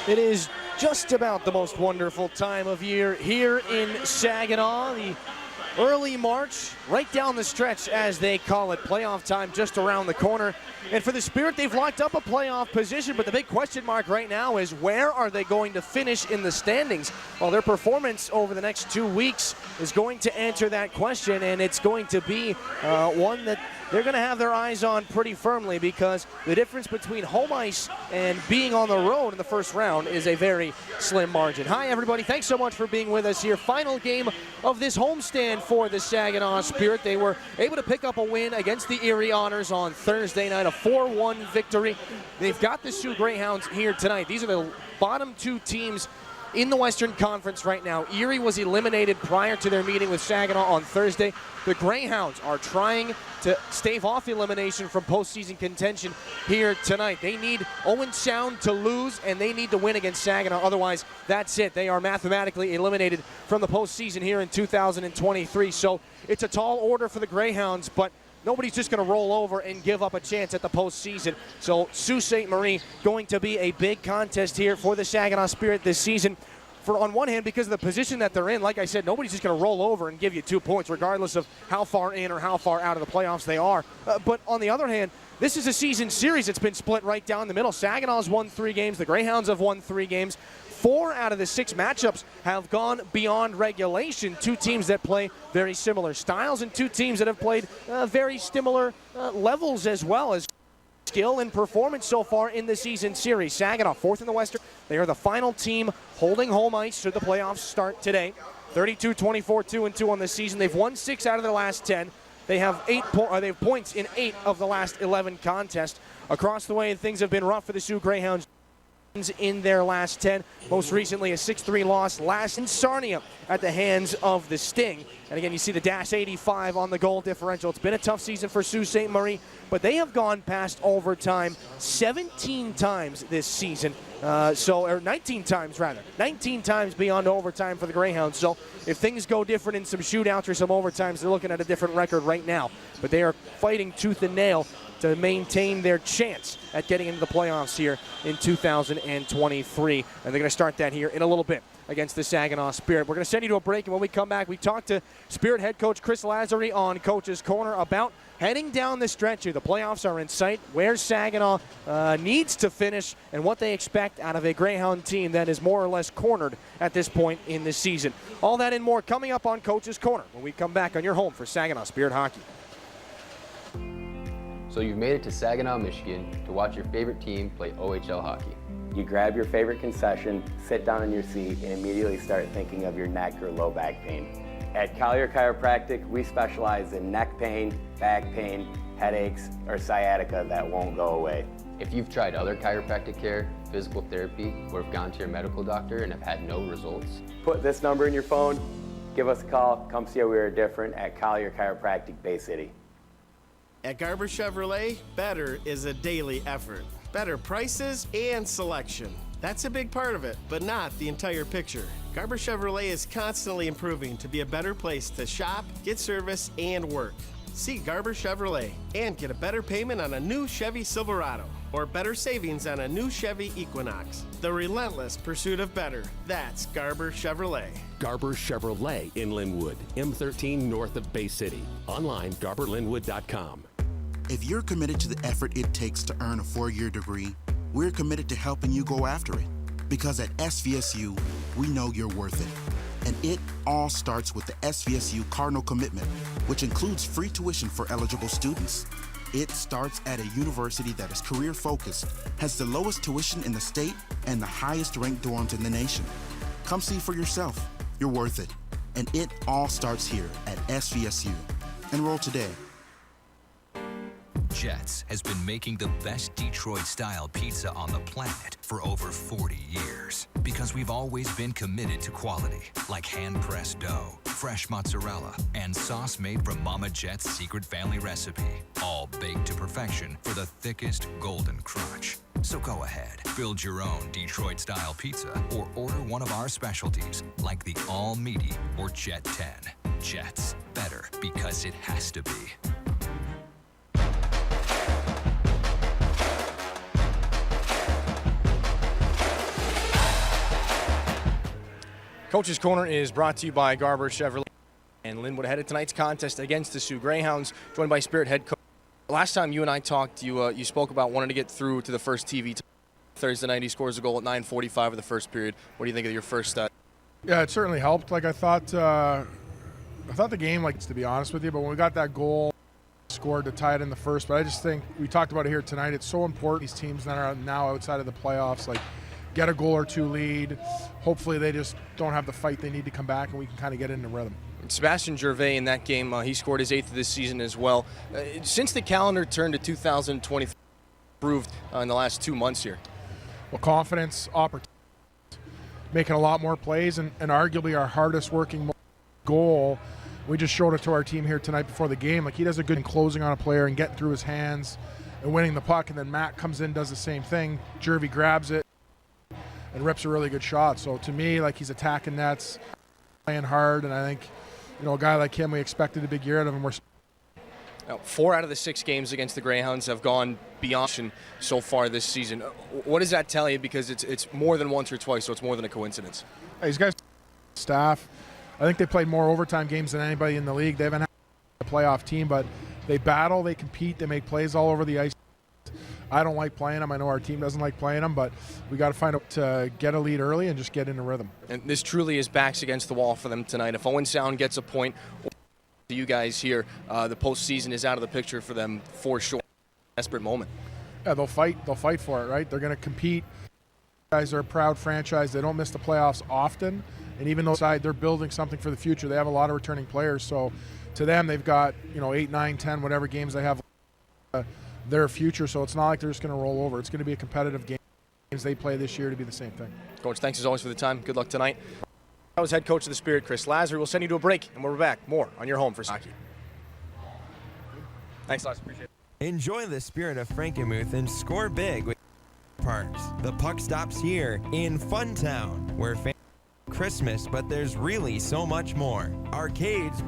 It is just about the most wonderful time of year here in Saginaw. The early March, right down the stretch as they call it. Playoff time just around the corner. And for the Spirit, they've locked up a playoff position, but the big question mark right now is where are they going to finish in the standings? Well, their performance over the next 2 weeks is going to answer that question, and it's going to be one that they're going to have their eyes on pretty firmly, because the difference between home ice and being on the road in the first round is a very slim margin. Hi, everybody. Thanks so much for being with us here. Final game of this homestand for the Saginaw Spirit. They were able to pick up a win against the Erie Honors on Thursday night, a 4-1 victory. They've got the Sault Greyhounds here tonight. These are the bottom two teams in the Western Conference right now. Erie was eliminated prior to their meeting with Saginaw on Thursday. The Greyhounds are trying to stave off elimination from postseason contention here tonight. They need Owen Sound to lose, and they need to win against Saginaw. Otherwise, that's it. They are mathematically eliminated from the postseason here in 2023. So it's a tall order for the Greyhounds, but nobody's just going to roll over and give up a chance at the postseason. So Sault Ste. Marie going to be a big contest here for the Saginaw Spirit this season. For on one hand, because of the position that they're in, like I said, nobody's just going to roll over and give you 2 points, regardless of how far in or how far out of the playoffs they are. But on the other hand, this is a season series that's been split right down the middle. Saginaw's won 3 games. The Greyhounds have won 3 games. 4 out of the 6 matchups have gone beyond regulation. 2 teams that play very similar styles, and 2 teams that have played very similar levels as well as skill and performance so far in the season series. Saginaw, 4th in the Western. They are the final team holding home ice should the playoffs start today. 32-24, 2-2 on the season. They've won 6 out of their last 10. They have they have points in 8 of the last 11 contests. Across the way, things have been rough for the Sault Greyhounds in their last 10. Most recently, a 6-3 loss last in Sarnia at the hands of the Sting. And again, you see the -85 on the goal differential. It's been a tough season for Sault Ste. Marie, but they have gone past overtime 17 times this season. Or 19 times rather. 19 times beyond overtime for the Greyhounds. So if things go different in some shootouts or some overtimes, they're looking at a different record right now. But they are fighting tooth and nail to maintain their chance at getting into the playoffs here in 2023. And they're going to start that here in a little bit against the Saginaw Spirit. We're going to send you to a break, and when we come back, we talk to Spirit head coach Chris Lazary on Coach's Corner about heading down the stretch here. The playoffs are in sight, where Saginaw needs to finish, and what they expect out of a Greyhound team that is more or less cornered at this point in the season. All that and more coming up on Coach's Corner when we come back on your home for Saginaw Spirit Hockey. So you've made it to Saginaw, Michigan to watch your favorite team play OHL hockey. You grab your favorite concession, sit down in your seat, and immediately start thinking of your neck or low back pain. At Collier Chiropractic, we specialize in neck pain, back pain, headaches, or sciatica that won't go away. If you've tried other chiropractic care, physical therapy, or have gone to your medical doctor and have had no results, put this number in your phone, give us a call, come see how we are different at Collier Chiropractic, Bay City. At Garber Chevrolet, better is a daily effort. Better prices and selection. That's a big part of it, but not the entire picture. Garber Chevrolet is constantly improving to be a better place to shop, get service, and work. See Garber Chevrolet and get a better payment on a new Chevy Silverado or better savings on a new Chevy Equinox. The relentless pursuit of better. That's Garber Chevrolet. Garber Chevrolet in Linwood, M13 north of Bay City. Online, garberlinwood.com. If you're committed to the effort it takes to earn a 4-year degree, we're committed to helping you go after it. Because at SVSU, we know you're worth it. And it all starts with the SVSU Cardinal Commitment, which includes free tuition for eligible students. It starts at a university that is career-focused, has the lowest tuition in the state, and the highest-ranked dorms in the nation. Come see for yourself. You're worth it. And it all starts here at SVSU. Enroll today. Jets has been making the best Detroit-style pizza on the planet for over 40 years. Because we've always been committed to quality, like hand-pressed dough, fresh mozzarella, and sauce made from Mama Jet's secret family recipe. All baked to perfection for the thickest golden crunch. So go ahead, build your own Detroit-style pizza or order one of our specialties, like the all-meaty or Jet 10. Jets, better because it has to be. Coach's Corner is brought to you by Garber Chevrolet and Linwood ahead of tonight's contest against the Sioux Greyhounds, joined by Spirit head coach. Last time you and I talked, you spoke about wanting to get through to the first TV Thursday night. He scores a goal at 9:45 of the first period. What do you think of your first? Yeah, it certainly helped. Like I thought the game, to be honest with you, but when we got that goal scored to tie it in the first, but I just think we talked about it here tonight. It's so important these teams that are now outside of the playoffs, get a goal or two lead. Hopefully they just don't have the fight they need to come back, and we can kind of get into rhythm. Sebastian Gervais in that game, he scored his 8th of this season as well. Since the calendar turned to 2020, improved in the last 2 months here. Well, confidence, opportunity, making a lot more plays, and arguably our hardest working goal. We just showed it to our team here tonight before the game. He does a good in closing on a player and getting through his hands and winning the puck, and then Matt comes in, does the same thing. Jervy grabs it and rips a really good shot. So to me, he's attacking nets, playing hard, and I think, a guy like him, we expected a big year out of him. Now, 4 out of the 6 games against the Greyhounds have gone beyond so far this season. What does that tell you? Because it's more than once or twice, so it's more than a coincidence. These guys, staff, I think they played more overtime games than anybody in the league. They haven't had a playoff team, but they battle, they compete, they make plays all over the ice. I don't like playing them. I know our team doesn't like playing them, but we got to find out to get a lead early and just get into rhythm. And this truly is backs against the wall for them tonight. If Owen Sound gets a point, you guys here, the postseason is out of the picture for them for sure. Desperate moment. Yeah, they'll fight. They'll fight for it, right? They're going to compete. Guys are a proud franchise. They don't miss the playoffs often, and even though they're building something for the future, they have a lot of returning players. So, to them, they've got 8, 9, 10, whatever games they have. Their future, so it's not like they're just going to roll over. It's going to be a competitive game. Games they play this year to be the same thing. Coach, thanks as always for the time. Good luck tonight. That was head coach of the Spirit, Chris Lazary. We'll send you to a break, and we'll be back more on your home for hockey. Thanks, Lazary. Appreciate it. Enjoy the spirit of Frankenmuth and score big with Parks. The puck stops here in Funtown, where fans Christmas, but there's really so much more. Arcades,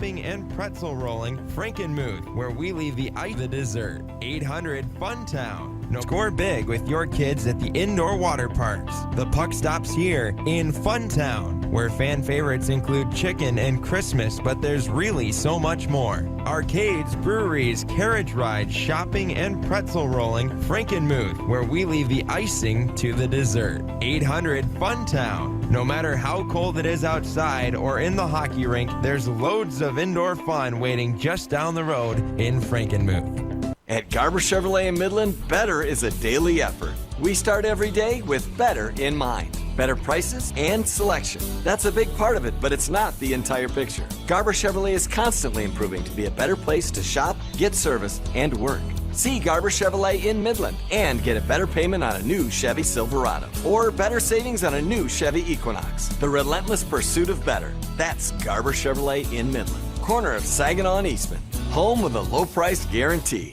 and pretzel rolling, Frankenmuth, where we leave the ice the dessert. 800 Funtown. No, score big with your kids at the indoor water parks. The puck stops here in Funtown, where fan favorites include chicken and Christmas, but there's really so much more. Arcades, breweries, carriage rides, shopping, and pretzel rolling, Frankenmuth, where we leave the icing to the dessert. 800 Funtown. No matter how cold it is outside or in the hockey rink, there's loads of indoor fun waiting just down the road in Frankenmuth. At Garber Chevrolet in Midland, better is a daily effort. We start every day with better in mind. Better prices and selection. That's a big part of it, but it's not the entire picture. Garber Chevrolet is constantly improving to be a better place to shop, get service, and work. See Garber Chevrolet in Midland and get a better payment on a new Chevy Silverado or better savings on a new Chevy Equinox. The relentless pursuit of better. That's Garber Chevrolet in Midland, corner of Saginaw and Eastman. Home with a low price guarantee.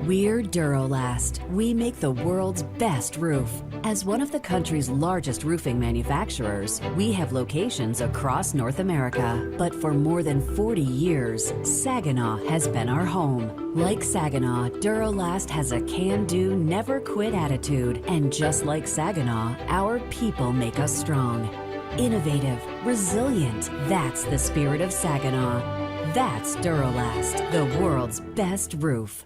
We're Durolast. We make the world's best roof. As one of the country's largest roofing manufacturers, we have locations across North America. But for more than 40 years, Saginaw has been our home. Like Saginaw, Durolast has a can-do, never-quit attitude. And just like Saginaw, our people make us strong. Innovative, resilient, that's the spirit of Saginaw. That's Durolast, the world's best roof.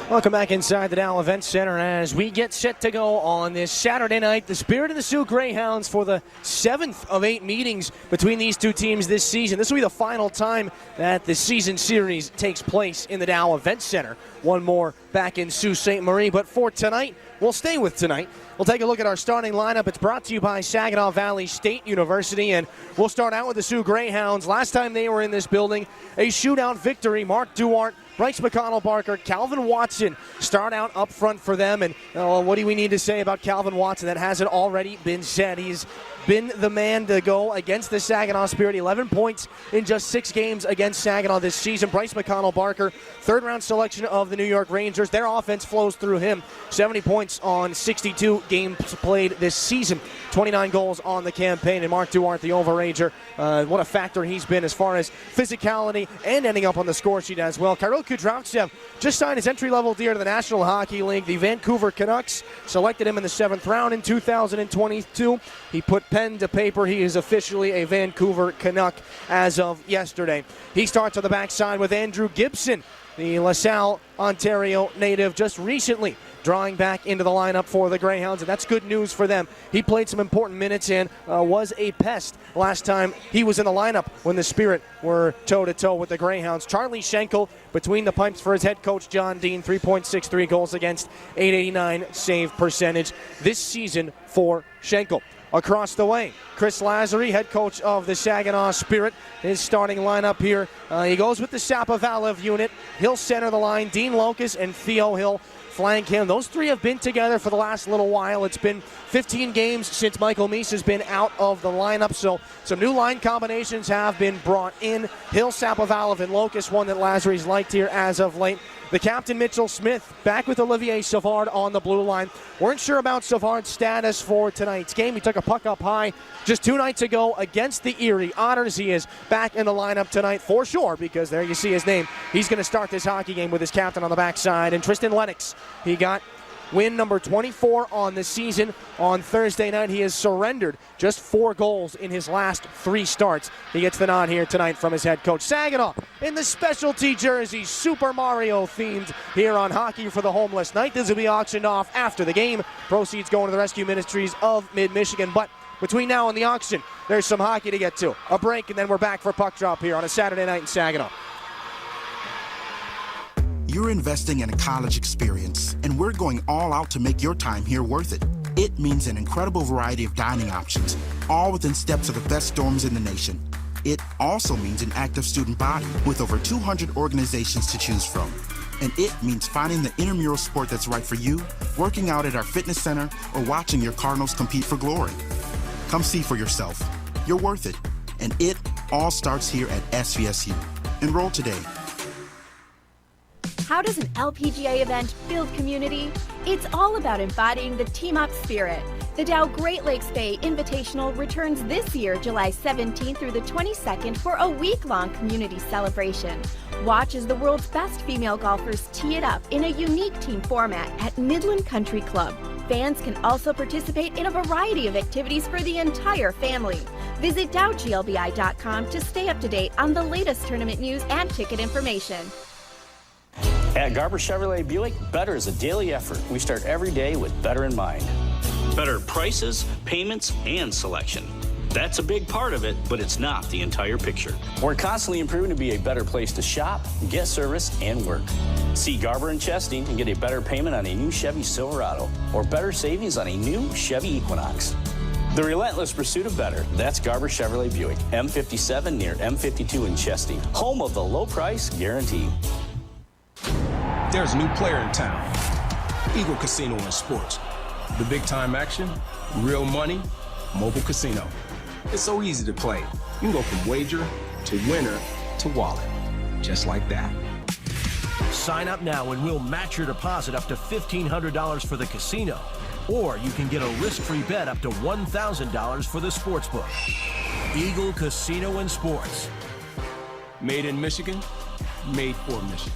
Welcome back inside the Dow Event Center as we get set to go on this Saturday night. The Spirit of the Sioux Greyhounds for the 7th of 8 meetings between these two teams this season. This will be the final time that the season series takes place in the Dow Event Center. One more back in Sault Ste. Marie, but for tonight, we'll stay with tonight. We'll take a look at our starting lineup. It's brought to you by Saginaw Valley State University, and we'll start out with the Sioux Greyhounds. Last time they were in this building, a shootout victory. Mark Duarte, Bryce McConnell-Barker, Calvin Watson start out up front for them. And what do we need to say about Calvin Watson that hasn't already been said? He's been the man to go against the Saginaw Spirit. 11 points in just 6 games against Saginaw this season. Bryce McConnell-Barker, third-round selection of the New York Rangers. Their offense flows through him. 70 points on 62 games played this season. 29 goals on the campaign. And Mark Duarte, the Over-Ranger, what a factor he's been as far as physicality and ending up on the score sheet as well. Kirill Kudryavtsev just signed his entry-level deal to the National Hockey League. The Vancouver Canucks selected him in the 7th round in 2022. He put pen to paper. He is officially a Vancouver Canuck as of yesterday. He starts on the backside with Andrew Gibson, the LaSalle, Ontario native, just recently drawing back into the lineup for the Greyhounds, and that's good news for them. He played some important minutes and was a pest last time he was in the lineup when the Spirit were toe-to-toe with the Greyhounds. Charlie Schenkel between the pipes for his head coach, John Dean, 3.63 goals against, 889 save percentage this season for Schenkel. Across the way, Chris Lazary, head coach of the Saginaw Spirit, his starting lineup here. He goes with the Sapovalev unit. He'll center the line. Dean Locus and Theo Hill flank him. Those three have been together for the last little while. It's been 15 games since Michael Meese has been out of the lineup, so some new line combinations have been brought in. Hill, Sapovalev, and Locus, one that Lazary's liked here as of late. The captain, Mitchell Smith, back with Olivier Savard on the blue line. Weren't sure about Savard's status for tonight's game. He took a puck up high just 2 nights ago against the Erie Otters. He is back in the lineup tonight for sure, because there you see his name. He's going to start this hockey game with his captain on the backside. And Tristan Lennox, he got win number 24 on the season on Thursday night. He has surrendered just 4 goals in his last 3 starts. He gets the nod here tonight from his head coach. Saginaw in the specialty jersey, Super Mario themed here on Hockey for the Homeless Night. This will be auctioned off after the game. Proceeds going to the Rescue Ministries of Mid-Michigan. But between now and the auction, there's some hockey to get to. A break, and then we're back for Puck Drop here on a Saturday night in Saginaw. You're investing in a college experience, and we're going all out to make your time here worth it. It means an incredible variety of dining options, all within steps of the best dorms in the nation. It also means an active student body with over 200 organizations to choose from. And it means finding the intramural sport that's right for you, working out at our fitness center, or watching your Cardinals compete for glory. Come see for yourself. You're worth it. And it all starts here at SVSU. Enroll today. How does an LPGA event build community? It's all about embodying the team-up spirit. The Dow Great Lakes Bay Invitational returns this year, July 17th through the 22nd, for a week-long community celebration. Watch as the world's best female golfers tee it up in a unique team format at Midland Country Club. Fans can also participate in a variety of activities for the entire family. Visit dowglbi.com to stay up to date on the latest tournament news and ticket information. At Garber Chevrolet Buick, better is a daily effort. We start every day with better in mind. Better prices, payments, and selection. That's a big part of it, but it's not the entire picture. We're constantly improving to be a better place to shop, get service, and work. See Garber and Chesting and get a better payment on a new Chevy Silverado or better savings on a new Chevy Equinox. The relentless pursuit of better. That's Garber Chevrolet Buick, M57 near M52 in Chesty, home of the low price guarantee. There's a new player in town, Eagle Casino and Sports. The big time action, real money, mobile casino. It's so easy to play. You can go from wager to winner to wallet, just like that. Sign up now and we'll match your deposit up to $1,500 for the casino. Or you can get a risk-free bet up to $1,000 for the sportsbook. Eagle Casino and Sports. Made in Michigan, made for Michigan.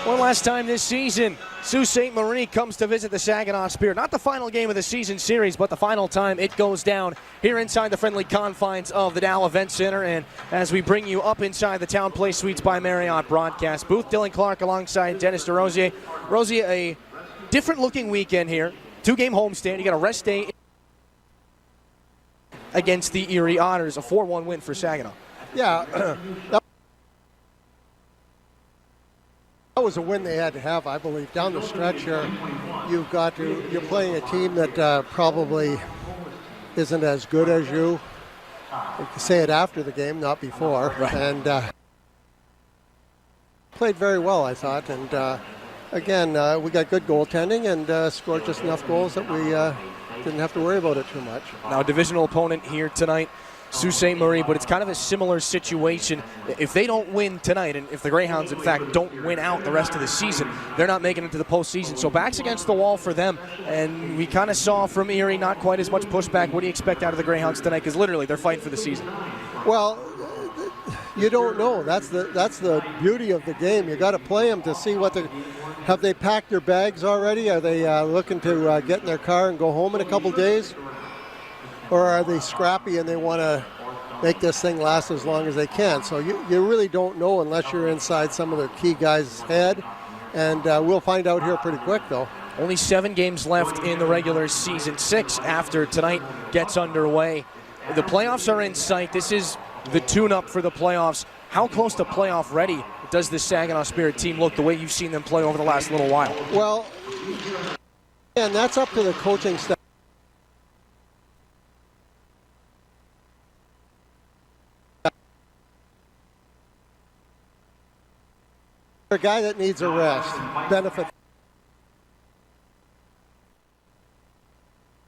One last time this season, Sault Ste. Marie comes to visit the Saginaw Spirit. Not the final game of the season series, but the final time it goes down here inside the friendly confines of the Dow Event Center. And as we bring you up inside the Town Place Suites by Marriott broadcast booth, Dylan Clark alongside Dennis DeRosier. Rosier, a different-looking weekend here. 2-game homestand. You got a rest day against the Erie Otters, a 4-1 win for Saginaw. Yeah, that That was a win they had to have, I believe. Down the stretch here, you're playing a team that probably isn't as good as you. You can say it after the game, not before. Right. And played very well, I thought. And again, we got good goaltending and scored just enough goals that we didn't have to worry about it too much. Now, a divisional opponent here tonight, Sault Ste. Marie, but it's kind of a similar situation. If they don't win tonight, and if the Greyhounds, in fact, don't win out the rest of the season, they're not making it to the postseason. So back's against the wall for them. And we kind of saw from Erie not quite as much pushback. What do you expect out of the Greyhounds tonight? Because literally, they're fighting for the season. Well, you don't know. That's the beauty of the game. You got to play them to see have they packed their bags already? Are they looking to get in their car and go home in a couple days? Or are they scrappy and they want to make this thing last as long as they can? So you really don't know unless you're inside some of the key guys' head. And we'll find out here pretty quick, though. Only 7 games left in the regular season, 6 after tonight gets underway. The playoffs are in sight. This is the tune-up for the playoffs. How close to playoff ready does this Saginaw Spirit team look the way you've seen them play over the last little while? Well, and that's up to the coaching staff. A guy that needs a rest, benefit,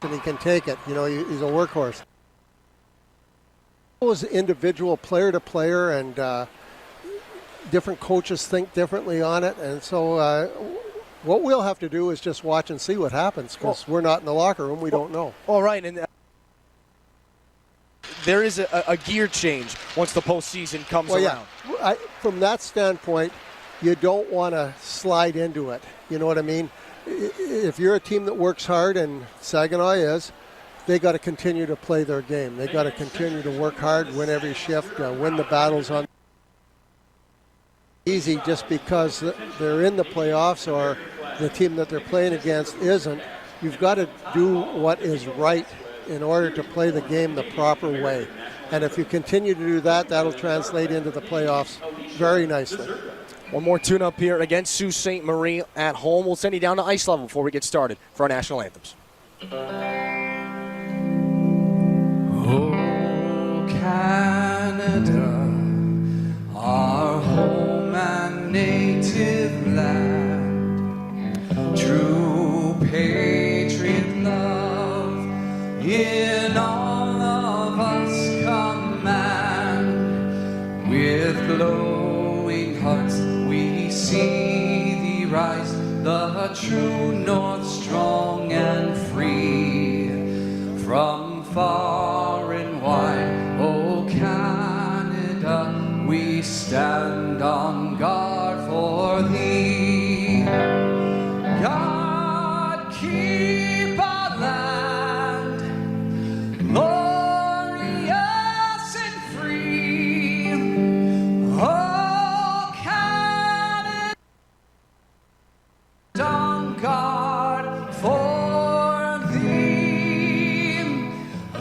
and he can take it. You know, he's a workhorse. It was individual player to player, and different coaches think differently on it. And so what we'll have to do is just watch and see what happens, because we're not in the locker room. We don't know. All right, and there is a gear change once the postseason comes around. Yeah. From that standpoint, you don't want to slide into it. You know what I mean? If you're a team that works hard, and Saginaw is, they got to continue to play their game. They got to continue to work hard, win every shift, win the battles on easy just because they're in the playoffs or the team that they're playing against isn't. You've got to do what is right in order to play the game the proper way. And if you continue to do that, that'll translate into the playoffs very nicely. One more tune-up here against Sault Ste. Marie at home. We'll send you down to ice level before we get started for our national anthems. Oh, Canada, our home and native land, true patriot love in all of us command. With glowing hearts we see thee rise, the true north, strong and free. From far and wide, oh Canada, we stand on guard for thee. God keep our land glorious and free. Oh Canada, on guard for thee.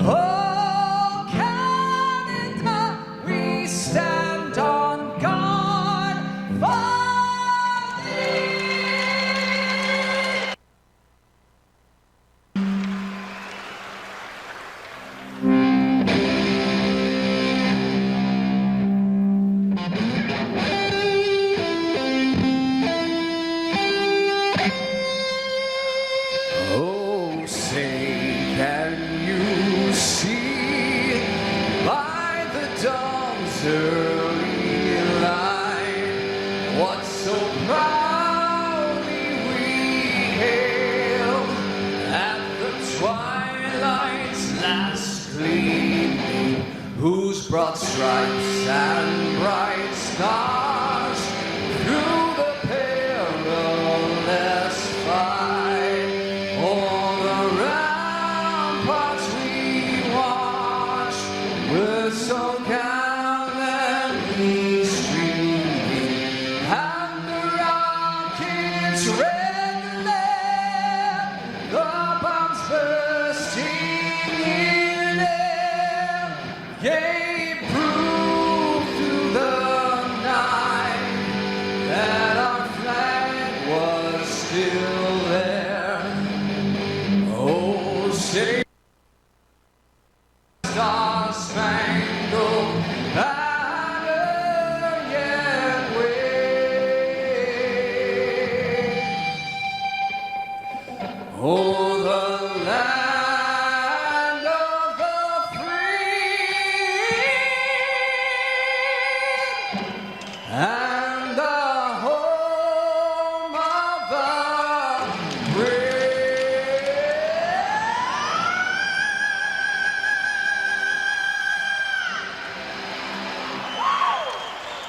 Oh Canada, we stand on guard for thee. Oh, say, can you see by the dawn's early light what so proudly we hailed at the twilight's last gleaming, whose broad stripes and bright stars through the perilous fight all around ramparts we watched were so gallantly streaming, and the rockets red glare, the bombs bursting in air, gave proof to the night that our flag star-spangled banner yet wave. Oh, the land of the free and the home of the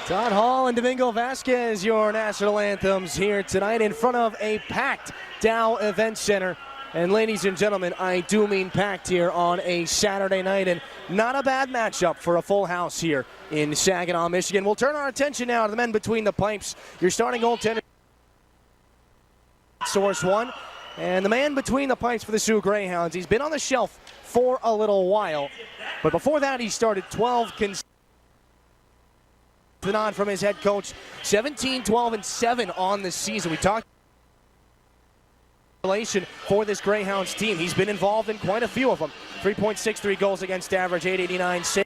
Todd Hall and Domingo Vasquez, your national anthems here tonight in front of a packed Dow Event Center. And ladies and gentlemen, I do mean packed here on a Saturday night, and not a bad matchup for a full house here in Saginaw, Michigan. We'll turn our attention now to the men between the pipes. Your starting goaltender, Source 1, and the man between the pipes for the Sioux Greyhounds. He's been on the shelf for a little while, but before that he started 12 the nod from his head coach, 17, 12, and 7 on the season. We talked for this Greyhounds team. He's been involved in quite a few of them. 3.63 goals against average, 889 save.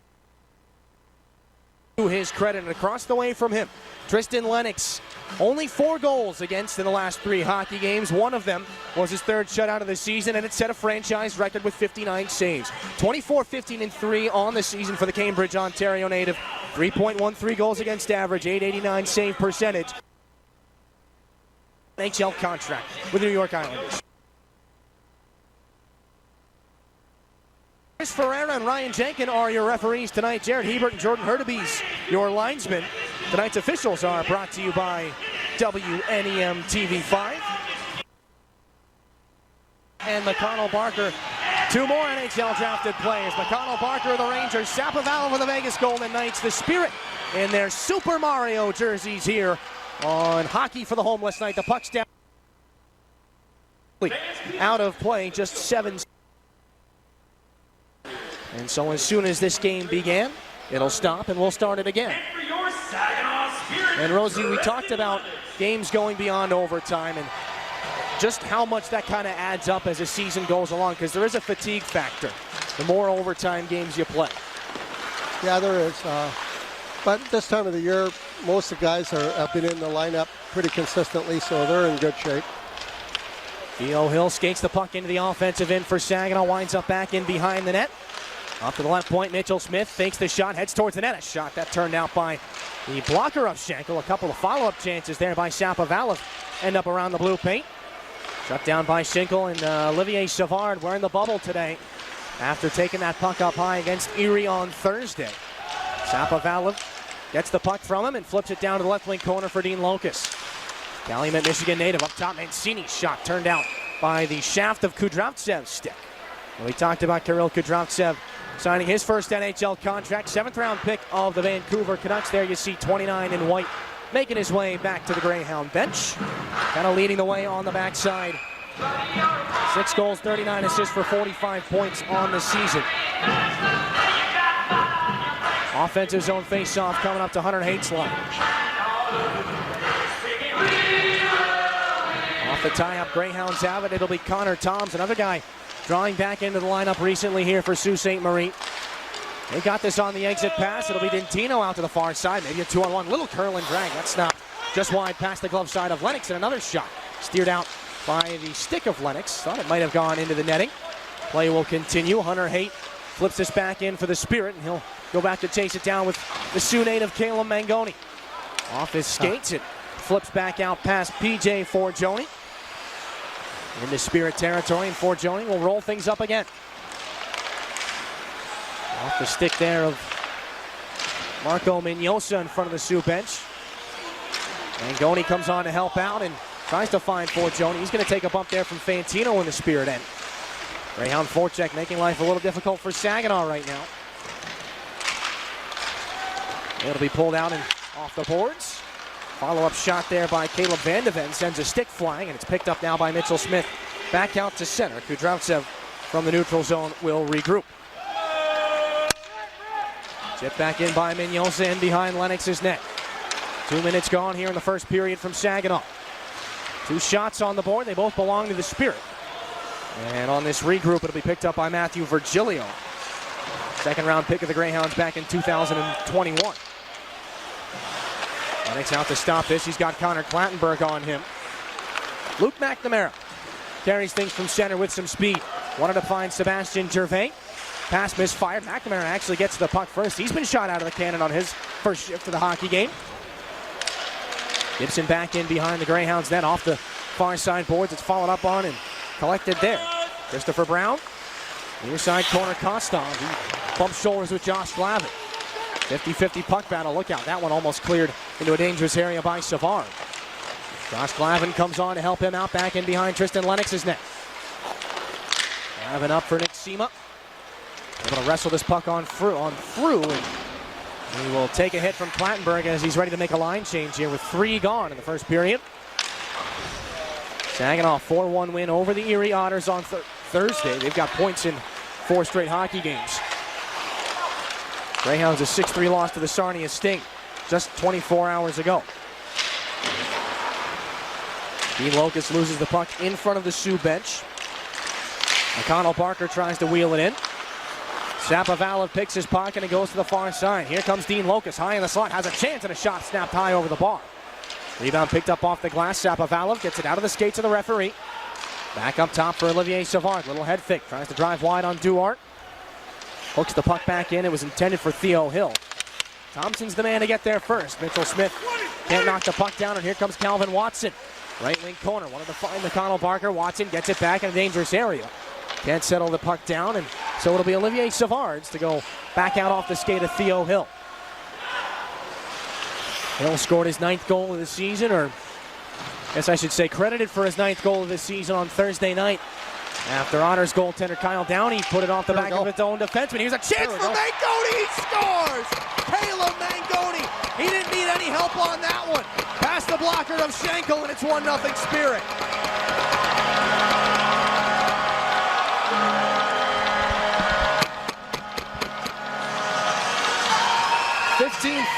To his credit, and across the way from him, Tristan Lennox. Only 4 goals against in the last 3 hockey games. One of them was his 3rd shutout of the season, and it set a franchise record with 59 saves. 24, 15, and 3 on the season for the Cambridge, Ontario native. 3.13 goals against average, 889 save percentage. NHL contract with the New York Islanders. Chris Ferreira and Ryan Jenkin are your referees tonight. Jared Hebert and Jordan Hurtubise, your linesmen. Tonight's officials are brought to you by WNEM TV5. And McConnell Barker. 2 more NHL drafted players. McConnell Barker of the Rangers, Sapovalov of the Vegas Golden Knights, the Spirit in their Super Mario jerseys here on Hockey for the Homeless Night. The puck's down. Out of play, just 7. And so as soon as this game began, it'll stop and we'll start it again. And Rosie, we talked about games going beyond overtime and just how much that kind of adds up as the season goes along, because there is a fatigue factor the more overtime games you play. Yeah, there is. But this time of the year, most of the guys have been in the lineup pretty consistently, so they're in good shape. Theo Hill skates the puck into the offensive end for Saginaw, winds up back in behind the net. Up to the left point, Mitchell Smith fakes the shot, heads towards the net. A shot that turned out by the blocker of Schenkel. A couple of follow-up chances there by Sapovalov end up around the blue paint. Shut down by Schenkel, and Olivier Savard wearing the bubble today after taking that puck up high against Erie on Thursday. Sapovalov gets the puck from him and flips it down to the left wing corner for Dean Locust. Calumet, Michigan native up top. Mancini's shot turned out by the shaft of Kudravtsev's stick. And we talked about Kirill Kudravtsev signing his first NHL contract. 7th round pick of the Vancouver Canucks. There you see 29 in white making his way back to the Greyhound bench. Kind of leading the way on the backside. 6 goals, 39 assists for 45 points on the season. Offensive zone face-off coming up to Hunter Haight's line. Off the tie-up, Greyhounds have it. It'll be Connor Toms, another guy drawing back into the lineup recently here for Sault Ste. Marie. They got this on the exit pass. It'll be Dentino out to the far side. Maybe a 2-on-1. Little curl and drag. That's not just wide past the glove side of Lennox. And another shot steered out by the stick of Lennox. Thought it might have gone into the netting. Play will continue. Hunter Haight flips this back in for the Spirit, and he'll go back to chase it down with the Sioux native Caleb Mangoni. Off his skates, it flips back out past PJ Forgione. Into Spirit territory, and Forgione will roll things up again. Off the stick there of Marco Mignosa in front of the Sioux bench. Mangoni comes on to help out and tries to find Forgione. He's going to take a bump there from Fantino in the Spirit end. Greyhound forecheck making life a little difficult for Saginaw right now. It'll be pulled out and off the boards. Follow-up shot there by Caleb Van de Ven sends a stick flying, and it's picked up now by Mitchell Smith. Back out to center. Kudravtsev from the neutral zone will regroup. Tip back in by Mignosa in behind Lennox's net. 2 minutes gone here in the first period from Saginaw. 2 shots on the board. They both belong to the Spirit. And on this regroup, it'll be picked up by Matthew Virgilio. Second-round pick of the Greyhounds back in 2021. Lennox out to stop this. He's got Connor Clattenburg on him. Luke McNamara carries things from center with some speed. Wanted to find Sebastian Gervais. Pass misfired. McNamara actually gets to the puck first. He's been shot out of the cannon on his first shift of the hockey game. Gibson back in behind the Greyhounds net off the far side boards. It's followed up on and collected there. Christopher Brown. Near side corner Kostov. He bumps shoulders with Josh Glavin. 50-50 puck battle. Look out. That one almost cleared into a dangerous area by Savard. Josh Glavin comes on to help him out back in behind Tristan Lennox's net. Glavin up for Nick Sema. Able to wrestle this puck on through, and he will take a hit from Clattenburg as he's ready to make a line change here with 3 gone in the first period. Saginaw 4-1 win over the Erie Otters on Thursday. They've got points in 4 straight hockey games. Greyhounds a 6-3 loss to the Sarnia Sting just 24 hours ago. Dean Locust loses the puck in front of the Sioux bench. McConnell Barker tries to wheel it in. Shapovalov picks his pocket and goes to the far side. Here comes Dean Locust, high in the slot, has a chance, and a shot snapped high over the bar. Rebound picked up off the glass. Shapovalov gets it out of the skates of the referee. Back up top for Olivier Savard. Little head fake, tries to drive wide on Duarte. Hooks the puck back in. It was intended for Theo Hill. Thompson's the man to get there first. Mitchell Smith can't knock the puck down, and here comes Calvin Watson. Right wing corner, wanted to find McConnell Barker. Watson gets it back in a dangerous area. Can't settle the puck down, and so it'll be Olivier Savard's to go back out off the skate of Theo Hill. Hill scored his 9th goal of the season, or I guess I should say credited for his 9th goal of the season on Thursday night. After Otters goaltender Kyle Downey put it off the back of his own defenseman. Here's a chance for Mangoni. He scores! Caleb Mangoni. He didn't need any help on that one. Past the blocker of Schenkel, and it's 1-0 Spirit.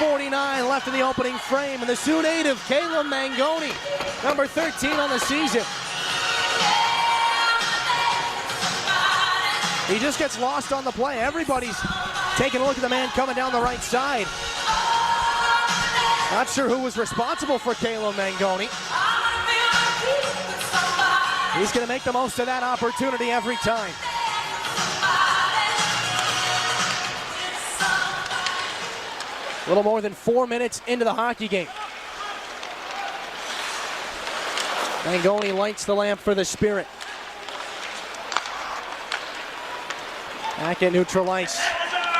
.49 left in the opening frame, and the Sioux native, Caleb Mangoni, number 13 on the season. He just gets lost on the play. Everybody's taking a look at the man coming down the right side. Not sure who was responsible for Caleb Mangoni. He's going to make the most of that opportunity every time. A little more than 4 minutes into the hockey game. Mangoni lights the lamp for the Spirit. Back at neutral ice.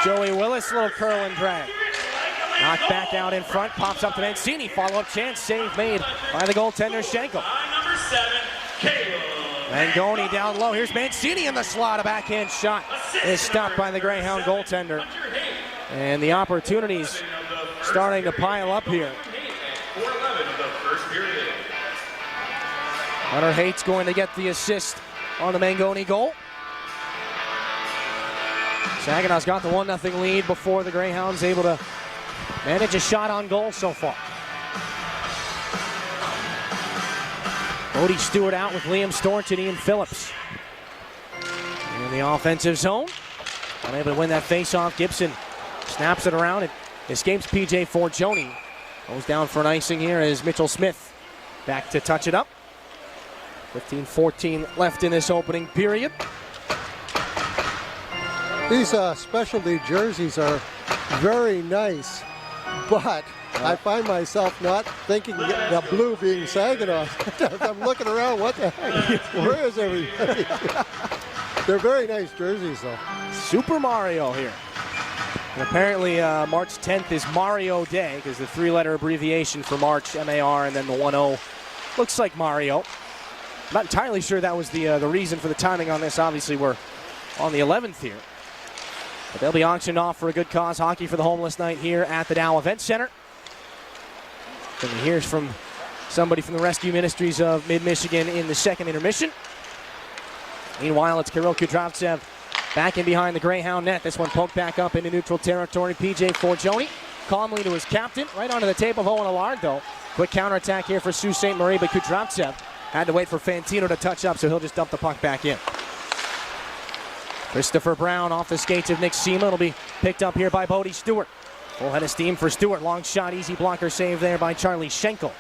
Joey Willis, little curl and drag. Knocked back out in front, pops up to Mancini. Follow-up chance, save made by the goaltender Schenkel. Mangoni down low. Here's Mancini in the slot. A backhand shot is stopped by the Greyhound goaltender. And the opportunities starting to pile up here. Hunter Hates going to get the assist on the Mangoni goal. Saginaw's got the 1-0 lead before the Greyhounds able to manage a shot on goal so far. Bodie Stewart out with Liam Storch and Ian Phillips. In the offensive zone. Unable to win that face-off. Gibson snaps it around. It escapes PJ Forgione. Goes down for an icing here as Mitchell Smith back to touch it up. 15-14 left in this opening period. These specialty jerseys are very nice, but I find myself not thinking the blue being Saginaw. I'm looking around, what the heck? Where is everybody? They're very nice jerseys, though. Super Mario here. And apparently March 10th is Mario Day, because the 3-letter abbreviation for March, M-A-R, and then the 1-0 looks like Mario. I'm not entirely sure that was the reason for the timing on this. Obviously, we're on the 11th here. But they'll be auctioned off for a good cause. Hockey for the Homeless night here at the Dow Event Center. And here's from somebody from the Rescue Ministries of Mid-Michigan in the second intermission. Meanwhile, it's Kirill Kudravtsev back in behind the Greyhound net. This one poked back up into neutral territory. PJ Forgione calmly to his captain. Right onto the tape of Owen Allard, though. Quick counterattack here for Sault Ste. Marie, but Kudravtsev had to wait for Fantino to touch up, so he'll just dump the puck back in. Christopher Brown off the skates of Nick Sema. It'll be picked up here by Bodie Stewart. Full head of steam for Stewart. Long shot, easy blocker save there by Charlie Schenkel.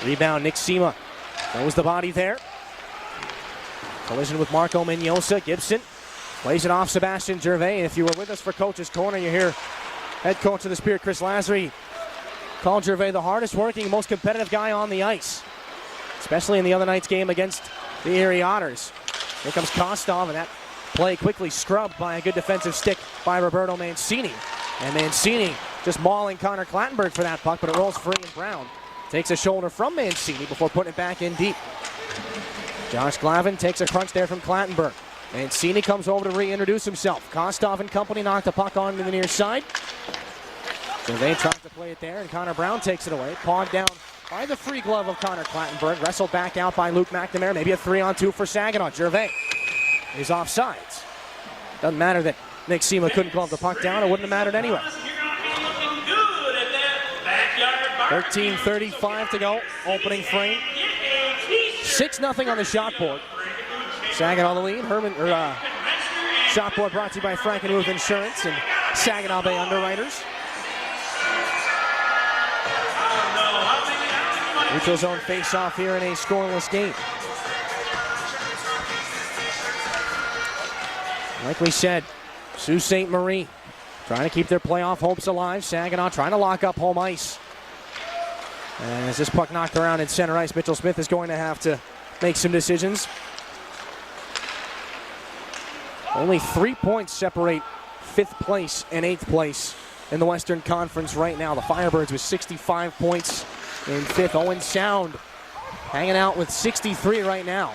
Rebound, Nick Sema. Throws the body there. Collision with Marco Mignosa. Gibson plays it off Sebastian Gervais. If you were with us for Coach's Corner, you hear head coach of the Spirit, Chris Lazary, called Gervais the hardest working, most competitive guy on the ice, especially in the other night's game against the Erie Otters. Here comes Kostov, and that play quickly scrubbed by a good defensive stick by Roberto Mancini. And Mancini just mauling Connor Clattenburg for that puck, but it rolls free, and Brown takes a shoulder from Mancini before putting it back in deep. Josh Glavin takes a crunch there from Clattenburg. Mancini comes over to reintroduce himself. Kostov and company knock the puck on to the near side. Gervais tries to play it there, and Connor Brown takes it away. Pawed down by the free glove of Connor Clattenburg. Wrestled back out by Luke McNamara. Maybe a 3-on-2 for Saginaw. Gervais is offsides. Doesn't matter that Nick Sema couldn't glove the puck down. It wouldn't have mattered anyway. 13:35 to go. Opening frame. 6-0 on the shot board. Saginaw the lead. Shot board brought to you by Frankenmuth Insurance and Saginaw Bay Underwriters. Neutral zone face-off here in a scoreless game. Like we said, Sault Ste. Marie trying to keep their playoff hopes alive. Saginaw trying to lock up home ice. And as this puck knocked around in center ice, Mitchell Smith is going to have to make some decisions. Only 3 points separate 5th place and 8th place in the Western Conference right now. The Firebirds with 65 points in 5th. Owen Sound hanging out with 63 right now.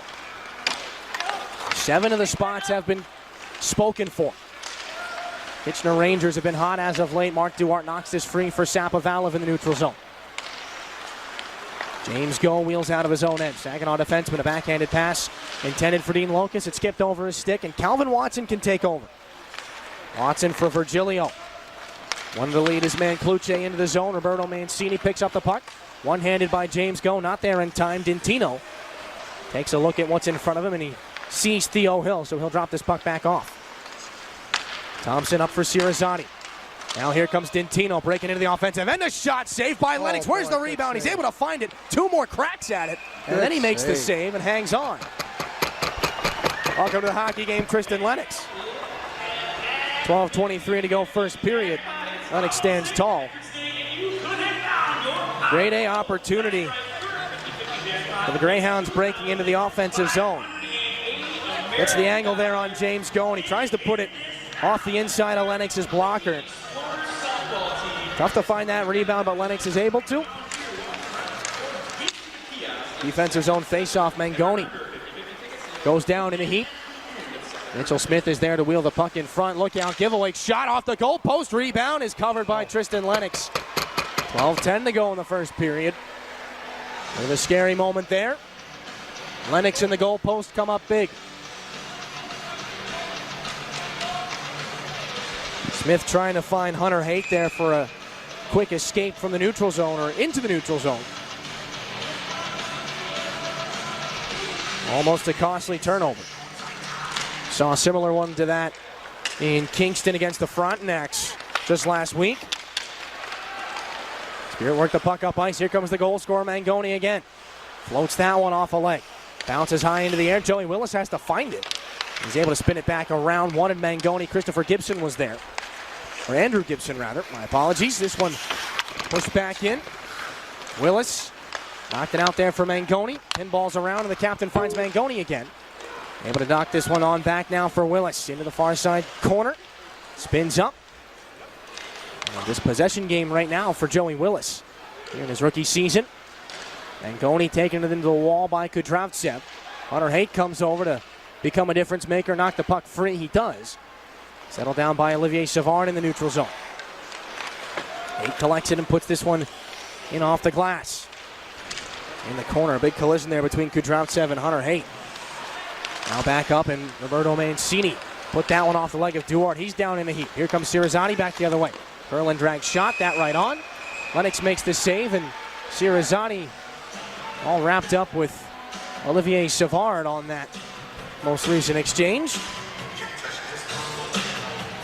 7 of the spots have been spoken for. Kitchener Rangers have been hot as of late. Mark Duarte knocks this free for Sapovalev in the neutral zone. James Go wheels out of his own end. Saginaw defenseman, a backhanded pass intended for Dean Locust. It skipped over his stick, and Calvin Watson can take over. Watson for Virgilio. One to lead his man Cluche into the zone. Roberto Mancini picks up the puck. One-handed by James Go, not there in time. Dintino takes a look at what's in front of him, and he sees Theo Hill, so he'll drop this puck back off. Thompson up for Cirizzotti. Now here comes Dintino breaking into the offensive, and the shot saved by Lennox. Where's the rebound? He's able to find it. 2 more cracks at it, and then he makes the save and hangs on. Welcome to the hockey game, Tristan Lennox. 12:23 to go, first period. Lennox stands tall. Grade A opportunity for the Greyhounds breaking into the offensive zone. Gets the angle there on James Go, and he tries to put it off the inside of Lennox's blocker. Tough to find that rebound, but Lennox is able to. Defensive zone faceoff, Mangoni goes down in a heap. Mitchell Smith is there to wheel the puck in front. Look out, giveaway shot off the goal post. Rebound is covered by Tristan Lennox. 12:10 to go in the first period. With a scary moment there. Lennox and the goal post come up big. Smith trying to find Hunter Haight there for a quick escape from the neutral zone, or into the neutral zone. Almost a costly turnover. Saw a similar one to that in Kingston against the Frontenacs just last week. Spirit worked the puck up ice. Here comes the goal scorer, Mangoni again. Floats that one off a leg. Bounces high into the air. Joey Willis has to find it. He's able to spin it back around. Wanted Mangoni. Christopher Gibson was there. Or Andrew Gibson, rather. My apologies. This one pushed back in. Willis knocked it out there for Mangoni. Pinballs around, and the captain finds Mangoni again. Able to knock this one on back now for Willis. Into the far side corner. Spins up. And this possession game right now for Joey Willis here in his rookie season. Mangoni taking it into the wall by Kudravtsev. Hunter Haight comes over to become a difference maker. Knock the puck free. He does. Settled down by Olivier Savard in the neutral zone. Haight collects it and puts this one in off the glass. In the corner, a big collision there between Kudravtsev and Hunter Haight. Now back up, and Roberto Mancini put that one off the leg of Duarte. He's down in a heap. Here comes Cirizzotti back the other way. Curlin drag shot, that right on. Lennox makes the save, and Cirizzotti all wrapped up with Olivier Savard on that most recent exchange.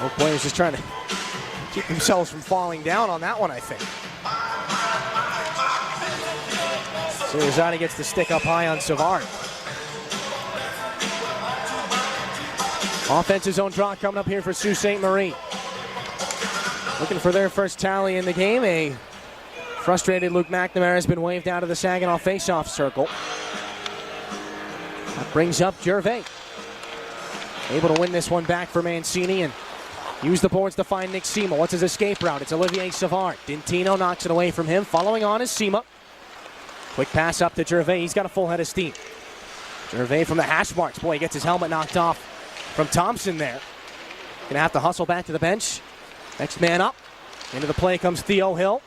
Both players just trying to keep themselves from falling down on that one, I think. Sirianni gets the stick up high on Savard. Offensive zone draw coming up here for Sault Ste. Marie. Looking for their first tally in the game. A frustrated Luke McNamara has been waved out of the Saginaw faceoff circle. That brings up Gervais. Able to win this one back for Mancini and use the boards to find Nick Sima. What's his escape route? It's Olivier Savard. Dintino knocks it away from him. Following on is Sima. Quick pass up to Gervais. He's got a full head of steam. Gervais from the hash marks. Boy, he gets his helmet knocked off from Thompson there. Gonna have to hustle back to the bench. Next man up. Into the play comes Theo Hill.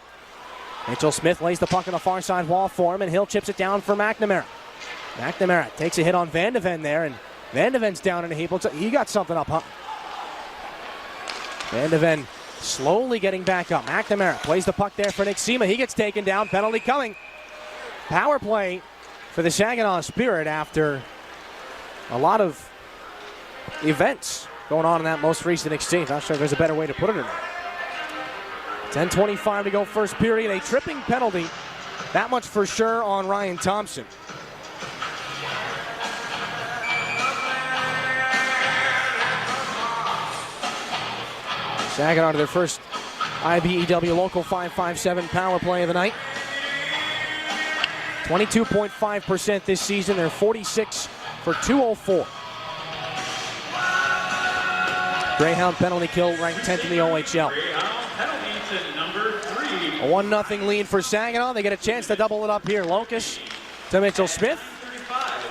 Mitchell Smith lays the puck on the far side wall for him, and Hill chips it down for McNamara. McNamara takes a hit on Van de Ven there, and Van de Ven's down in a heap. He got something up, huh? Van de Ven slowly getting back up. McNamara plays the puck there for Nick Sima. He gets taken down. Penalty coming. Power play for the Saginaw Spirit after a lot of events going on in that most recent exchange. Not sure if there's a better way to put it or not. 10:25 to go first period. A tripping penalty. That much for sure on Ryan Thompson. Saginaw to their first IBEW Local 557 power play of the night. 22.5% this season. They're 46 for 204. Greyhound penalty kill ranked 10th in the OHL. A 1-0 lead for Saginaw. They get a chance to double it up here. Locus to Mitchell Smith.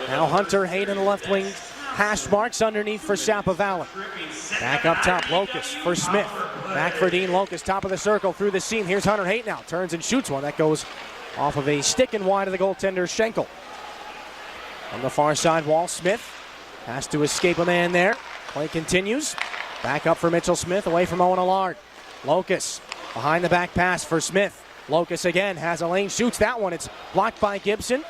Now Hunter Hayden, the left wing. Hash marks underneath for Sapovalla. Back up top, Locus for Smith. Back for Dean Locus, top of the circle through the seam. Here's Hunter Hayden now. Turns and shoots one. That goes off of a stick and wide of the goaltender Schenkel. On the far side wall, Smith has to escape a man there. Play continues. Back up for Mitchell Smith, away from Owen Allard. Locus behind the back pass for Smith. Locus again has a lane, shoots that one. It's blocked by Gibson.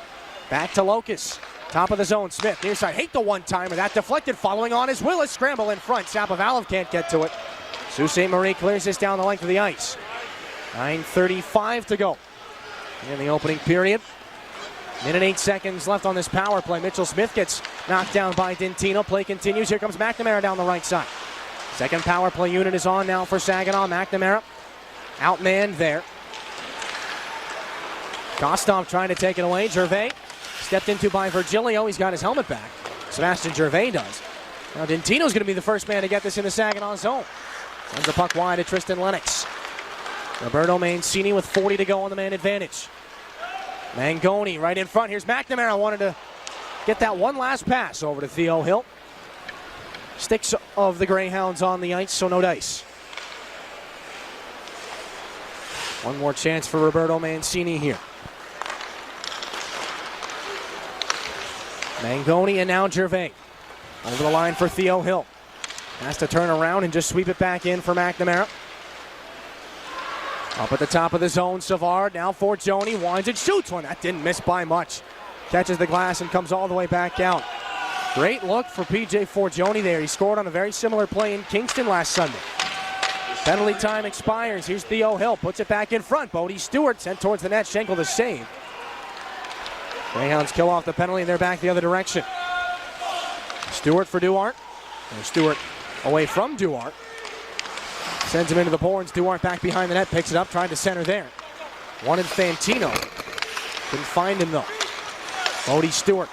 Back to Locus. Top of the zone, Smith near side. Hate the one-timer. That deflected. Following on is Willis. Scramble in front. Sapovalla can't get to it. Sault Ste. Marie clears this down the length of the ice. 9:35 to go in the opening period. Minute 8 seconds left on this power play. Mitchell Smith gets knocked down by Dintino. Play continues. Here comes McNamara down the right side. Second power play unit is on now for Saginaw. McNamara outmanned there. Kostov trying to take it away. Gervais stepped into by Virgilio. He's got his helmet back. Sebastian Gervais does. Now Dintino's going to be the first man to get this in the Saginaw zone. Sends the puck wide to Tristan Lennox. Roberto Mancini with 40 to go on the man advantage. Mangoni right in front. Here's McNamara. Wanted to get that one last pass over to Theo Hill. Sticks of the Greyhounds on the ice, so no dice. One more chance for Roberto Mancini here. Mangoni and now Gervais. Over the line for Theo Hill. Has to turn around and just sweep it back in for McNamara. Up at the top of the zone, Savard now for Joni. Winds and shoots one. That didn't miss by much. Catches the glass and comes all the way back out. Great look for PJ Forgione there. He scored on a very similar play in Kingston last Sunday. Penalty time expires. Here's Theo Hill. Puts it back in front. Bodie Stewart sent towards the net. Schenkel the save. Greyhounds kill off the penalty and they're back the other direction. Stewart for Duarte. And Stewart away from Duarte. Sends him into the boards. Duarte back behind the net. Picks it up. Tried to center there. Wanted Fantino. Couldn't find him though. Bodie Stewart.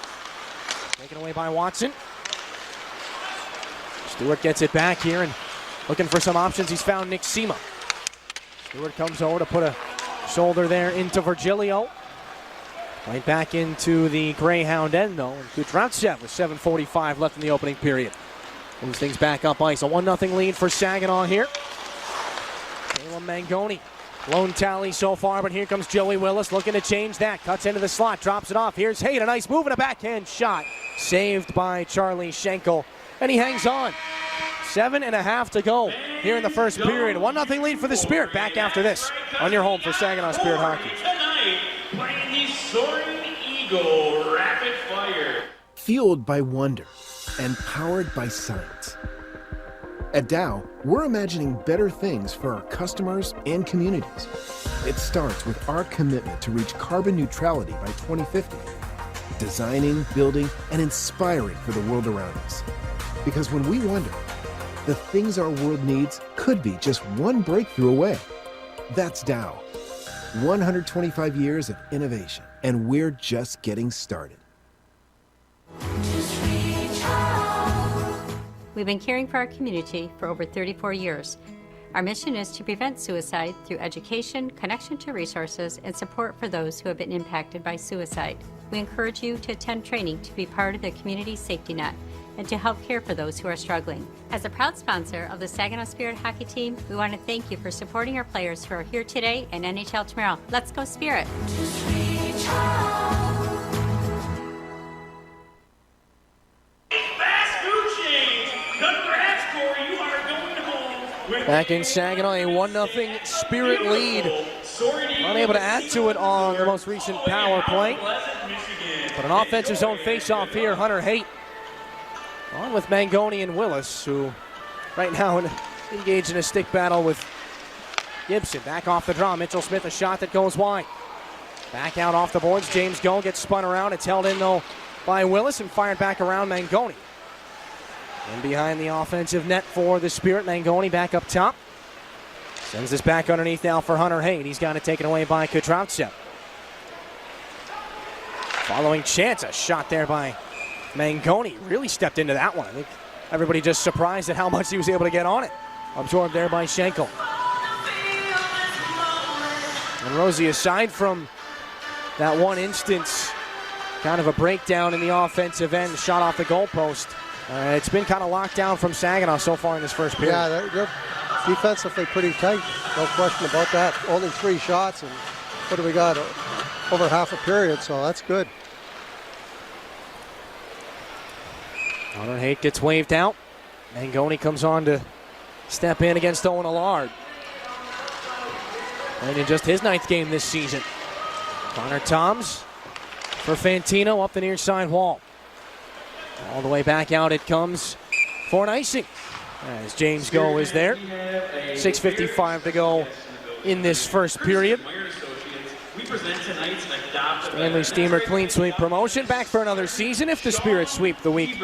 Taken away by Watson. Stewart gets it back here and looking for some options. He's found Nick Sima. Stewart comes over to put a shoulder there into Virgilio. Right back into the Greyhound end though. And Kutravtsev with 7:45 left in the opening period. Moves things back up ice. A 1-0 lead for Saginaw here. Caleb Mangoni. Lone tally so far, but here comes Joey Willis looking to change that. Cuts into the slot, drops it off. Here's Hayden, a nice move and a backhand shot. Saved by Charlie Schenkel, and he hangs on. 7.5 to go here in the first period. 1-0 lead for the Spirit. Back after this on your home for Saginaw Spirit Hockey. Tonight, playing the Soaring Eagle Rapid Fire. Fueled by wonder and powered by science. At Dow, we're imagining better things for our customers and communities. It starts with our commitment to reach carbon neutrality by 2050. Designing, building, and inspiring for the world around us. Because when we wonder, the things our world needs could be just one breakthrough away. That's Dow. 125 years of innovation, and we're just getting started. We've been caring for our community for over 34 years. Our mission is to prevent suicide through education, connection to resources, and support for those who have been impacted by suicide. We encourage you to attend training to be part of the community safety net and to help care for those who are struggling. As a proud sponsor of the Saginaw Spirit hockey team, we want to thank you for supporting our players who are here today and NHL tomorrow. Let's go Spirit! Back in Saginaw, a 1-0 Spirit lead. Unable to add to it on the most recent power play. But an offensive zone face-off here, Hunter Haight on with Mangoni and Willis, who right now engaged in a stick battle with Gibson. Back off the draw, Mitchell Smith, a shot that goes wide. Back out off the boards, James Goh gets spun around. It's held in though by Willis and fired back around Mangoni. In behind the offensive net for the Spirit, Mangoni back up top. Sends this back underneath now for Hunter Haight. He's got it taken away by Kotrovtsev. Following chance, a shot there by Mangoni. Really stepped into that one. I think everybody just surprised at how much he was able to get on it. Absorbed there by Schenkel. And Rosie, aside from that one instance, kind of a breakdown in the offensive end, shot off the goalpost, it's been kind of locked down from Saginaw so far in this first period. Yeah, they're defensively pretty tight, no question about that. Only 3 shots, and what do we got? Over half a period, so that's good. Hunter Haight gets waved out. Mangoni comes on to step in against Owen Allard. And in just his 9th game this season. Connor Toms for Fantino up the near side wall. All the way back out it comes for an icing. As James Goh is there. 6:55 to go in this first period. Stanley Steamer clean sweep promotion. Back for another season if the Spirit sweep the week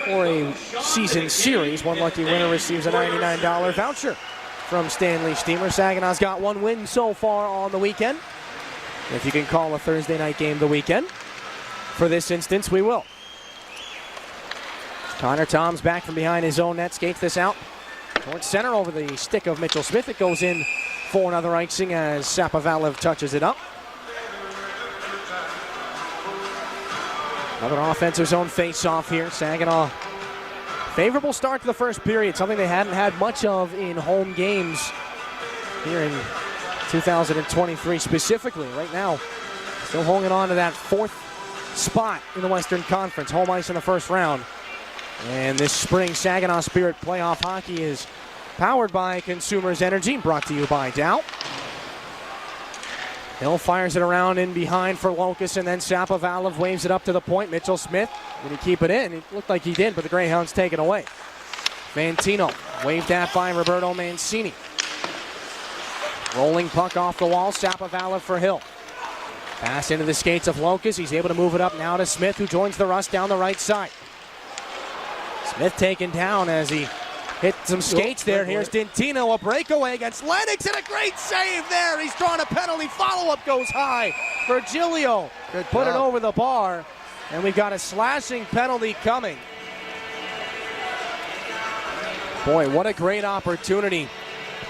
or a season series. One lucky winner receives a $99 voucher from Stanley Steamer. Saginaw's got 1 win so far on the weekend. If you can call a Thursday night game the weekend. For this instance, we will. Connor Toms back from behind his own net, skates this out towards center over the stick of Mitchell Smith. It goes in for another icing as Sapovalev touches it up. Another offensive zone face-off here. Saginaw, favorable start to the first period, something they hadn't had much of in home games here in 2023 specifically. Right now, still holding on to that 4th spot in the Western Conference. Home ice in the first round. And this spring Saginaw Spirit playoff hockey is powered by Consumers Energy, brought to you by Dow. Hill fires it around in behind for Locus, and then Sapovalev waves it up to the point. Mitchell Smith, did he keep it in? It looked like he did, but the Greyhounds take it away. Fantino waved at by Roberto Mancini. Rolling puck off the wall, Sapovalev for Hill. Pass into the skates of Locus. He's able to move it up now to Smith, who joins the rush down the right side. Smith taken down as he hit some skates there. Here's Dintino, a breakaway against Lennox, and a great save there. He's drawn a penalty. Follow-up goes high. Virgilio put it over the bar, and we've got a slashing penalty coming. Boy, what a great opportunity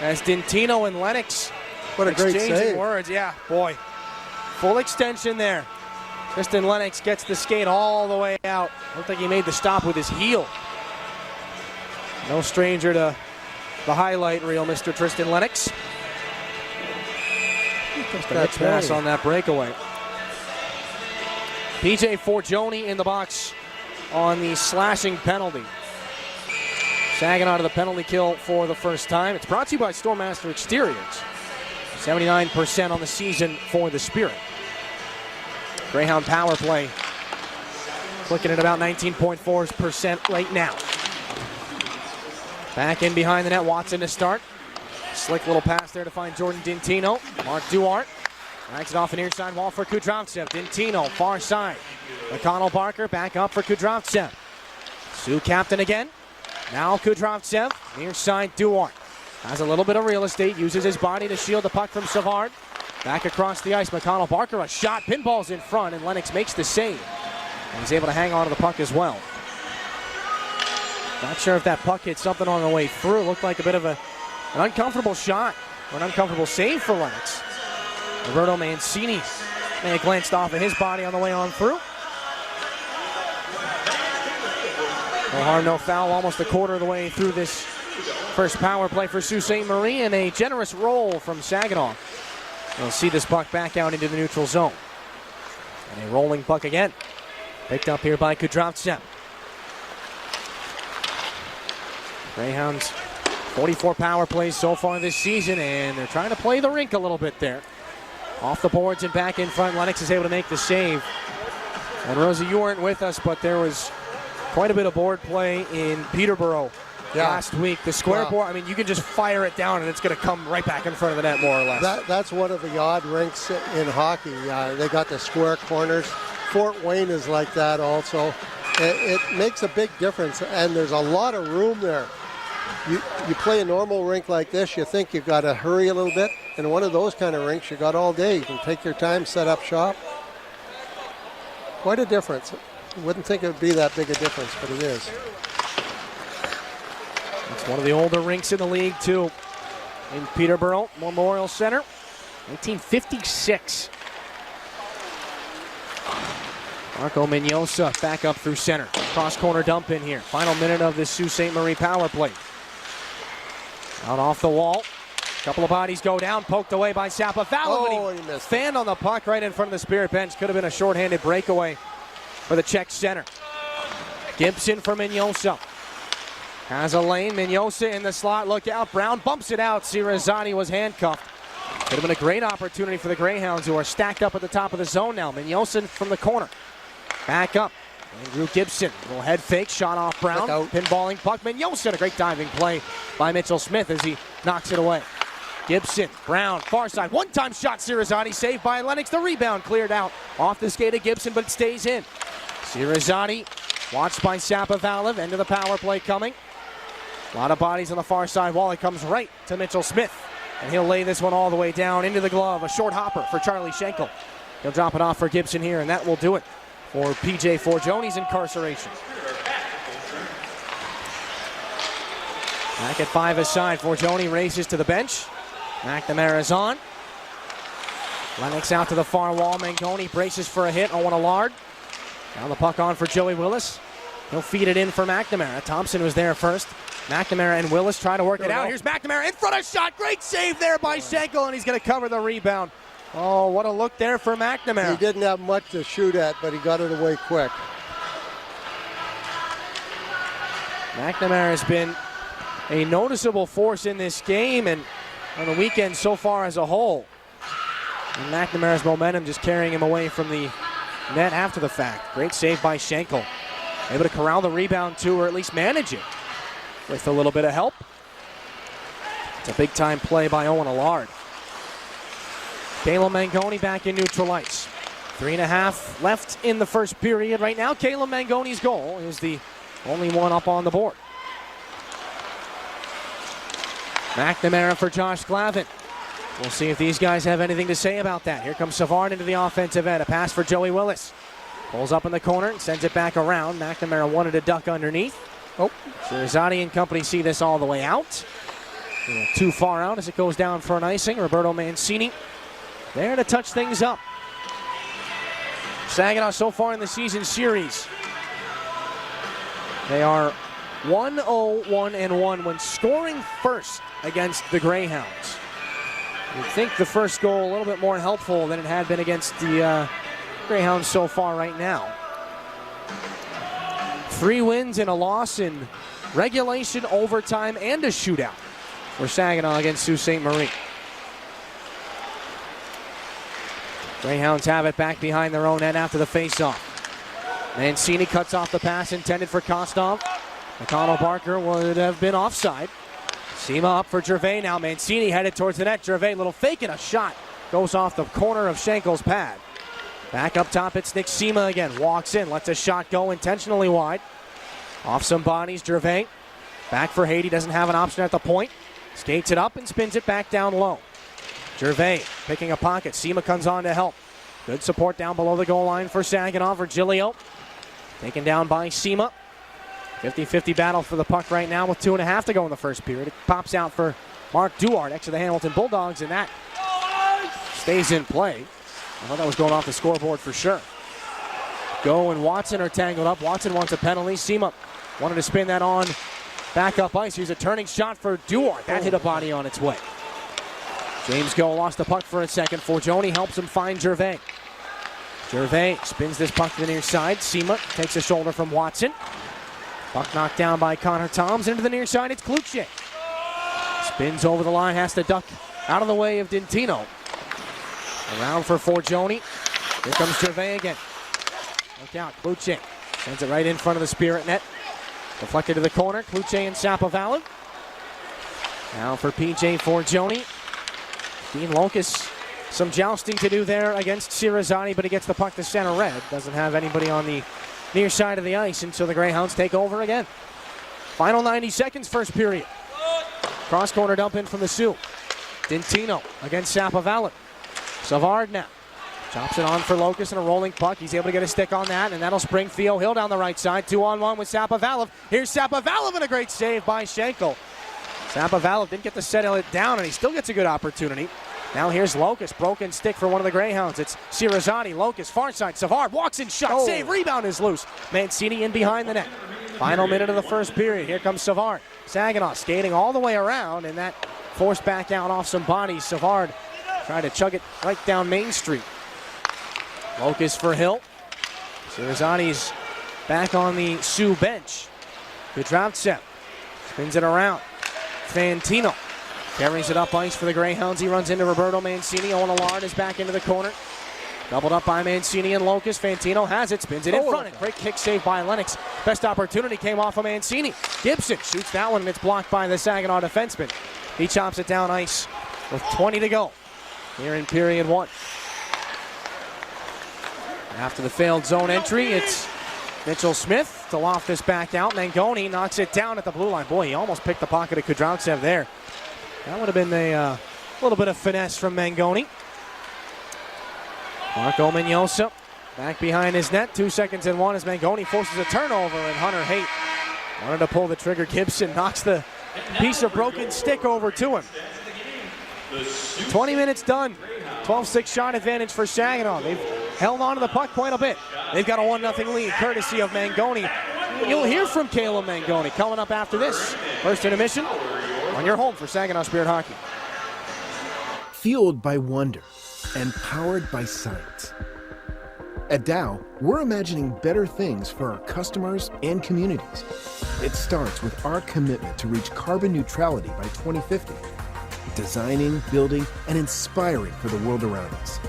as Dintino and Lennox exchanging words. Yeah, boy. Full extension there. Tristan Lennox gets the skate all the way out. Looked like he made the stop with his heel. No stranger to the highlight reel, Mr. Tristan Lennox. Just a nice pass on that breakaway. PJ Forgione in the box on the slashing penalty. Saginaw to the penalty kill for the first time. It's brought to you by Storemaster Exteriors. 79% on the season for the Spirit. Greyhound power play clicking at about 19.4% right now. Back in behind the net, Watson to start. Slick little pass there to find Jordan Dintino. Mark Duarte drags it off an near side wall for Kudrovtsev. Dintino, far side. McConnell Barker back up for Kudrovtsev. Sioux captain again. Now Kudrovtsev, near side Duarte. Has a little bit of real estate, uses his body to shield the puck from Savard. Back across the ice, McConnell Barker, a shot, pinballs in front, and Lennox makes the save. And he's able to hang on to the puck as well. Not sure if that puck hit something on the way through. Looked like a bit of an uncomfortable shot, or an uncomfortable save for Lennox. Roberto Mancini may have glanced off of his body on the way on through. No harm, no foul, almost a quarter of the way through this first power play for Sault Ste. Marie, and a generous roll from Saginaw. We'll see this puck back out into the neutral zone. And a rolling puck again. Picked up here by Kudrovtsev. Greyhounds, 44 power plays so far this season, and they're trying to play the rink a little bit there. Off the boards and back in front, Lennox is able to make the save. And Rosie, you weren't with us, but there was quite a bit of board play in Peterborough last week. The square board, I mean, you can just fire it down and it's going to come right back in front of the net, more or less. That's one of the odd rinks in hockey. They got the square corners. Fort Wayne is like that also. It makes a big difference, and there's a lot of room there. You play a normal rink like this, you think you've got to hurry a little bit. And one of those kind of rinks, you got all day. You can take your time, set up shop. Quite a difference. Wouldn't think it would be that big a difference, but it is. It's one of the older rinks in the league, too, in Peterborough Memorial Center, 1956. Marco Mignosa back up through center. Cross corner dump in here. Final minute of this Sault Ste. Marie power play. Out off the wall. Couple of bodies go down, poked away by Sapavalov. He missed. Fanned on the puck right in front of the Spirit bench. Could have been a shorthanded breakaway for the Czech center. Gibson for Mignosa. Has a lane. Mignosa in the slot. Look out. Brown bumps it out. Cirizani was handcuffed. Could have been a great opportunity for the Greyhounds, who are stacked up at the top of the zone now. Mignosa from the corner. Back up. Andrew Gibson. Little head fake. Shot off Brown. Pinballing puck. Mignosa. A great diving play by Mitchell Smith as he knocks it away. Gibson, Brown, far side. One-time shot, Cirizani, saved by Lennox. The rebound cleared out off the skate of Gibson, but it stays in. Cirizani, watched by Sapavalov. End of the power play coming. A lot of bodies on the far side wall. It comes right to Mitchell Smith, and he'll lay this one all the way down into the glove. A short hopper for Charlie Schenkel. He'll drop it off for Gibson here, and that will do it for PJ Forgioni's incarceration. Back at 5 aside, Forgioni races to the bench. McNamara's on. Lennox out to the far wall. Mangoni braces for a hit. Owen Allard. Now the puck on for Joey Willis. He'll feed it in for McNamara. Thompson was there first. McNamara and Willis try to work it out. Here's McNamara in front of shot. Great save there by Schenkel, and he's going to cover the rebound. Oh, what a look there for McNamara. He didn't have much to shoot at, but he got it away quick. McNamara has been a noticeable force in this game and on the weekend so far as a whole. And McNamara's momentum just carrying him away from the net after the fact. Great save by Schenkel. Able to corral the rebound too, or at least manage it with a little bit of help. It's a big time play by Owen Allard. Caleb Mangoni back in neutral ice. 3.5 left in the first period right now. Caleb Mangoni's goal is the only one up on the board. McNamara for Josh Glavin. We'll see if these guys have anything to say about that. Here comes Savard into the offensive end. A pass for Joey Willis. Pulls up in the corner and sends it back around. McNamara wanted to duck underneath. Oh, Cirizani and company see this all the way out. A little too far out as it goes down for an icing. Roberto Mancini there to touch things up. Saginaw so far in the season series. They are 1-0-1-1 when scoring first against the Greyhounds. You'd think the first goal a little bit more helpful than it had been against the Greyhounds so far right now. 3 wins and a loss in regulation, overtime, and a shootout for Saginaw against Sault Ste. Marie. Greyhounds have it back behind their own net after the faceoff. Mancini cuts off the pass intended for Kostov. McConnell Barker would have been offside. Sema up for Gervais now. Mancini headed towards the net. Gervais, little fake and a shot. Goes off the corner of Schenkel's pad. Back up top, it's Nick Sema again. Walks in, lets a shot go intentionally wide. Off some bodies, Gervais. Back for Haiti, doesn't have an option at the point. Skates it up and spins it back down low. Gervais picking a pocket. Sema comes on to help. Good support down below the goal line for Saginaw. Virgilio taken down by Sema. 50-50 battle for the puck right now with 2.5 to go in the first period. It pops out for Mark Duarte next to the Hamilton Bulldogs, and that stays in play. I thought that was going off the scoreboard for sure. Go and Watson are tangled up. Watson wants a penalty. Sema wanted to spin that on back up ice. Here's a turning shot for Duarte. That hit a body on its way. James Go lost the puck for a second. Forgione helps him find Gervais. Gervais spins this puck to the near side. Sema takes a shoulder from Watson. Puck knocked down by Connor Toms. Into the near side, it's Kluche. Spins over the line, has to duck out of the way of Dintino. Around for Forgione. Here comes Gervais again. Look out, Kluche sends it right in front of the Spirit net. Deflected to the corner, Kluche and Sapovaliv. Now for PJ Forgione. Dean Locus, some jousting to do there against Cirizani, but he gets the puck to center red. Doesn't have anybody on the near side of the ice until the Greyhounds take over again. Final 90 seconds, first period. Cross corner dump in from the Sioux. Dintino against Sapovaliv. Savard now. Chops it on for Locus and a rolling puck. He's able to get a stick on that, and that'll spring Theo Hill down the right side. 2-on-1 with Sapovaliv. Here's Sapovaliv and a great save by Schenkel. Sapovaliv didn't get to settle it down, and he still gets a good opportunity. Now here's Locus, broken stick for one of the Greyhounds. It's Cirizani, Locus, far side, Savard walks in, shot, save, rebound is loose. Mancini in behind the net. Final minute of the first period. Here comes Savard. Saginaw skating all the way around, and that forced back out off some bodies. Savard tried to chug it right down Main Street. Locus for Hill. Cirizani's back on the Sioux bench. Kudravtsev spins it around. Fantino carries it up ice for the Greyhounds. He runs into Roberto Mancini. Owen Allard is back into the corner. Doubled up by Mancini and Locus. Fantino has it, spins it in front. And great kick save by Lennox. Best opportunity came off of Mancini. Gibson shoots that one, and it's blocked by the Saginaw defenseman. He chops it down ice with 20 to go here in period one. After the failed zone entry, it's Mitchell Smith to loft this back out. Mangoni knocks it down at the blue line. Boy, he almost picked the pocket of Kudravtsev there. That would have been a little bit of finesse from Mangoni. Marco Mignosa back behind his net. 2 seconds and one as Mangoni forces a turnover, and Hunter Haight wanted to pull the trigger. Gibson knocks the piece of broken stick over to him. 20 minutes done. 12-6 shot advantage for Saginaw. They've held on to the puck quite a bit. They've got a 1-0 lead courtesy of Mangoni. You'll hear from Caleb Mangoni coming up after this. First intermission on your home for Saginaw Spirit Hockey. Fueled by wonder and powered by science. At Dow, we're imagining better things for our customers and communities. It starts with our commitment to reach carbon neutrality by 2050. Designing, building, and inspiring for the world around us.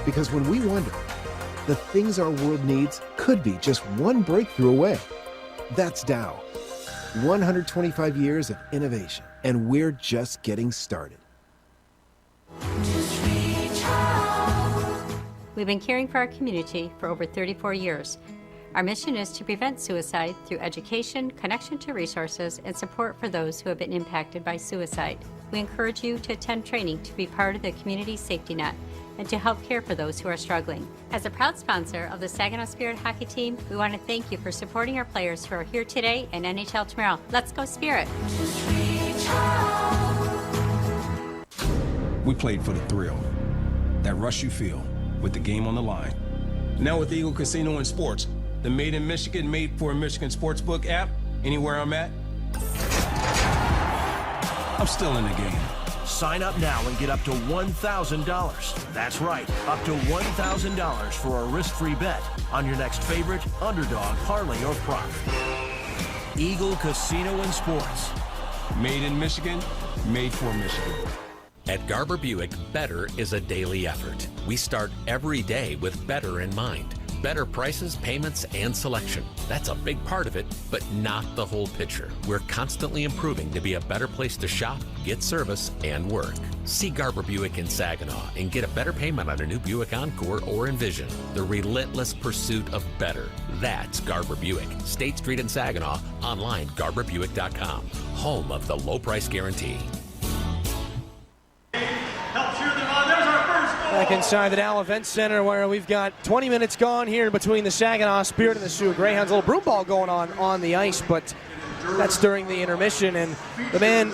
Because when we wonder, the things our world needs could be just one breakthrough away. That's Dow. 125 years of innovation, and we're just getting started. We've been caring for our community for over 34 years. Our mission is to prevent suicide through education, connection to resources, and support for those who have been impacted by suicide. We encourage you to attend training to be part of the community safety net and to help care for those who are struggling. As a proud sponsor of the Saginaw Spirit Hockey Team, we want to thank you for supporting our players who are here today and NHL tomorrow. Let's go Spirit! We played for the thrill, that rush you feel with the game on the line. Now with Eagle Casino and Sports, the Made in Michigan, Made for Michigan Sportsbook app, anywhere I'm at, I'm still in the game. Sign up now and get up to $1,000. That's right, up to $1,000 for a risk-free bet on your next favorite, underdog, parlay, or prop. Eagle Casino and Sports. Made in Michigan, made for Michigan. At Garber Buick, better is a daily effort. We start every day with better in mind. Better prices, payments, and selection. That's a big part of it, but not the whole picture. We're constantly improving to be a better place to shop, get service, and work. See Garber Buick in Saginaw and get a better payment on a new Buick Encore or Envision. The relentless pursuit of better. That's Garber Buick. State Street in Saginaw. Online, GarberBuick.com. Home of the low price guarantee. Back inside the Dow Event Center, where we've got 20 minutes gone here between the Saginaw Spirit and the Sioux Greyhounds. A little broom ball going on the ice, but that's during the intermission. And the man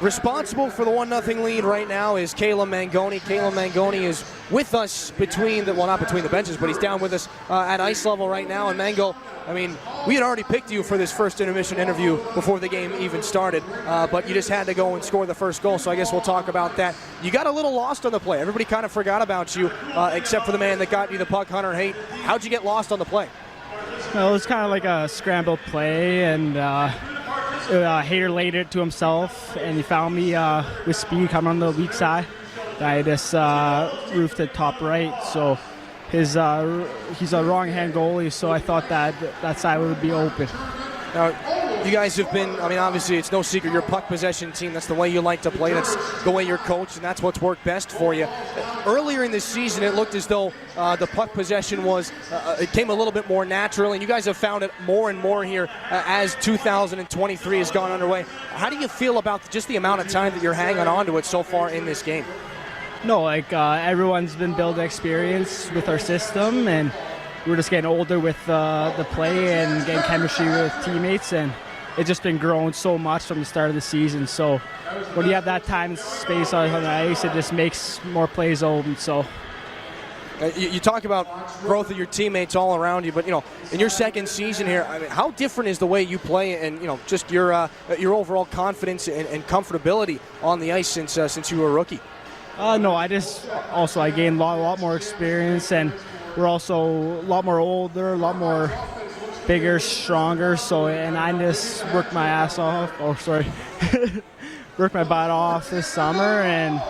responsible for the 1-0 lead right now is Caleb Mangoni. Caleb Mangoni is with us not between the benches, but he's down with us at ice level right now. And Mango, I mean, we had already picked you for this first intermission interview before the game even started, but you just had to go and score the first goal, so I guess we'll talk about that. You got a little lost on the play. Everybody kind of forgot about you, except for the man that got you the puck, Hunter Haight. How'd you get lost on the play? Well, it was kind of like a scrambled play, and Hayter laid it to himself, and he found me with speed coming on the weak side. I just roofed it top right, so he's a wrong-hand goalie, so I thought that side would be open. Now, you guys have been, I mean, obviously it's no secret, you're a puck possession team. That's the way you like to play. That's the way you're coached, and that's what's worked best for you. Earlier in the season, it looked as though the puck possession it came a little bit more natural, and you guys have found it more and more here as 2023 has gone underway. How do you feel about just the amount of time that you're hanging on to it so far in this game? No, everyone's been building experience with our system, and we're just getting older with the play and getting chemistry with teammates, and it's just been growing so much from the start of the season. So when you have that time and space on the ice, it just makes more plays open. So you talk about growth of your teammates all around you, but in your second season here, I mean, how different is the way you play, and just your overall confidence and comfortability on the ice since you were a rookie? No, I gained a lot more experience, and we're also a lot more older, a lot more bigger, stronger. And I just worked my ass off. Worked my butt off this summer, and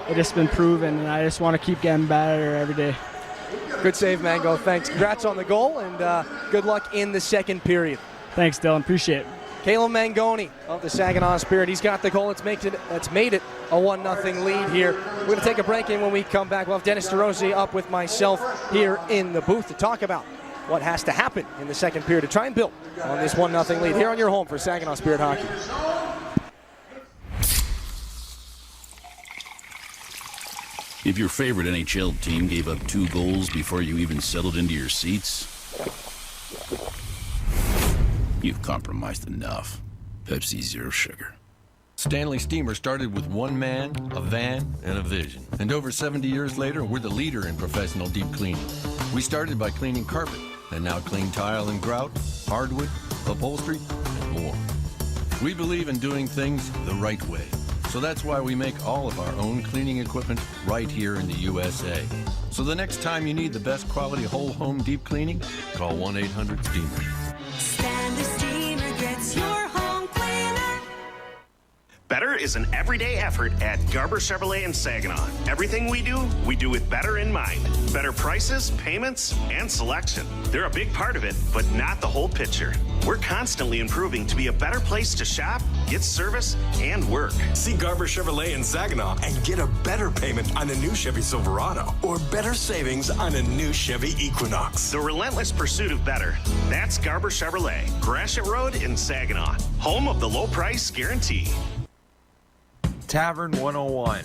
it's just been proven. And I just want to keep getting better every day. Good save, Mango. Thanks. Congrats on the goal, and good luck in the second period. Thanks, Dylan. Appreciate it. Caleb Mangoni of the Saginaw Spirit. He's got the goal. It's made it a 1-0 lead here. We're going to take a break, and when we come back, we'll have Dennis DeRosie up with myself here in the booth to talk about what has to happen in the second period to try and build on this 1-0 lead here on your home for Saginaw Spirit Hockey. If your favorite NHL team gave up 2 goals before you even settled into your seats, you've compromised enough. Pepsi Zero Sugar. Stanley Steamer started with one man, a van, and a vision. And over 70 years later, we're the leader in professional deep cleaning. We started by cleaning carpet, and now clean tile and grout, hardwood, upholstery, and more. We believe in doing things the right way. So that's why we make all of our own cleaning equipment right here in the USA. So the next time you need the best quality whole home deep cleaning, call 1-800-STEAMER. Stanley Steamer gets your home cleaner. Better is an everyday effort at Garber Chevrolet in Saginaw. Everything we do with better in mind. Better prices, payments, and selection. They're a big part of it, but not the whole picture. We're constantly improving to be a better place to shop, get service, and work. See Garber Chevrolet in Saginaw and get a better payment on a new Chevy Silverado or better savings on a new Chevy Equinox. The relentless pursuit of better. That's Garber Chevrolet, Gratiot Road in Saginaw. Home of the low price guarantee. Tavern 101.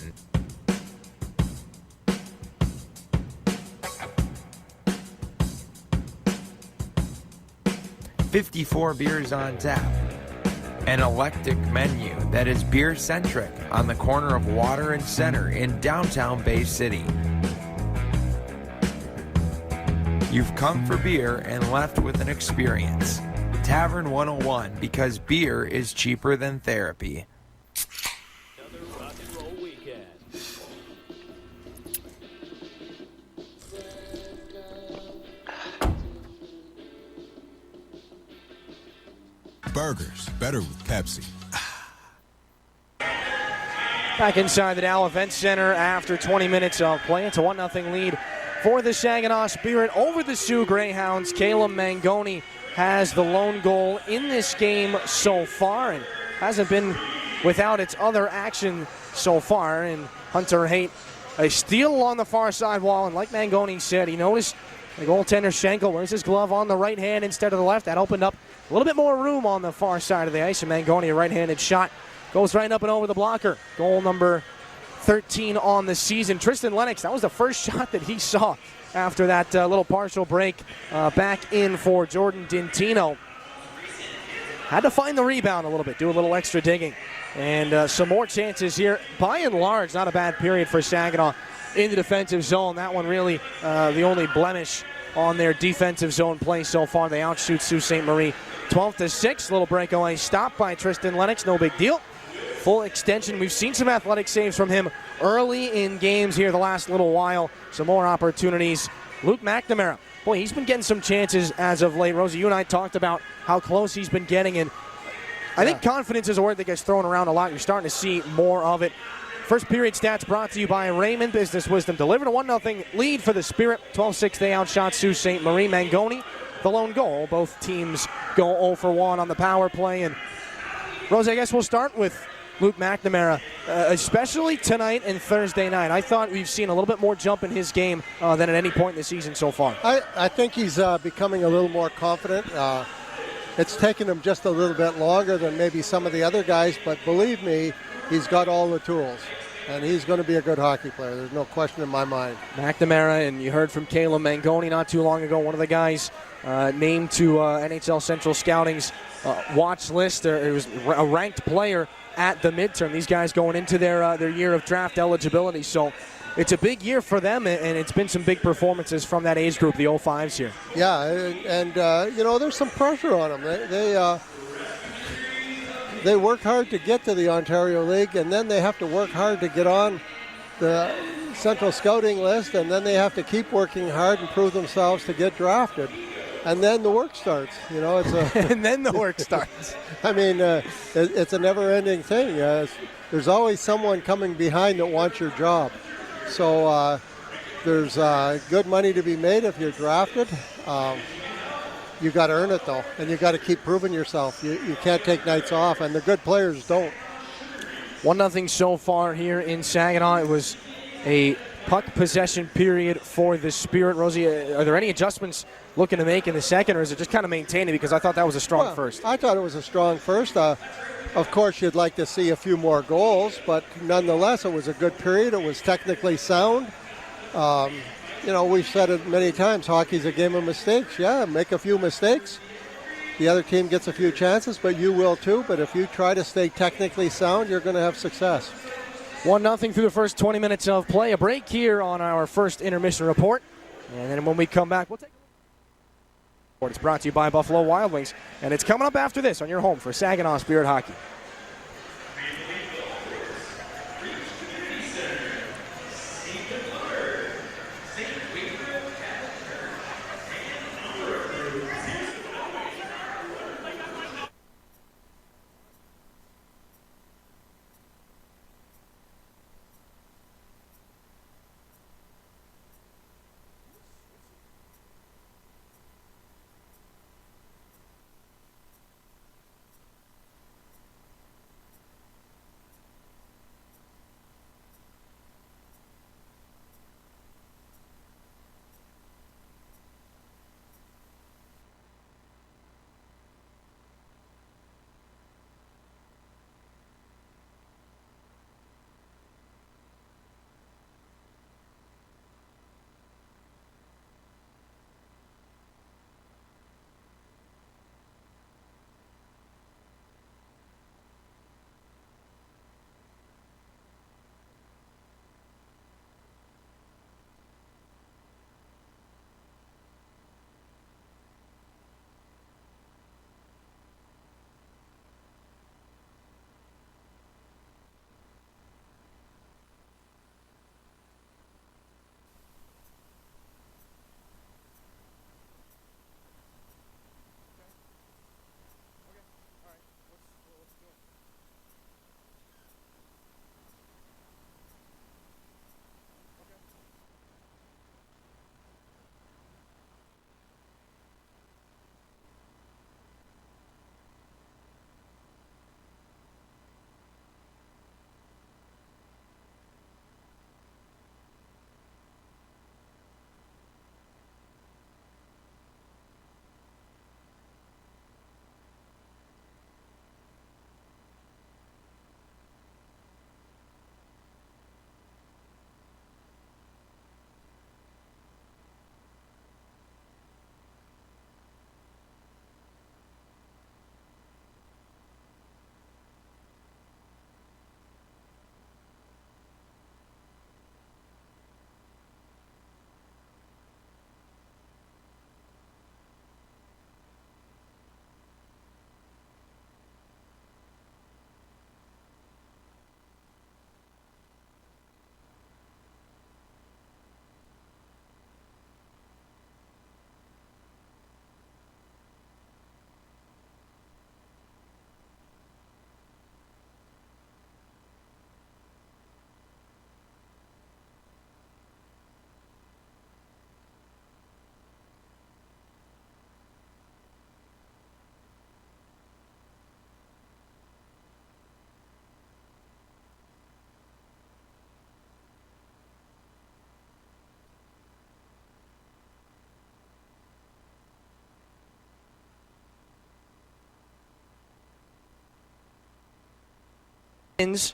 $54 beers on tap. An eclectic menu that is beer-centric on the corner of Water and Center in downtown Bay City. You've come for beer and left with an experience. Tavern 101, because beer is cheaper than therapy. Burgers, better with Pepsi. Back inside the Dow Event Center after 20 minutes of play. It's a 1-0 lead for the Saginaw Spirit over the Sioux Greyhounds. Caleb Mangoni has the lone goal in this game so far and hasn't been without its other action so far. And Hunter Haight, a steal along the far side wall, and like Mangoni said, he noticed the goaltender Schenkel wears his glove on the right hand instead of the left. That opened up a little bit more room on the far side of the ice, and Mangoni, a right-handed shot, goes right up and over the blocker. Goal number 13 on the season. Tristan Lennox, that was the first shot that he saw after that little partial break back in for Jordan Dintino. Had to find the rebound a little bit, do a little extra digging. And some more chances here. By and large, not a bad period for Saginaw in the defensive zone. That one really the only blemish on their defensive zone play so far. They outshoot Sault Ste. Marie 12-6. Little breakaway stop by Tristan Lennox, no big deal. Full extension. We've seen some athletic saves from him early in games here the last little while. Some more opportunities. Luke McNamara. Boy, he's been getting some chances as of late. Rosie, you and I talked about how close he's been getting, and I think confidence is a word that gets thrown around a lot. You're starting to see more of it. First period stats brought to you by Raymond Business Wisdom. Delivered a 1-0 lead for the Spirit. 12-6 they outshot Sault Ste. Marie. Mangoni, the lone goal. Both teams go 0 for 1 on the power play. And Rosie, I guess we'll start with Luke McNamara, especially tonight and Thursday night. I thought we've seen a little bit more jump in his game than at any point in the season so far. I think he's becoming a little more confident. It's taken him just a little bit longer than maybe some of the other guys, but believe me, he's got all the tools, and he's going to be a good hockey player. There's no question in my mind. McNamara, and you heard from Caleb Mangoni not too long ago, one of the guys named to NHL Central Scouting's watch list. He was a ranked player at the midterm. These guys going into their year of draft eligibility. So it's a big year for them, and it's been some big performances from that age group, the 05s here. Yeah, and there's some pressure on them. They work hard to get to the Ontario League, and then they have to work hard to get on the Central Scouting list, and then they have to keep working hard and prove themselves to get drafted. And then the work starts. And then the work starts. I mean, it's a never-ending thing. There's always someone coming behind that wants your job. So there's good money to be made if you're drafted. You got to earn it, though, and you got to keep proving yourself. You can't take nights off, and the good players don't. 1-0 so far here in Saginaw. It was a puck possession period for the Spirit. Rosie, are there any adjustments looking to make in the second, or is it just kind of maintaining? Because I thought that was a strong first. I thought it was a strong first. Of course, you'd like to see a few more goals, but nonetheless, it was a good period. It was technically sound. We've said it many times, hockey's a game of mistakes. Yeah, make a few mistakes. The other team gets a few chances, but you will too. But if you try to stay technically sound, you're going to have success. 1-0 through the first 20 minutes of play. A break here on our first intermission report. And then when we come back, we'll take a look. It's brought to you by Buffalo Wild Wings. And it's coming up after this on your home for Saginaw Spirit Hockey.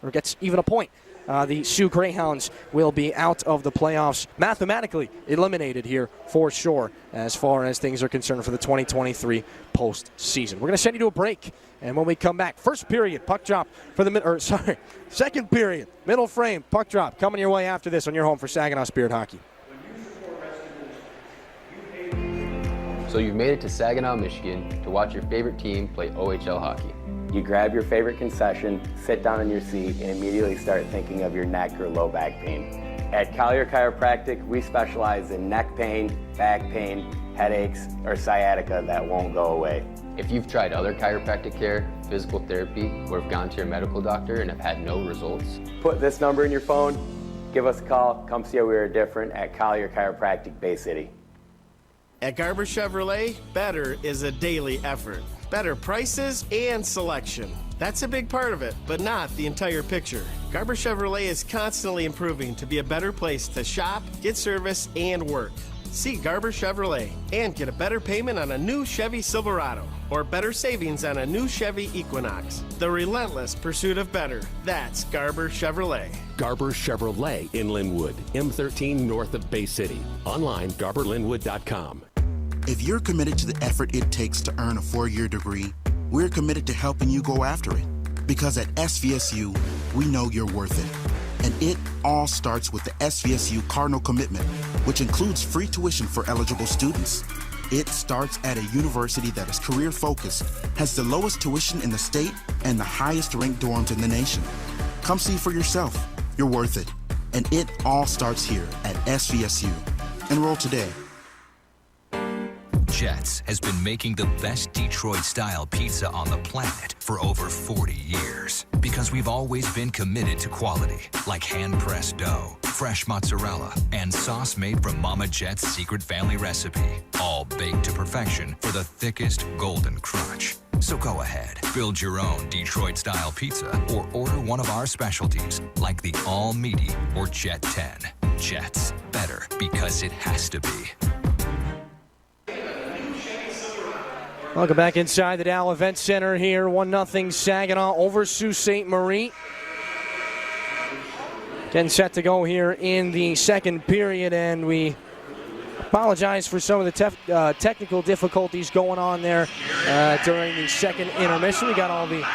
or gets even a point, the Sioux Greyhounds will be out of the playoffs, mathematically eliminated here for sure as far as things are concerned for the 2023 postseason. We're going to send you to a break, and when we come back, first period, puck drop for the second period, middle frame, puck drop coming your way after this on your home for Saginaw Spirit Hockey. So you've made it to Saginaw, Michigan to watch your favorite team play OHL hockey. You grab your favorite concession, sit down in your seat, and immediately start thinking of your neck or low back pain. At Collier Chiropractic, we specialize in neck pain, back pain, headaches, or sciatica that won't go away. If you've tried other chiropractic care, physical therapy, or have gone to your medical doctor and have had no results, put this number in your phone, give us a call, come see how we are different at Collier Chiropractic Bay City. At Garber Chevrolet, better is a daily effort. Better prices and selection. That's a big part of it, but not the entire picture. Garber Chevrolet is constantly improving to be a better place to shop, get service, and work. See Garber Chevrolet and get a better payment on a new Chevy Silverado or better savings on a new Chevy Equinox. The relentless pursuit of better. That's Garber Chevrolet. Garber Chevrolet in Linwood, M13 north of Bay City. Online, garberlinwood.com. If you're committed to the effort it takes to earn a 4-year degree, we're committed to helping you go after it. Because at SVSU, we know you're worth it. And it all starts with the SVSU Cardinal Commitment, which includes free tuition for eligible students. It starts at a university that is career-focused, has the lowest tuition in the state, and the highest-ranked dorms in the nation. Come see for yourself. You're worth it. And it all starts here at SVSU. Enroll today. Jets has been making the best Detroit-style pizza on the planet for over 40 years. Because we've always been committed to quality, like hand-pressed dough, fresh mozzarella, and sauce made from Mama Jet's secret family recipe. All baked to perfection for the thickest golden crunch. So go ahead, build your own Detroit-style pizza or order one of our specialties, like the all-meaty or Jet 10. Jets, better because it has to be. Welcome back inside the Dow Event Center here. 1-0 Saginaw over Sault Ste. Marie. Getting set to go here in the second period, and we apologize for some of the technical difficulties going on there during the second intermission. We got all the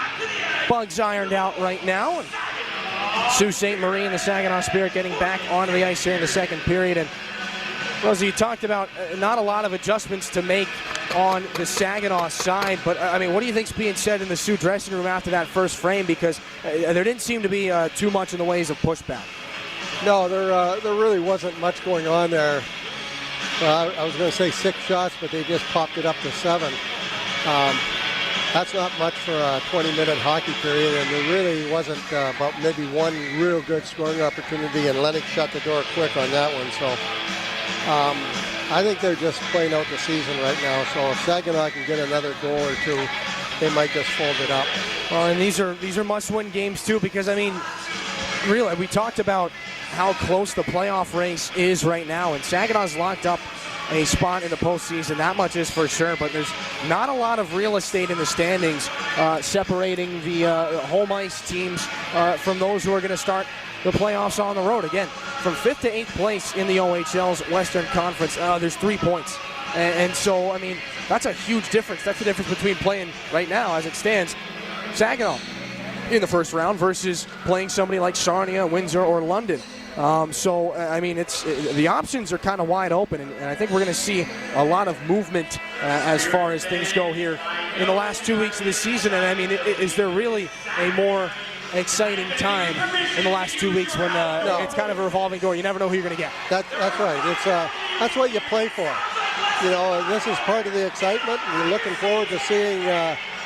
bugs ironed out right now. And Sault Ste. Marie and the Saginaw Spirit getting back onto the ice here in the second period. And Rosie, you talked about not a lot of adjustments to make on the Saginaw side, but I mean, what do you think's being said in the Sioux dressing room after that first frame? Because there didn't seem to be too much in the ways of pushback. No, there really wasn't much going on there. I was going to say 6 shots, but they just popped it up to 7. That's not much for a 20-minute hockey period, and there really wasn't but maybe one real good scoring opportunity, and Lennox shut the door quick on that one. So I think they're just playing out the season right now. So if Saginaw can get another goal or two, they might just fold it up. Well, and these are must-win games too, because I mean, really, we talked about how close the playoff race is right now, and Saginaw's locked up a spot in the postseason. That much is for sure, but there's not a lot of real estate in the standings separating the home ice teams from those who are going to start the playoffs on the road. Again, from 5th to 8th place in the OHL's Western Conference, there's 3 points. And so, I mean, that's a huge difference. That's the difference between playing right now, as it stands, Saginaw in the first round versus playing somebody like Sarnia, Windsor, or London. So, I mean, the options are kind of wide open, and I think we're going to see a lot of movement as far as things go here in the last 2 weeks of the season. And, I mean, is there really a more exciting time in the last 2 weeks when it's kind of a revolving door? You never know who you're going to get. That's right. That's what you play for. You know, this is part of the excitement. You're looking forward to seeing,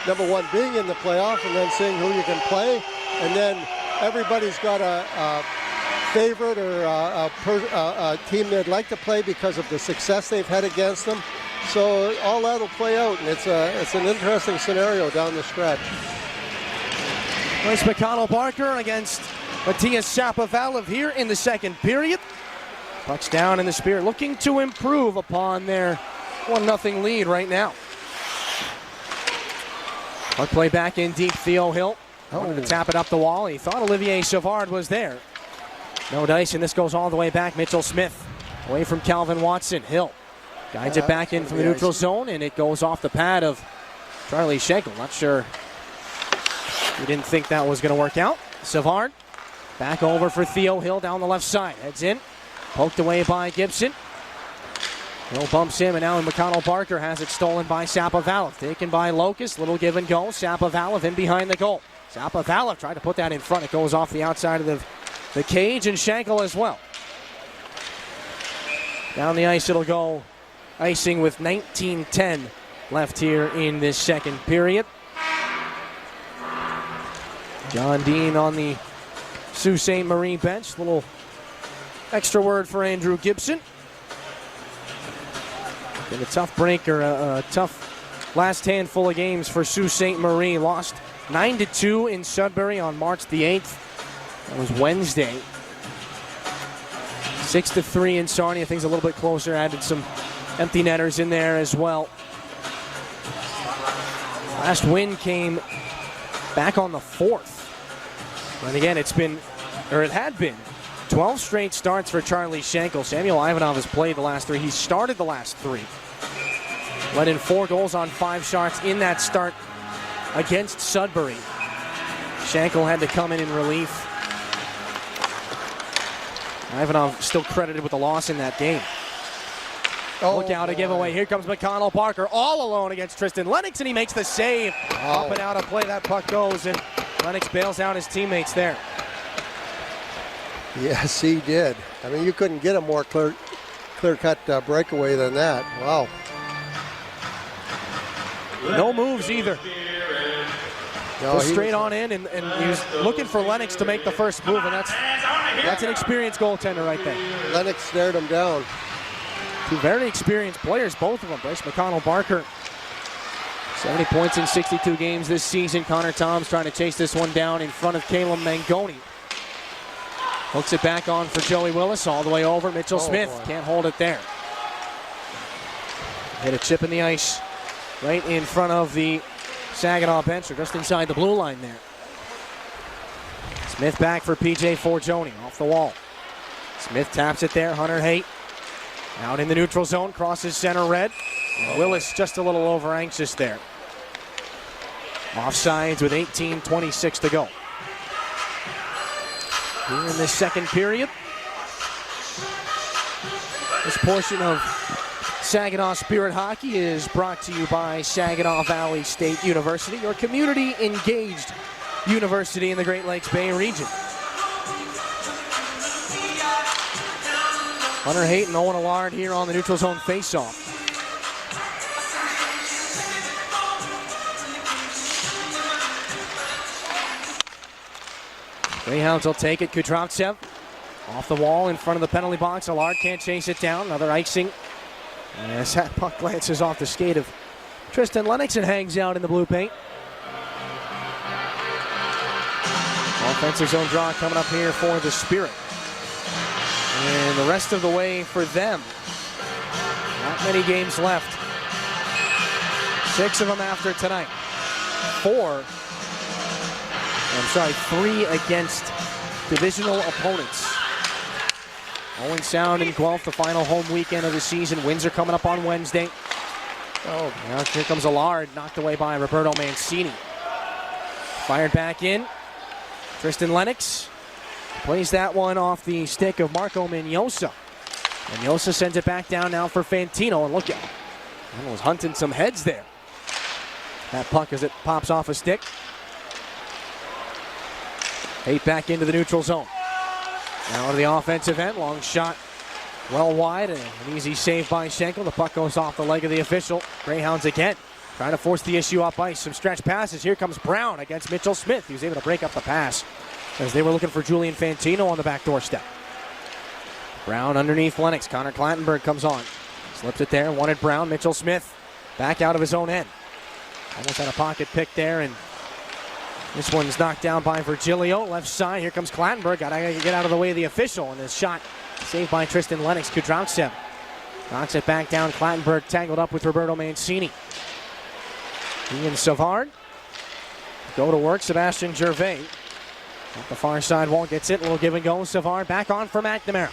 number one, being in the playoff, and then seeing who you can play. And then everybody's got a favorite or a team they'd like to play because of the success they've had against them. So all that will play out, and it's an interesting scenario down the stretch. Nice McConnell Barker against Matthias Shapovalov here in the second period. Puck's down in the Spirit, looking to improve upon their 1-0 lead right now. Puck play back in deep. Theo Hill Wanted to tap it up the wall. He thought Olivier Savard was there. No dice, and this goes all the way back. Mitchell Smith away from Calvin Watson. Hill guides it back in from the neutral zone, and it goes off the pad of Charlie Schenkel. Not sure. He didn't think that was going to work out. Savard back over for Theo Hill down the left side. Heads in. Poked away by Gibson. Hill bumps him, and now McConnell Barker has it stolen by Sapovalev. Taken by Locust. Little give and go. Sapovalev in behind the goal. Sapovalev tried to put that in front. It goes off the outside of the cage, and Schenkel as well. Down the ice it'll go. Icing with 19:10 left here in this second period. John Dean on the Sault Ste. Marie bench. Little extra word for Andrew Gibson. Been a tough break, or a tough last handful of games for Sault Ste. Marie. Lost 9-2 in Sudbury on March the 8th. That was Wednesday. 6-3 in Sarnia. Things a little bit closer. Added some empty netters in there as well. Last win came back on the 4th. And again, it had been 12 straight starts for Charlie Schenkel. Samuel Ivanov has played the last 3. He started the last 3. Let in 4 goals on 5 shots in that start against Sudbury. Schenkel had to come in relief. Ivanov still credited with the loss in that game. Look out, a giveaway. Here comes McConnell Barker all alone against Tristan Lennox, and he makes the save. Up and out of play, that puck goes, and Lennox bails out his teammates there. Yes, he did. I mean, you couldn't get a more clear-cut breakaway than that. Wow. No moves either. No, Just straight on in, and he was looking for Lennox to make the first move, and that's an experienced goaltender right there. Lennox stared him down. 2 very experienced players, both of them. Bryce McConnell Barker, 70 points in 62 games this season. Connor Toms trying to chase this one down in front of Caleb Mangoni. Hooks it back on for Joey Willis, all the way over. Mitchell Smith can't hold it there. Hit a chip in the ice right in front of the Saginaw bench, or just inside the blue line there. Smith back for PJ Forgione, off the wall. Smith taps it there, Hunter Haight. Out in the neutral zone, crosses center red. Willis just a little over anxious there. Offsides with 18:26 to go. Here in this second period. This portion of Saginaw Spirit Hockey is brought to you by Saginaw Valley State University, your community-engaged university in the Great Lakes Bay region. Hunter Haight and Owen Allard here on the neutral zone faceoff. Greyhounds will take it. Kudrovtsev off the wall in front of the penalty box. Allard can't chase it down. Another icing. As that puck glances off the skate of Tristan Lennox and hangs out in the blue paint. Offensive zone draw coming up here for the Spirit. And the rest of the way for them. Not many games left. 6 of them after tonight. 3 against divisional opponents. Owen Sound and Guelph, the final home weekend of the season. Winds are coming up on Wednesday. Oh, now here comes Allard, knocked away by Roberto Mancini. Fired back in. Tristan Lennox plays that one off the stick of Marco Mignosa. Mignosa sends it back down now for Fantino, and look at him. He was hunting some heads there. That puck as it pops off a stick. Haight back into the neutral zone. Now to the offensive end, long shot well wide, and an easy save by Schenkel. The puck goes off the leg of the official. Greyhounds again, trying to force the issue up ice. Some stretch passes. Here comes Brown against Mitchell Smith. He was able to break up the pass as they were looking for Julian Fantino on the back doorstep. Brown underneath Lennox. Connor Clattenburg comes on. Slips it there, wanted Brown. Mitchell Smith back out of his own end. Almost had a pocket pick there, and this one's knocked down by Virgilio. Left side, here comes Clattenburg. Got to get out of the way of the official, and this shot saved by Tristan Lennox. Kudrovtsev knocks it back down. Clattenburg tangled up with Roberto Mancini. He and Savard go to work. Sebastian Gervais at the far side wall gets it. A little give and go. Savard back on for McNamara.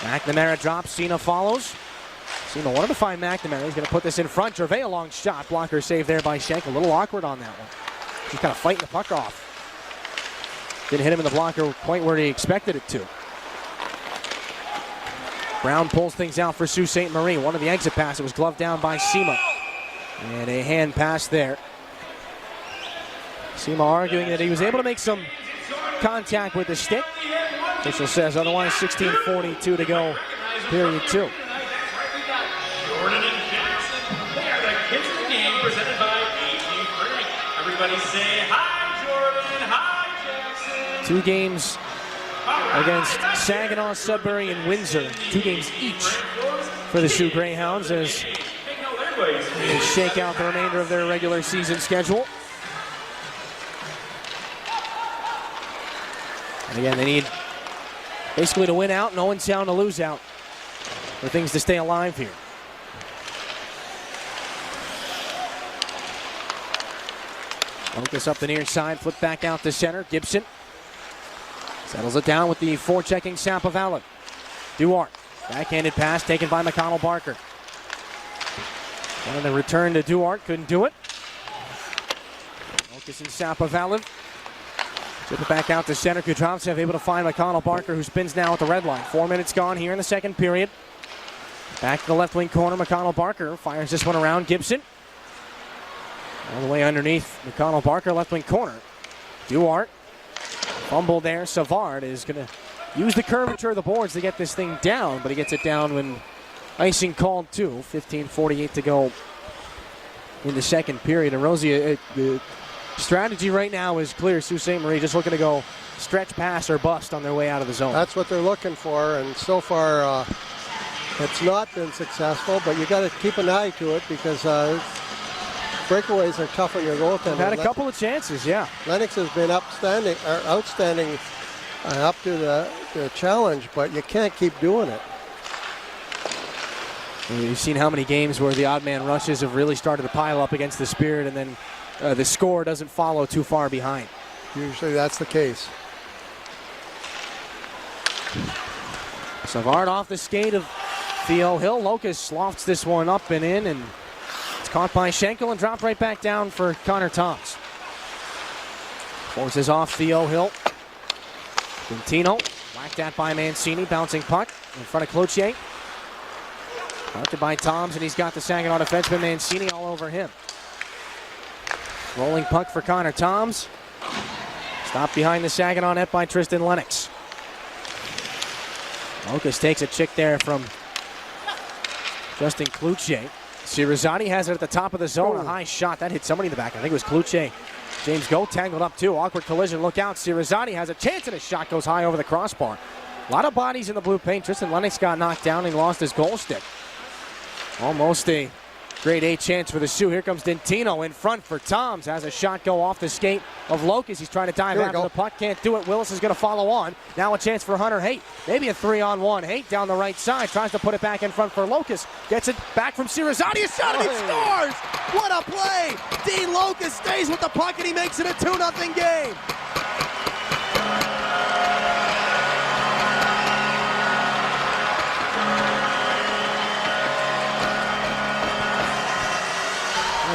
McNamara drops. Cena follows. Cena wanted to find McNamara. He's going to put this in front. Gervais a long shot. Blocker save there by Schenk. A little awkward on that one. He's kind of fighting the puck off. Didn't hit him in the blocker point where he expected it to. Brown pulls things out for Sault Ste. Marie. One of the exit passes was gloved down by Sema. And a hand pass there. Sema arguing that he was able to make some contact with the stick. Official says otherwise. 16:42 to go, period 2. Jordan and Jackson, they are the kids of the game presented by A.G. Frank. Everybody say hi, Jordan, hi, Jackson. 2 games against Saginaw, Sudbury, and Windsor. 2 games each for the Sioux Greyhounds as they shake out the remainder of their regular season schedule. And again, they need basically to win out and Owentown to lose out for things to stay alive here. Focus up the near side, flip back out to center. Gibson settles it down with the forechecking Sapovalen. Duarte, backhanded pass taken by McConnell Barker. And the return to Duarte, couldn't do it. Focus in Sapovalen. Flip it back out to center. Kudrovtsev able to find McConnell Barker, who spins now at the red line. 4 minutes gone here in the second period. Back to the left wing corner. McConnell Barker fires this one around. Gibson all the way underneath McConnell Barker, left wing corner. Duarte fumble there. Savard is going to use the curvature of the boards to get this thing down, but he gets it down when icing called too. 15:48 to go in the second period. And Rosie, the strategy right now is clear. Sault Ste. Marie just looking to go stretch pass or bust on their way out of the zone. That's what they're looking for, and so far it's not been successful, but you got to keep an eye to it because breakaways are tough on your goaltender. Had a couple of chances, yeah. Lennox has been outstanding up to the challenge, but you can't keep doing it. You've seen how many games where the odd man rushes have really started to pile up against the Spirit, and then the score doesn't follow too far behind. Usually that's the case. Savard off the skate of Theo Hill. Locust lofts this one up and in, and it's caught by Schenkel and dropped right back down for Connor Toms. Forces off Theo Hill. Quintino whacked at by Mancini. Bouncing puck in front of Cloutier. Marked by Toms, and he's got the Saginaw defenseman Mancini all over him. Rolling puck for Connor Toms. Stopped behind the Saginaw net by Tristan Lennox. Locust takes a chick there from Justin Cloutier. Cirizzotti has it at the top of the zone. A high shot. That hit somebody in the back. I think it was Cloutier. James Goat tangled up too. Awkward collision. Look out. Cirizzotti has a chance, and a shot goes high over the crossbar. A lot of bodies in the blue paint. Tristan Lennox got knocked down and lost his goal stick. Almost a grade A chance for the Sioux. Here comes Dentino in front for Toms. Has a shot go off the skate of Locust. He's trying to dive after the puck. Can't do it. Willis is going to follow on. Now a chance for Hunter Haight. Maybe a 3-on-1. Haight down the right side. Tries to put it back in front for Locust. Gets it back from Cirizzotti. A shot and he scores! What a play! Dean Locust stays with the puck and he makes it a 2-0 game.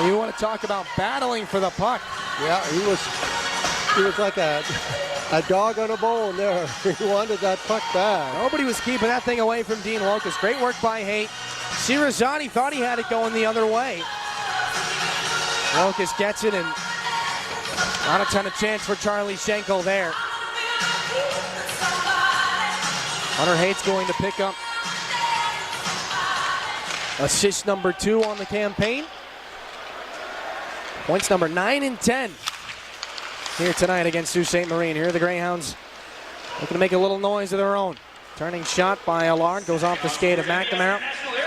You want to talk about battling for the puck. Yeah, he was like a dog on a bone there. He wanted that puck back. Nobody was keeping that thing away from Dean Locust. Great work by Haight. Cirizzotti thought he had it going the other way. Locust gets it, and not a ton of chance for Charlie Schenkel there. Hunter Haight's going to pick up assist number 2 on the campaign. Points number 9 and 10 here tonight against Sault Ste. Marie. Here are the Greyhounds looking to make a little noise of their own. Turning shot by Allard goes off the skate of McNamara.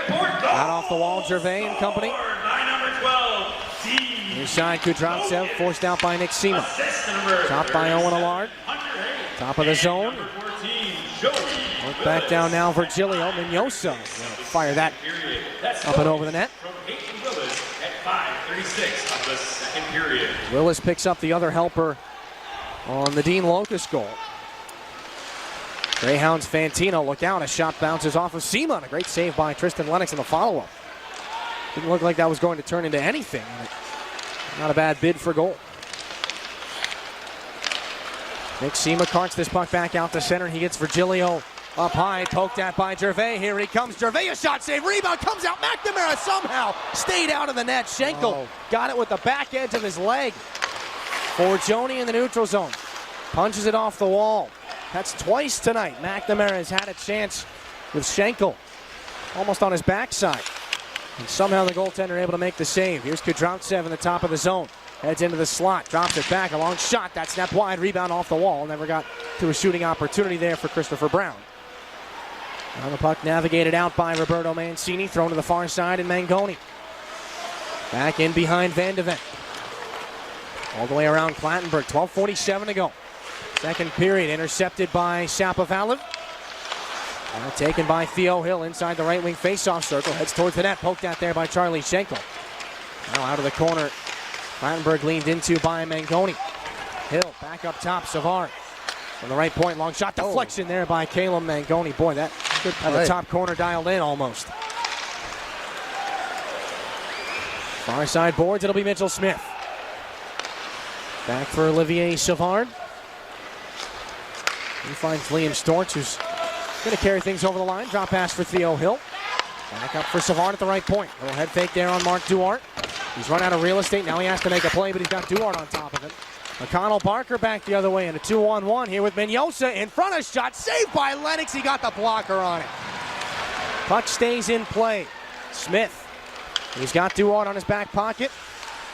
Out off the wall, Gervais and company. Near side, Kudrovtsev forced out by Nick Sema. Chopped by Owen Allard. Top of the zone. Look back down now, Virgilio. Mignosa fire that up and over the net. at 5:36 of the second period. Willis picks up the other helper on the Dean Locust goal. Greyhounds Fantino, look out. A shot bounces off of Seaman. A great save by Tristan Lennox in the follow-up. Didn't look like that was going to turn into anything. Not a bad bid for goal. Nick Seema carts this puck back out to center. He gets Virgilio up high, poked at by Gervais. Here he comes. Gervais, a shot save. Rebound comes out. McNamara somehow stayed out of the net. Schenkel got it with the back edge of his leg. For Joni in the neutral zone. Punches it off the wall. That's twice tonight. McNamara has had a chance with Schenkel almost on his backside. And somehow the goaltender able to make the save. Here's Kudryavtsev in the top of the zone. Heads into the slot, drops it back, a long shot. That snapped wide, rebound off the wall. Never got to a shooting opportunity there for Christopher Brown. Now the puck navigated out by Roberto Mancini, thrown to the far side, and Mangoni. Back in behind Van de Ven. All the way around Clattenburg, 12:47 to go. Second period, intercepted by Shapovalov. Taken by Theo Hill inside the right wing faceoff circle. Heads towards the net, poked at there by Charlie Schenkel. Now out of the corner, Clattenburg leaned into by Mangoni. Hill back up top, Savard. From the right point, long shot deflection there by Caleb Mangoni. Boy, that had the top corner dialed in almost. Far side boards, it'll be Mitchell Smith. Back for Olivier Savard. He finds Liam Storch, who's going to carry things over the line. Drop pass for Theo Hill. Back up for Savard at the right point. Little head fake there on Mark Duarte. He's run out of real estate. Now he has to make a play, but he's got Duarte on top of him. McConnell Barker back the other way in a 2-on-1 here with Mignosa in front of shot. Saved by Lennox. He got the blocker on it. Puck stays in play. Smith. He's got Duarte on his back pocket.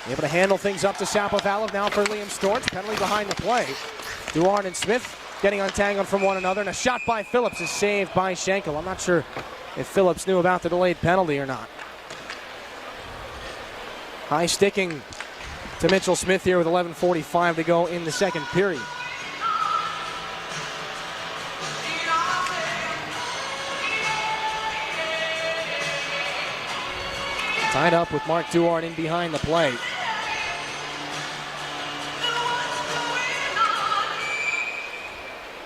Able to handle things up to Shapovalov now for Liam Storch. Penalty behind the play. Duarte and Smith getting untangled from one another. And a shot by Phillips is saved by Schenkel. I'm not sure if Phillips knew about the delayed penalty or not. High sticking to Mitchell Smith here with 11:45 to go in the second period. Tied up with Mark Duarte in behind the play.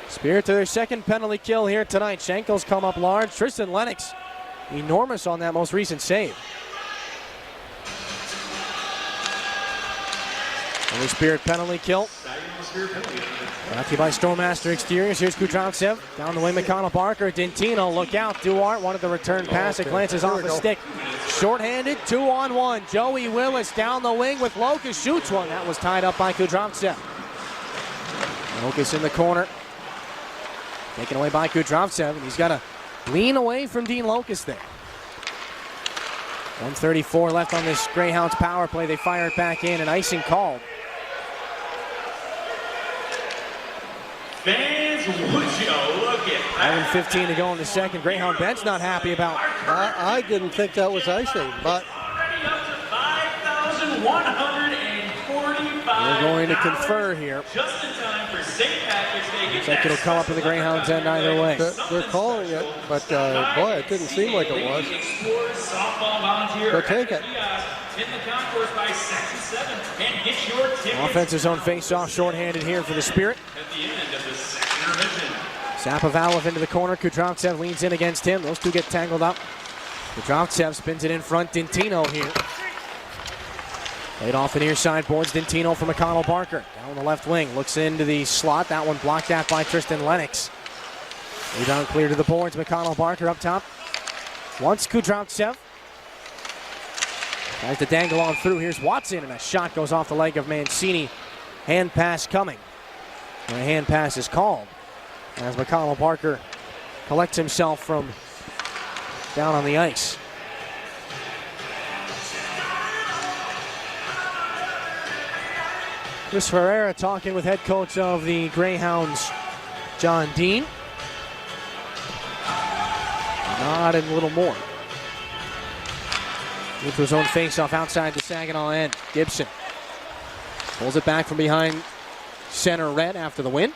Spirit to their second penalty kill here tonight. Schenkel's come up large. Tristan Lennox, enormous on that most recent save. Only Spirit penalty kill. Brought to you by Stormmaster Exteriors. Here's Kudryavtsev. Down the way, McConnell Barker. Dintino, look out. Duarte wanted the return pass. It glances off a stick. Short-handed, 2-on-1. Joey Willis down the wing with Locust. Shoots one. That was tied up by Kudryavtsev. Locust in the corner. Taken away by Kudryavtsev. And he's got to lean away from Dean Locust there. 1:34 left on this Greyhounds power play. They fire it back in, and icing called. Fans, would you look at 11:15 to go in the second. Greyhound bench not happy about. I didn't think that was icing, but already up to $5,145. We're going to confer here. Just in time for St. Patrick's Day. Looks like it'll come up in the Greyhounds end either way. they're calling it, but boy, it didn't seem like it was. Softball volunteer. Go take it. In the concourse by Section 7 and get your tickets. Offensive zone face-off, shorthanded here for the Spirit. At the end of the second division. Shapovalov into the corner. Kudryavtsev leans in against him. Those two get tangled up. Kudryavtsev spins it in front. Dintino here. Played off the near side boards. Dintino for McConnell Barker. Down the left wing. Looks into the slot. That one blocked out by Tristan Lennox. Rebound clear to the boards. McConnell Barker up top. Once Kudryavtsev. Tries to dangle on through. Here's Watson, and a shot goes off the leg of Mancini. Hand pass coming. And a hand pass is called as McConnell Barker collects himself from down on the ice. Chris Ferreira talking with head coach of the Greyhounds, John Dean. Not a little more. Neutral zone face-off outside the Saginaw end. Gibson pulls it back from behind center red after the win.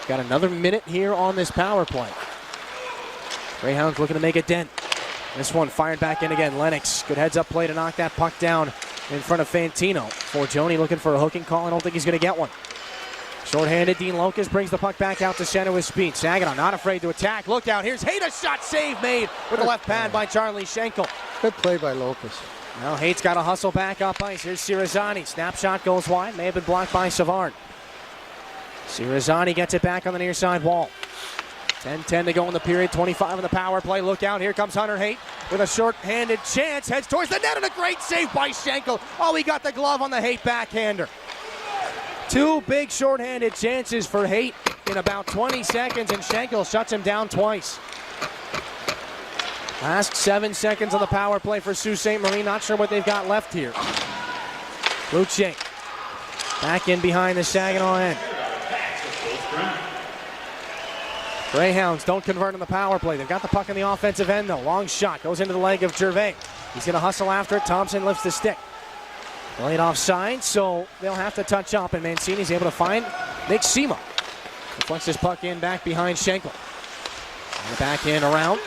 Got another minute here on this power play. Greyhounds looking to make a dent. This one fired back in again. Lennox, good heads-up play to knock that puck down in front of Fantino. Forgione looking for a hooking call. I don't think he's going to get one. Short-handed, Dean Locust brings the puck back out to center with speed. Saginaw not afraid to attack. Look out, here's Haight, a shot save made with the left pad by Charlie Schenkel. Good play by Locust. Now Haight's got to hustle back up ice. Here's Cirizani. Snapshot goes wide. May have been blocked by Savard. Cirizani gets it back on the near side wall. 10-10 to go in the period. 25 in the power play. Look out. Here comes Hunter Haight with a short-handed chance. Heads towards the net and a great save by Schenkel. Oh, he got the glove on the Haight backhander. Two big short-handed chances for Haight in about 20 seconds, and Schenkel shuts him down twice. Last 7 seconds on the power play for Sault Ste. Marie. Not sure what they've got left here. Luce back in behind the Saginaw end. Greyhounds don't convert on the power play. They've got the puck in the offensive end, though. Long shot goes into the leg of Gervais. He's going to hustle after it. Thompson lifts the stick. Played offside, so they'll have to touch up, and Mancini's able to find Nick Sema. Deflects his puck in back behind Schenkel. And the back end around.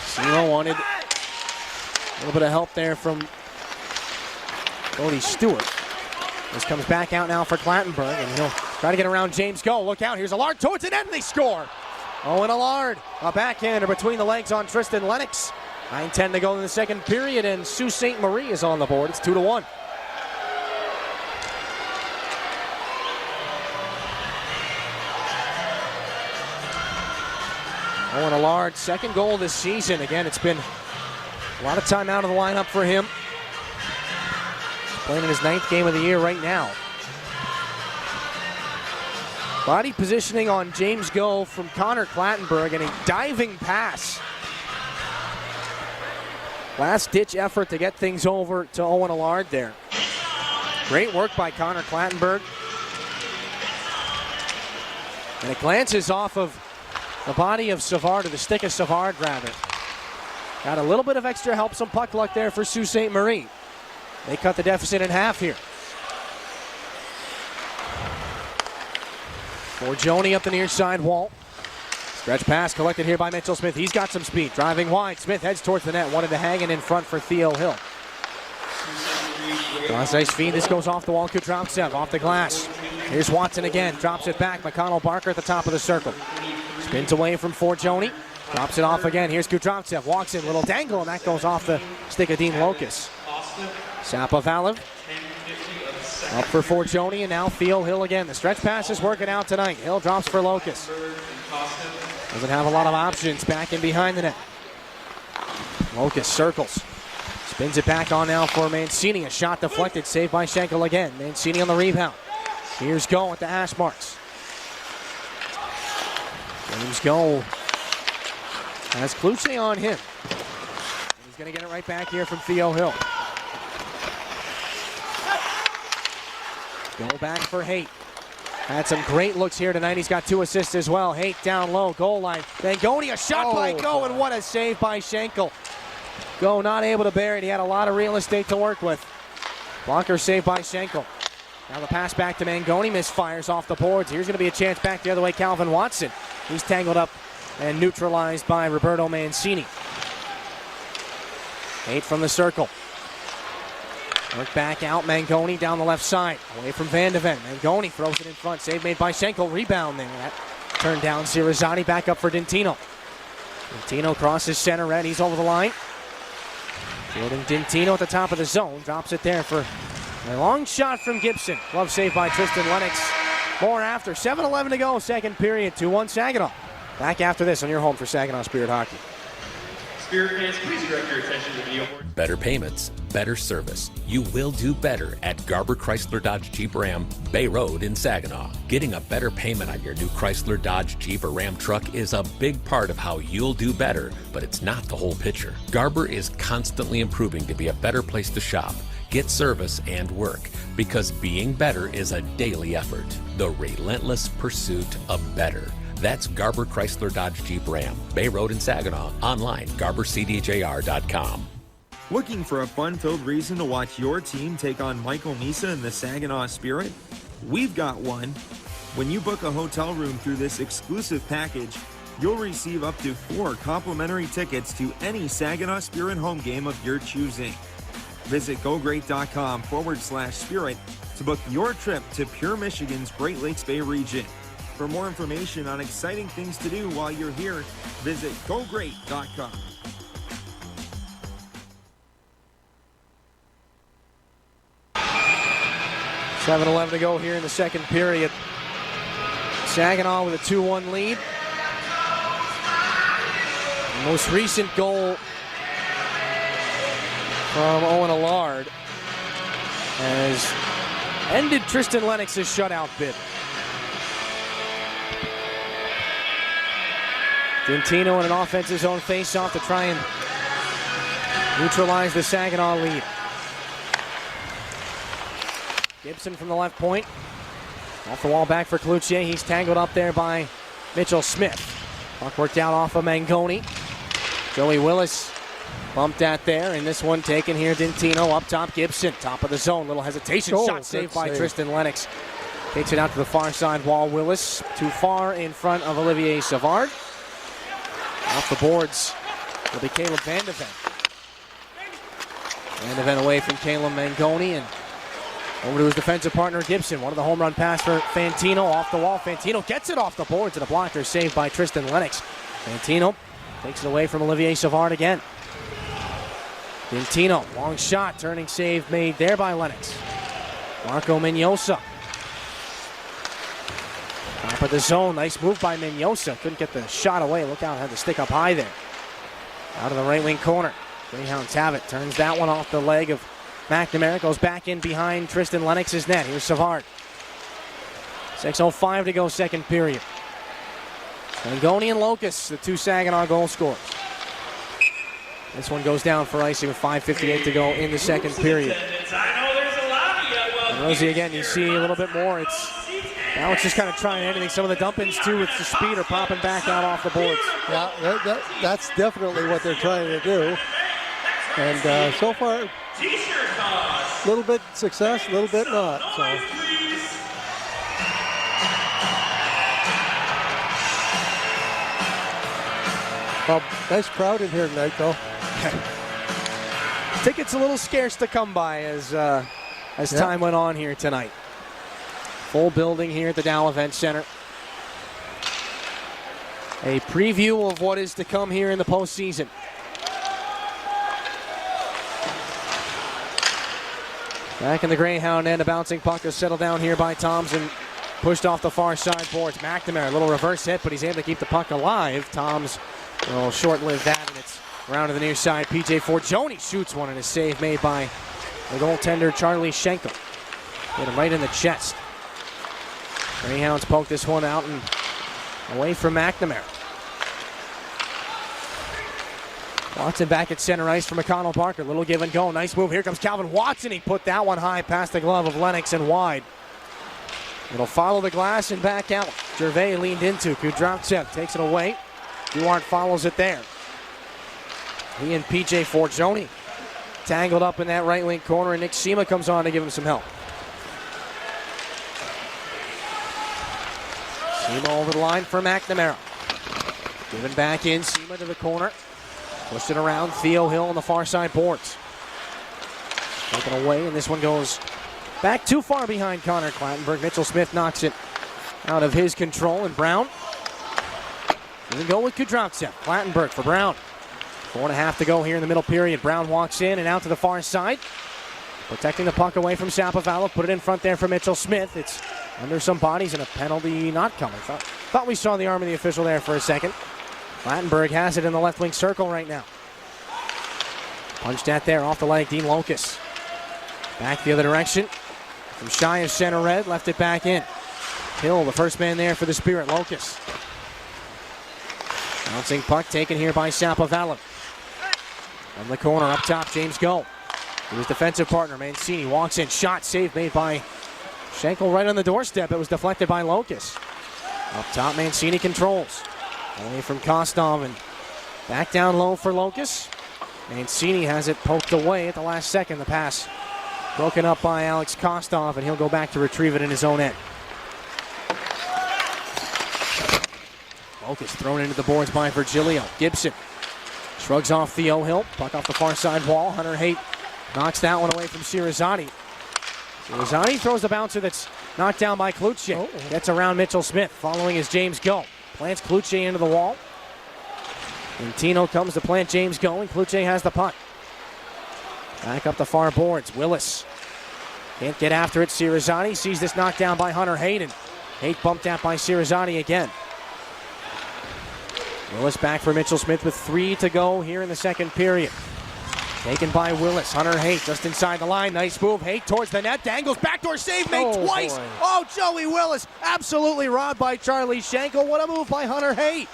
Sema wanted a little bit of help there from Cody Stewart. This comes back out now for Clattenburg, and he'll try to get around James Go. Look out, here's Allard towards the net, and they score. Owen Allard, a backhander between the legs on Tristan Lennox. 9:10 to go in the second period, and Sault Ste. Marie is on the board. It's 2-1. Owen Allard, second goal this season. Again, it's been a lot of time out of the lineup for him. He's playing in his 9th game of the year right now. Body positioning on James Go from Connor Clattenburg, and a diving pass. Last-ditch effort to get things over to Owen Allard there. Great work by Connor Clattenburg. And it glances off of the body of Savard, or the stick of Savard, rather. Got a little bit of extra help, some puck luck there for Sault Ste. Marie. They cut the deficit in half here. Forgione up the near side wall. Stretch pass collected here by Mitchell Smith. He's got some speed. Driving wide. Smith heads towards the net. Wanted to hang it in front for Theo Hill. Cross ice feed. This goes off the wall. Kutrovtsev off the glass. Here's Watson again. Drops it back. McConnell Barker at the top of the circle. Spins away from Forgione. Drops it off again. Here's Kutrovtsev. Walks in. Little dangle, and that goes off the stick of Dean Locust. Sapovalev up for Forgione, and now Theo Hill again. The stretch pass is working out tonight. Hill drops for Locust. Doesn't have a lot of options back in behind the net. Locust circles. Spins it back on now for Mancini. A shot deflected, saved by Schenkel again. Mancini on the rebound. Here's Go at the hash marks. James Go has Cluche on him. He's going to get it right back here from Theo Hill. Go back for Haight. Had some great looks here tonight. He's got 2 assists as well. Haight down low, goal line. Mangoni, a shot by Go, and what a save by Schenkel. Go not able to bear it. He had a lot of real estate to work with. Blocker saved by Schenkel. Now the pass back to Mangoni. Misfires off the boards. Here's going to be a chance back the other way. Calvin Watson. He's tangled up and neutralized by Roberto Mancini. Haight from the circle. Work back out, Mangoni down the left side. Away from Van de Ven. Mangoni throws it in front. Save made by Schenkel. Rebound there. That turned down. Cirizani back up for Dintino. Dintino crosses center red. He's over the line. Fielding Dintino at the top of the zone. Drops it there for a long shot from Gibson. Glove save by Tristan Lennox. More after. 7:11 to go. Second period. 2-1 Saginaw. Back after this on your home for Saginaw Spirit Hockey. Spirit fans, please direct your attention to the award. Better payments, better service. You will do better at Garber Chrysler Dodge Jeep Ram, Bay Road in Saginaw. Getting a better payment on your new Chrysler Dodge Jeep or Ram truck is a big part of how you'll do better, but it's not the whole picture. Garber is constantly improving to be a better place to shop, get service, and work, because being better is a daily effort. The relentless pursuit of better. That's Garber Chrysler Dodge Jeep Ram, Bay Road in Saginaw. Online, GarberCDJR.com. Looking for a fun-filled reason to watch your team take on Michael Misa and the Saginaw Spirit? We've got one. When you book a hotel room through this exclusive package, you'll receive up to 4 complimentary tickets to any Saginaw Spirit home game of your choosing. Visit gogreat.com/spirit to book your trip to Pure Michigan's Great Lakes Bay region. For more information on exciting things to do while you're here, visit gogreat.com. 7:11 to go here in the second period. Saginaw with a 2-1 lead. The most recent goal from Owen Allard has ended Tristan Lennox's shutout bid. Dintino in an offensive zone face-off to try and neutralize the Saginaw lead. Gibson from the left point. Off the wall back for Cloutier. He's tangled up there by Mitchell Smith. Puck worked out off of Mangoni. Joey Willis bumped that there, and this one taken here. Dintino up top. Gibson, top of the zone. Little hesitation. Shot saved by Tristan Lennox. Takes it out to the far side wall. Willis too far in front of Olivier Savard. Off the boards will be Caleb Van de Ven. Van de Ven away from Caleb Mangoni and over to his defensive partner Gibson. One of the home run pass for Fantino off the wall. Fantino gets it off the boards and a blocker saved by Tristan Lennox. Fantino takes it away from Olivier Savard again. Dintino, long shot, turning save made there by Lennox. Marco Mignosa. Top of the zone, nice move by Mignosa. Couldn't get the shot away. Look out, had the stick up high there. Out of the right wing corner. Greyhounds have it. Turns that one off the leg of McNamara. Goes back in behind Tristan Lennox's net. Here's Savard. 6:05 to go, second period. Mangoni and Locust, the two Saginaw goal scorers. This one goes down for icing with 5:58 to go in the second period. And Rosie, again, you see a little bit more. Now it's just kind of trying anything. Some of the dump-ins, too, with the speed are popping back out off the boards. Yeah, that's definitely what they're trying to do. And so far, a little bit success, a little bit not. So. Well, nice crowd in here tonight, though. Tickets a little scarce to come by as time went on here tonight. Full building here at the Dow Event Center. A preview of what is to come here in the postseason. Back in the Greyhound end, a bouncing puck is settled down here by Thompson. Pushed off the far side boards. McNamara, a little reverse hit, but he's able to keep the puck alive. Tom's will short-lived that, and it's around to the near side. PJ Forgione shoots one, and a save made by the goaltender Charlie Schenkel. Hit him right in the chest. Greyhounds poke this one out and away from McNamara. Watson back at center ice for McConnell Parker. Little give and go. Nice move. Here comes Calvin Watson. He put that one high past the glove of Lennox and wide. It'll follow the glass and back out. Gervais leaned into. Kudryavtsev takes it away. Duarte follows it there. He and PJ Forgione tangled up in that right wing corner, and Nick Sema comes on to give him some help. Sema over the line for McNamara. Given back in, Sema to the corner. Pushed it around, Theo Hill on the far side boards. Taken away, and this one goes back too far behind Connor Clattenburg. Mitchell Smith knocks it out of his control, and Brown doesn't go with Kudryavtsev. Clattenburg for Brown. 4.5 to go here in the middle period. Brown walks in and out to the far side. Protecting the puck away from Sapovalov. Put it in front there for Mitchell Smith. It's under some bodies and a penalty not coming. Thought we saw the arm of the official there for a second. Clattenburg has it in the left wing circle right now. Punched at there off the leg, Dean Locust. Back the other direction. From shy of center red, left it back in. Hill, the first man there for the Spirit, Locust. Bouncing puck taken here by Sapovalov. From the corner, up top, James Go. His defensive partner, Mancini, walks in. Shot save made by Schenkel right on the doorstep. It was deflected by Locust. Up top, Mancini controls. Away from Kostov and back down low for Locust. Mancini has it poked away at the last second. The pass broken up by Alex Kostov, and he'll go back to retrieve it in his own end. Locust thrown into the boards by Virgilio. Gibson shrugs off Theo Hill. Puck off the far side wall. Hunter Haight knocks that one away from Shirazani. Shirazani throws the bouncer that's knocked down by Cloutier. Gets around Mitchell Smith. Following is James Go. Plants Cloutier into the wall. And Tino comes to plant James Go, and Cloutier has the puck. Back up the far boards. Willis can't get after it. Shirazani sees this knocked down by Hunter Hayden. Haight bumped out by Shirazani again. Willis back for Mitchell Smith with 3 to go here in the second period. Taken by Willis. Hunter Haight just inside the line. Nice move. Haight towards the net. Dangles. Backdoor save made twice. Boy. Oh, Joey Willis absolutely robbed by Charlie Schenkel. What a move by Hunter Haight.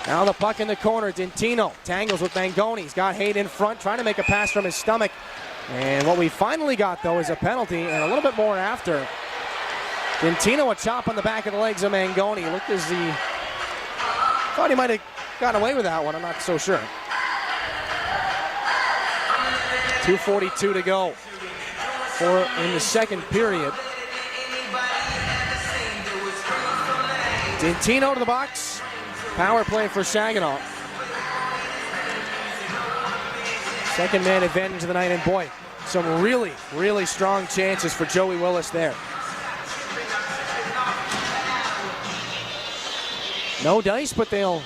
Now the puck in the corner. Dintino tangles with Mangoni. He's got Haight in front, trying to make a pass from his stomach. And what we finally got, though, is a penalty, and a little bit more after. Dintino a chop on the back of the legs of Mangoni. Looked as he thought he might have gotten away with that one. I'm not so sure. 2:42 to go in the second period. Dintino to the box. Power play for Saginaw. Second man advantage of the night, and boy, some really, really strong chances for Joey Willis there. No dice, but they'll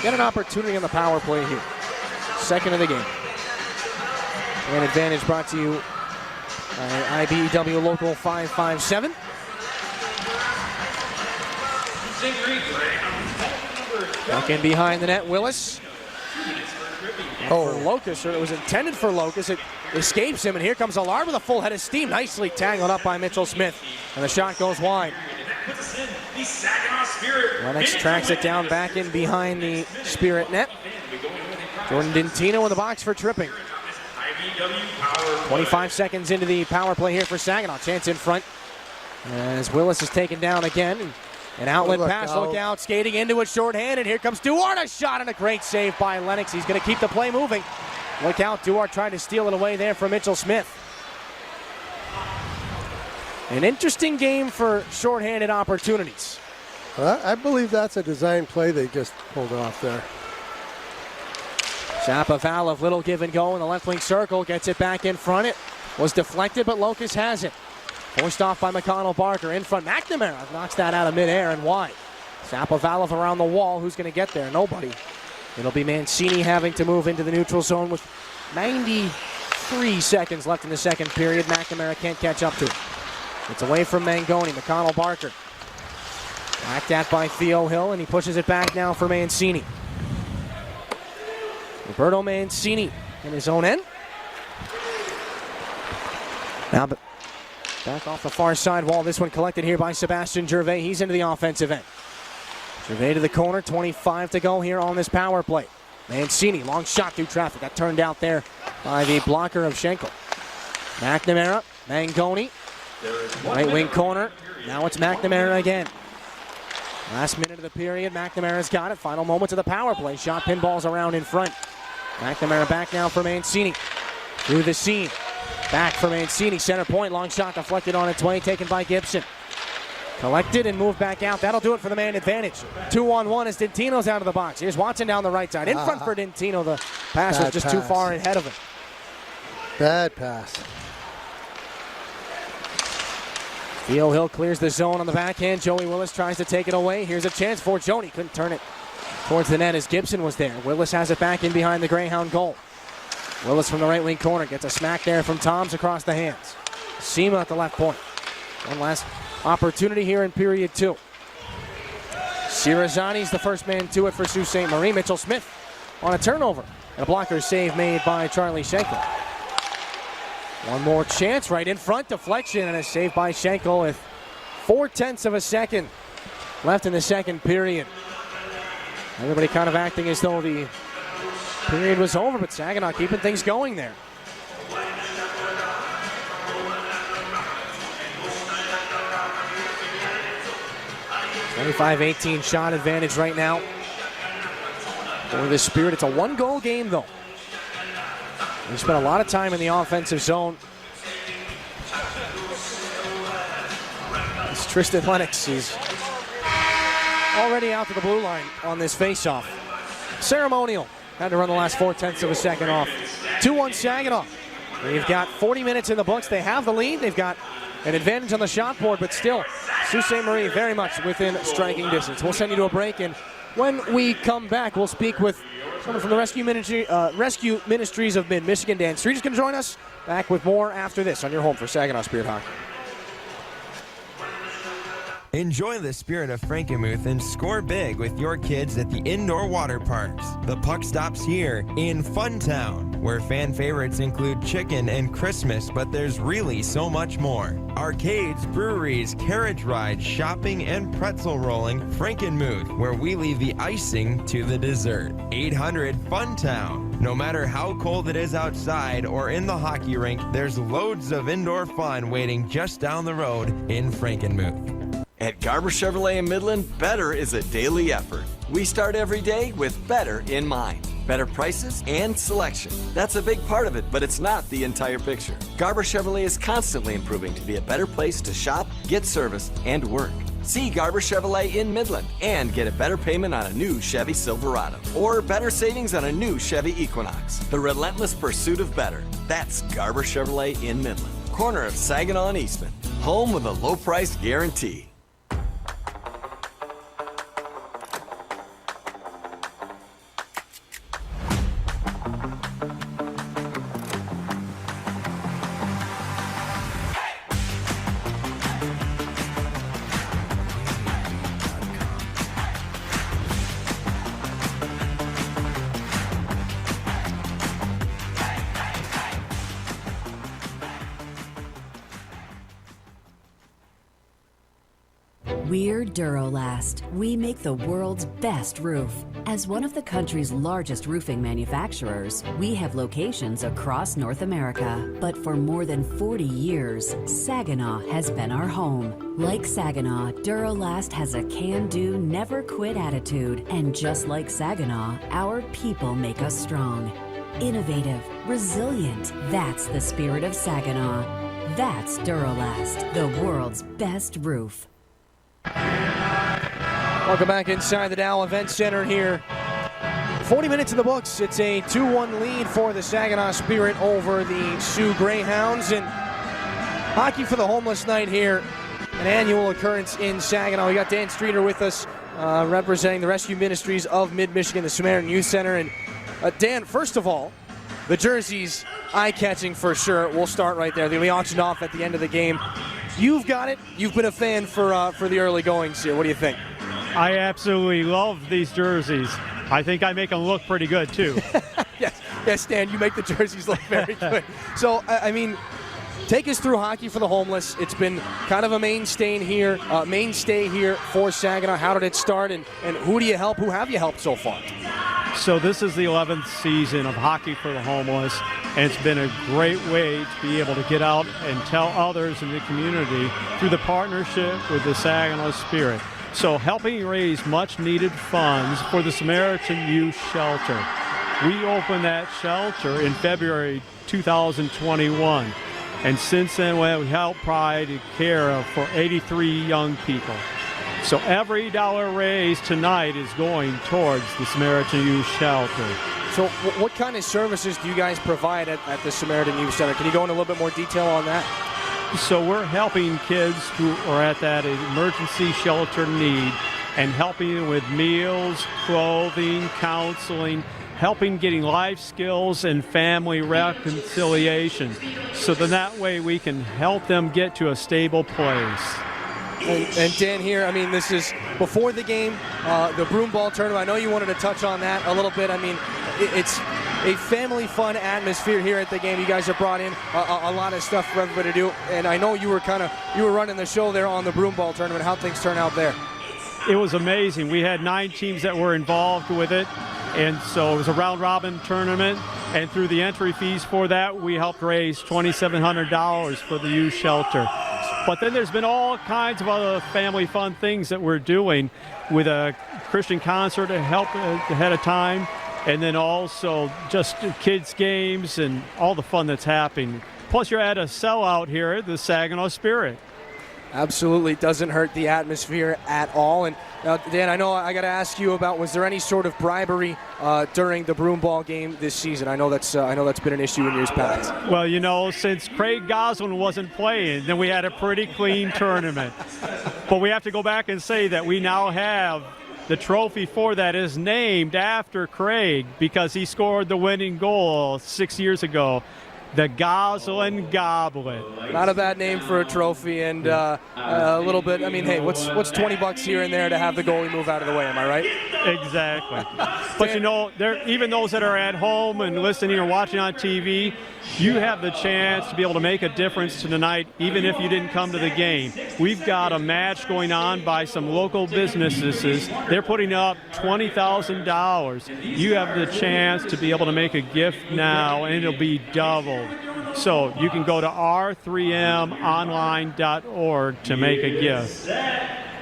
get an opportunity on the power play here. Second of the game. And advantage brought to you by IBEW Local 557. Back in behind the net, Willis. For Locust, or it was intended for Locust. It escapes him, and here comes Allard with a full head of steam. Nicely tangled up by Mitchell Smith, and the shot goes wide. Lennox tracks it down back in behind the Spirit net. Jordan Dintino in the box for tripping. 25 seconds into the power play here for Saginaw. Chance in front as Willis is taken down again. An outlet pass, look out, skating into it shorthanded. Here comes Duarte, a shot and a great save by Lennox. He's going to keep the play moving. Look out, Duarte tried to steal it away there from Mitchell Smith. An interesting game for shorthanded opportunities. I believe that's a design play they just pulled off there. Shapovalov, little give and go in the left wing circle, gets it back in front. It was deflected, but Locust has it. Forced off by McConnell Barker. In front, McNamara knocks that out of midair and wide. Shapovalov around the wall. Who's going to get there? Nobody. It'll be Mancini having to move into the neutral zone with 93 seconds left in the second period. McNamara can't catch up to it. It's away from Mangoni. McConnell Barker. Backed at by Theo Hill, and he pushes it back now for Mancini. Roberto Mancini in his own end. Now, but back off the far side wall. This one collected here by Sebastian Gervais. He's into the offensive end. Gervais to the corner. 25 to go here on this power play. Mancini, long shot through traffic. Got turned out there by the blocker of Schenkel. McNamara, Mangoni. Right wing corner. Now it's McNamara again. Last minute of the period. McNamara's got it. Final moments of the power play. Shot pinballs around in front. McNamara back now for Mancini. Through the seam. Back for Mancini, center point, long shot deflected on its way, taken by Gibson. Collected and moved back out. That'll do it for the man advantage. 2-on-1 as Dintino's out of the box. Here's Watson down the right side. In front for Dintino. The pass was just too far ahead of him. Bad pass. Theo Hill clears the zone on the backhand. Joey Willis tries to take it away. Here's a chance for Joni. Couldn't turn it towards the net as Gibson was there. Willis has it back in behind the Greyhound goal. Willis from the right wing corner gets a smack there from Toms across the hands. Sema at the left point. One last opportunity here in period 2. Shirazani's the first man to it for Sault Ste. Marie. Mitchell Smith on a turnover. And a blocker save made by Charlie Schenkel. One more chance right in front. Deflection and a save by Schenkel with 0.4 of a second left in the second period. Everybody kind of acting as though the period was over, but Saginaw keeping things going there. .25-18 shot advantage right now for the Spirit. It's a one-goal game, though. They spent a lot of time in the offensive zone. As Tristan Lennox is already out to the blue line on this faceoff. Ceremonial. Had to run the last 4/10 of a second off. 2-1 Saginaw. They've got 40 minutes in the books. They have the lead. They've got an advantage on the shot board, but still, Sault Ste. Marie very much within striking distance. We'll send you to a break, and when we come back, we'll speak with someone from the Rescue Ministries of Mid-Michigan. Dan Street is going to join us. Back with more after this on your home for Saginaw Spirit Hockey. Enjoy the spirit of Frankenmuth and score big with your kids at the indoor water parks. The puck stops here in Funtown, where fan favorites include chicken and Christmas, but there's really so much more. Arcades, breweries, carriage rides, shopping, and pretzel rolling. Frankenmuth, where we leave the icing to the dessert. 800 Funtown. No matter how cold it is outside or in the hockey rink, there's loads of indoor fun waiting just down the road in Frankenmuth. At Garber Chevrolet in Midland, better is a daily effort. We start every day with better in mind. Better prices and selection. That's a big part of it, but it's not the entire picture. Garber Chevrolet is constantly improving to be a better place to shop, get service, and work. See Garber Chevrolet in Midland and get a better payment on a new Chevy Silverado or better savings on a new Chevy Equinox. The relentless pursuit of better. That's Garber Chevrolet in Midland. Corner of Saginaw and Eastman. Home with a low price guarantee. We're Durolast. We make the world's best roof. As one of the country's largest roofing manufacturers, we have locations across North America. But for more than 40 years, Saginaw has been our home. Like Saginaw, Durolast has a can-do, never-quit attitude. And just like Saginaw, our people make us strong. Innovative, resilient, that's the spirit of Saginaw. That's Durolast, the world's best roof. Welcome back inside the Dow Event Center here. 40 minutes in the books. It's a 2-1 lead for the Saginaw Spirit over the Sioux Greyhounds. And Hockey for the Homeless Night here, an annual occurrence in Saginaw. We got Dan Streeter with us, representing the Rescue Ministries of Mid-Michigan, the Samaritan Youth Center. And Dan, first of all, the jerseys, eye-catching for sure. We'll start right there. They'll be auctioned off at the end of the game. You've got it. You've been a fan for the early goings here. What do you think? I absolutely love these jerseys. I think I make them look pretty good, too. Yes, Dan, you make the jerseys look very good. So, I mean, take us through Hockey for the Homeless. It's been kind of a mainstay here for Saginaw. How did it start, and who do you help? Who have you helped so far? So this is the 11th season of Hockey for the Homeless, and it's been a great way to be able to get out and tell others in the community through the partnership with the Saginaw Spirit. So helping raise much-needed funds for the Samaritan Youth Shelter. We opened that shelter in February 2021, and since then we helped provide care for 83 young people. So every dollar raised tonight is going towards the Samaritan Youth Shelter. So what kind of services do you guys provide at the Samaritan Youth Center? Can you go into a little bit more detail on that? So we're helping kids who are at that emergency shelter need and helping them with meals, clothing, counseling, helping getting life skills and family reconciliation. So then that way we can help them get to a stable place. And Dan here, I mean, this is before the game, the broom ball tournament. I know you wanted to touch on that a little bit. I mean, it's a family fun atmosphere here at the game. You guys have brought in a lot of stuff for everybody to do. And I know you were running the show there on the broom ball tournament. How'd things turn out there? It was amazing. We had 9 teams that were involved with it. And so it was a round-robin tournament. And through the entry fees for that, we helped raise $2,700 for the youth shelter. But then there's been all kinds of other family fun things that we're doing with a Christian concert to help ahead of time, and then also just kids' games and all the fun that's happening. Plus, you're at a sellout here at the Saginaw Spirit. Absolutely doesn't hurt the atmosphere at all. And Dan, I know I got to ask you about, was there any sort of bribery during the broomball game this season? I know that's been an issue in years past. Well, you know, since Craig Goslin wasn't playing, then we had a pretty clean tournament. But we have to go back and say that we now have the trophy for that is named after Craig because he scored the winning goal 6 years ago. The Goslin Goblet. Not a bad name for a trophy, and a little bit. I mean, hey, what's $20 here and there to have the goalie move out of the way? Am I right? Exactly. But you know, even those that are at home and listening or watching on TV, you have the chance to be able to make a difference tonight, even if you didn't come to the game. We've got a match going on by some local businesses. They're putting up $20,000. You have the chance to be able to make a gift now, and it'll be doubled. So you can go to r3monline.org to make a gift.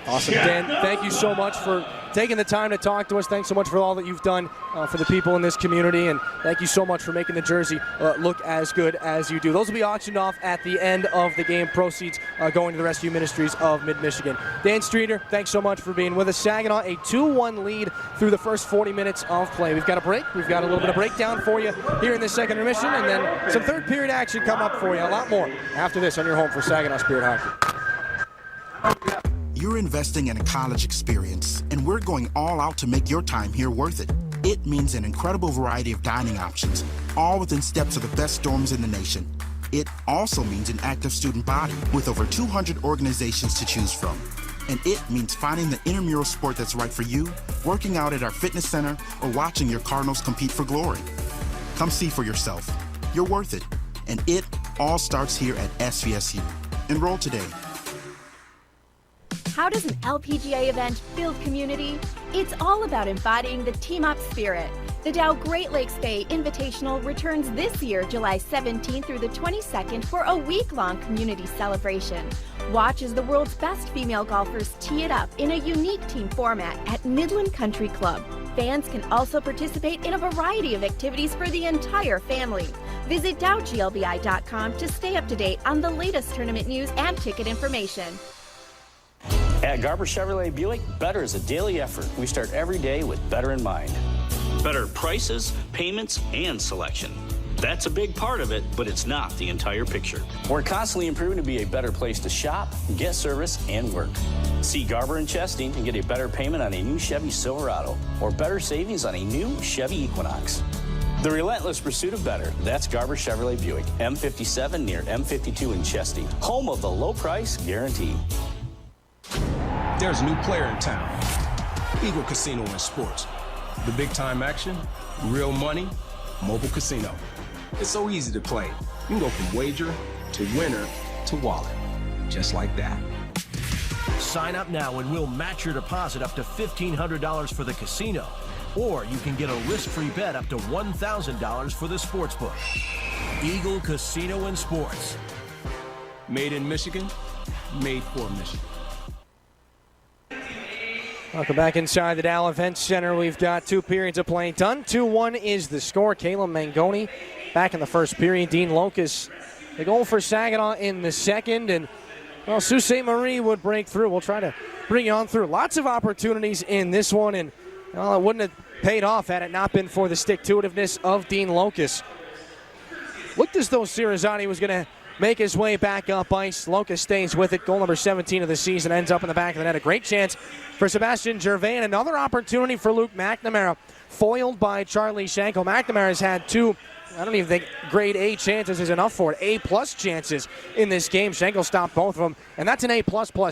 Awesome. Dan, thank you so much for taking the time to talk to us. Thanks so much for all that you've done for the people in this community, and thank you so much for making the jersey look as good as you do. Those will be auctioned off at the end of the game. Proceeds going to the Rescue Ministries of Mid-Michigan. Dan Streeter, thanks so much for being with us. Saginaw, a 2-1 lead through the first 40 minutes of play. We've got a break. We've got a little bit of breakdown for you here in this second intermission, and then some third period action come up for you. A lot more after this on your home for Saginaw Spirit Hockey. You're investing in a college experience, and we're going all out to make your time here worth it. It means an incredible variety of dining options, all within steps of the best dorms in the nation. It also means an active student body with over 200 organizations to choose from. And it means finding the intramural sport that's right for you, working out at our fitness center, or watching your Cardinals compete for glory. Come see for yourself. You're worth it. And it all starts here at SVSU. Enroll today. How does an LPGA event build community? It's all about embodying the team-up spirit. The Dow Great Lakes Bay Invitational returns this year, July 17th through the 22nd, for a week-long community celebration. Watch as the world's best female golfers tee it up in a unique team format at Midland Country Club. Fans can also participate in a variety of activities for the entire family. Visit dowglbi.com to stay up to date on the latest tournament news and ticket information. At Garber Chevrolet Buick, better is a daily effort. We start every day with better in mind. Better prices, payments, and selection. That's a big part of it, but it's not the entire picture. We're constantly improving to be a better place to shop, get service, and work. See Garber and Chesting and get a better payment on a new Chevy Silverado or better savings on a new Chevy Equinox. The relentless pursuit of better. That's Garber Chevrolet Buick, M57 near M52 in Chesty, home of the low price guarantee. There's a new player in town. Eagle Casino and Sports. The big time action, real money, mobile casino. It's so easy to play. You can go from wager to winner to wallet. Just like that. Sign up now and we'll match your deposit up to $1,500 for the casino. Or you can get a risk-free bet up to $1,000 for the sportsbook. Eagle Casino and Sports. Made in Michigan, made for Michigan. Welcome back inside the Dow Event Center. We've got 2 periods of play done. 2-1 is the score. Caleb Mangoni back in the first period. Dean Locus, the goal for Saginaw in the second. And, well, Sault Ste. Marie would break through. We'll try to bring you on through. Lots of opportunities in this one. And, well, it wouldn't have paid off had it not been for the stick-to-itiveness of Dean Locus. Looked as though Cirizani was going to make his way back up ice. Locus stays with it. Goal number 17 of the season ends up in the back of the net. A great chance for Sebastian Gervais. And another opportunity for Luke McNamara, foiled by Charlie Schenkel. McNamara has had 2, I don't even think grade A chances is enough for it, A-plus chances in this game. Schenkel stopped both of them, and that's an A++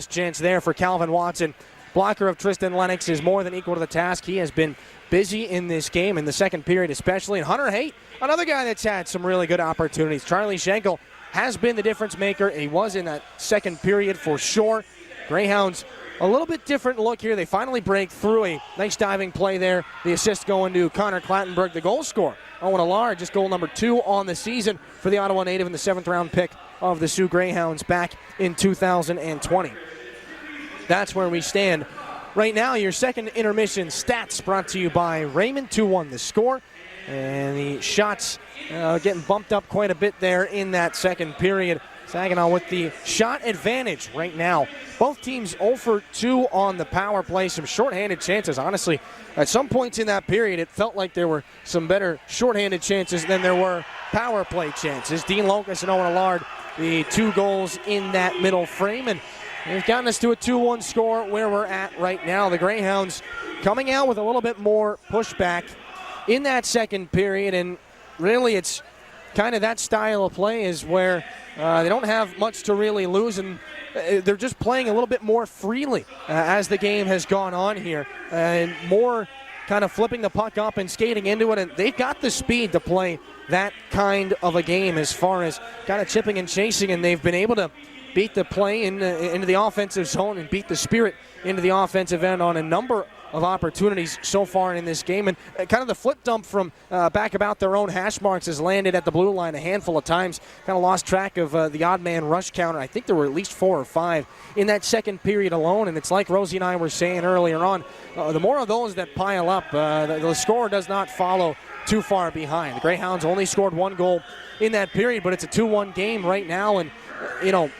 chance there for Calvin Watson. Blocker of Tristan Lennox is more than equal to the task. He has been busy in this game, in the second period especially. And Hunter Haight, another guy that's had some really good opportunities. Charlie Schenkel has been the difference maker. He was in that second period for sure. Greyhounds, a little bit different look here. They finally break through. A nice diving play there. The assist going to Connor Clattenburg, the goal scorer. Owen Allard, just goal number 2 on the season for the Ottawa native and the 7th round pick of the Sioux Greyhounds back in 2020. That's where we stand right now. Your second intermission stats brought to you by Raymond. 2-1 the score. And the shots getting bumped up quite a bit there in that second period. Saginaw with the shot advantage right now. Both teams 0 for 2 on the power play. Some shorthanded chances. Honestly, at some points in that period, it felt like there were some better shorthanded chances than there were power play chances. Dean Locus and Owen Allard, the 2 goals in that middle frame. And they've gotten us to a 2-1 score where we're at right now. The Greyhounds coming out with a little bit more pushback in that second period. And really, it's kind of that style of play is where they don't have much to really lose, and they're just playing a little bit more freely as the game has gone on here, and more kind of flipping the puck up and skating into it, and they've got the speed to play that kind of a game as far as kind of chipping and chasing, and they've been able to beat the play into the offensive zone and beat the spirit into the offensive end on a number of opportunities so far in this game. And kind of the flip dump from back about their own hash marks has landed at the blue line a handful of times. Kind of lost track of the odd man rush counter. I think there were at least 4 or 5 in that second period alone. And it's like Rosie and I were saying earlier on, the more of those that pile up, the score does not follow too far behind. The Greyhounds only scored 1 goal in that period, but it's a 2-1 game right now. And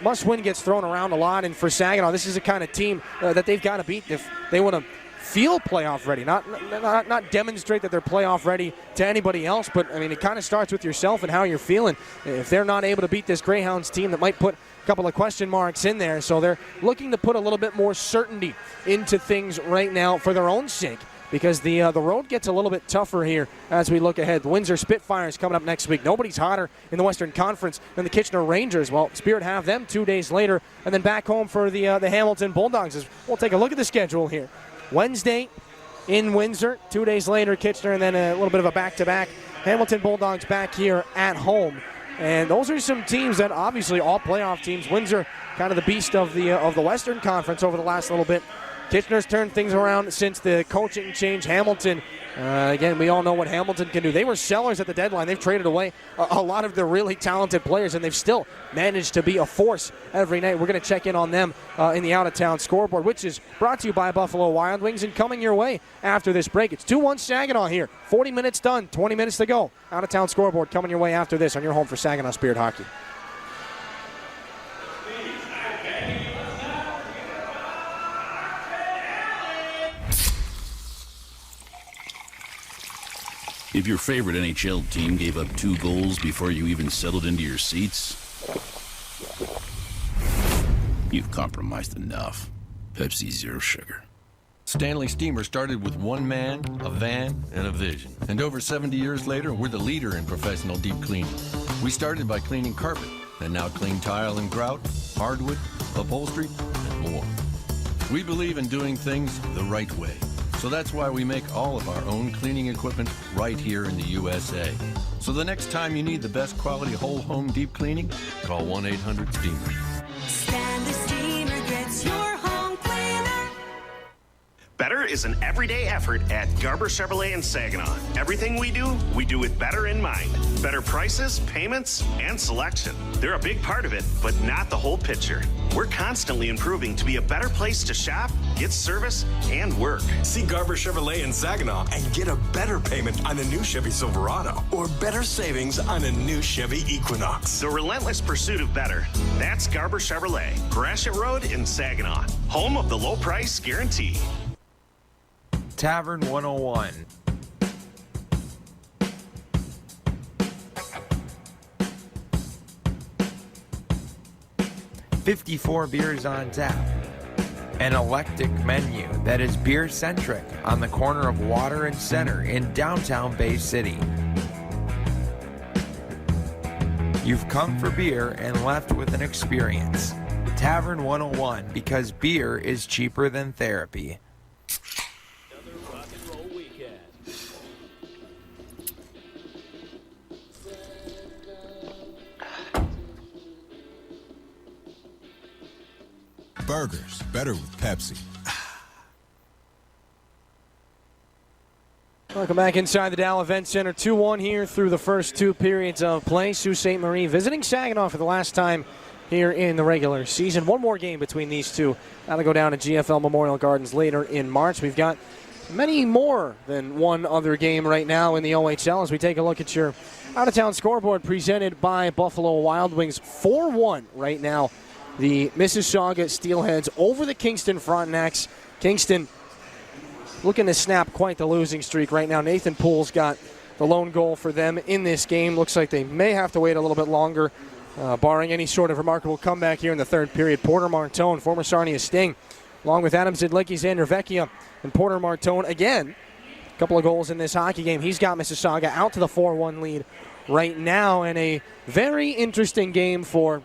must win gets thrown around a lot. And for Saginaw, this is the kind of team that they've got to beat if they want to feel playoff ready, not demonstrate that they're playoff ready to anybody else, but I mean, it kind of starts with yourself and how you're feeling. If they're not able to beat this Greyhounds team, that might put a couple of question marks in there, so they're looking to put a little bit more certainty into things right now for their own sake, because the road gets a little bit tougher here as we look ahead. The Windsor Spitfires coming up next week. Nobody's hotter in the Western Conference than the Kitchener Rangers. Well, Spirit have them 2 days later, and then back home for the Hamilton Bulldogs. We'll take a look at the schedule here. Wednesday in Windsor, 2 days later Kitchener, and then a little bit of a back-to-back. Hamilton Bulldogs back here at home. And those are some teams that obviously all playoff teams. Windsor kind of the beast of the Western Conference over the last little bit. Kitchener's turned things around since the coaching change. Hamilton, again, we all know what Hamilton can do. They were sellers at the deadline. They've traded away a lot of their really talented players, and they've still managed to be a force every night. We're going to check in on them in the out-of-town scoreboard, which is brought to you by Buffalo Wild Wings and coming your way after this break. It's 2-1 Saginaw here. 40 minutes done, 20 minutes to go. Out-of-town scoreboard coming your way after this on your home for Saginaw Spirit Hockey. If your favorite NHL team gave up 2 goals before you even settled into your seats, you've compromised enough. Pepsi Zero Sugar. Stanley Steamer started with 1 man, a van, and a vision. And over 70 years later, we're the leader in professional deep cleaning. We started by cleaning carpet, and now clean tile and grout, hardwood, upholstery, and more. We believe in doing things the right way. So that's why we make all of our own cleaning equipment right here in the USA. So the next time you need the best quality whole home deep cleaning, call 1-800-STEAMER. Stanley Steamer gets your home cleaner. Better is an everyday effort at Garber Chevrolet in Saginaw. Everything we do with better in mind. Better prices, payments, and selection. They're a big part of it, but not the whole picture. We're constantly improving to be a better place to shop, get service, and work. See Garber Chevrolet in Saginaw and get a better payment on a new Chevy Silverado or better savings on a new Chevy Equinox. The relentless pursuit of better. That's Garber Chevrolet, Gratiot Road in Saginaw. Home of the low price guarantee. Tavern 101. $54 beers on tap. An eclectic menu that is beer-centric on the corner of Water and Center in downtown Bay City. You've come for beer and left with an experience. Tavern 101, because beer is cheaper than therapy. Burgers, better with Pepsi. Welcome back inside the Dow Event Center. 2-1 here through the first 2 periods of play. Sault Ste. Marie visiting Saginaw for the last time here in the regular season. One more game between these two. That'll go down at GFL Memorial Gardens later in March. We've got many more than one other game right now in the OHL as we take a look at your out-of-town scoreboard presented by Buffalo Wild Wings. 4-1 right now. The Mississauga Steelheads over the Kingston Frontenacs. Kingston looking to snap quite the losing streak right now. Nathan Poole's got the lone goal for them in this game. Looks like they may have to wait a little bit longer, barring any sort of remarkable comeback here in the third period. Porter Martone, former Sarnia Sting, along with Adam Zidlicki, Xander Vecchia, and Porter Martone again. A couple of goals in this hockey game. He's got Mississauga out to the 4-1 lead right now, and a very interesting game for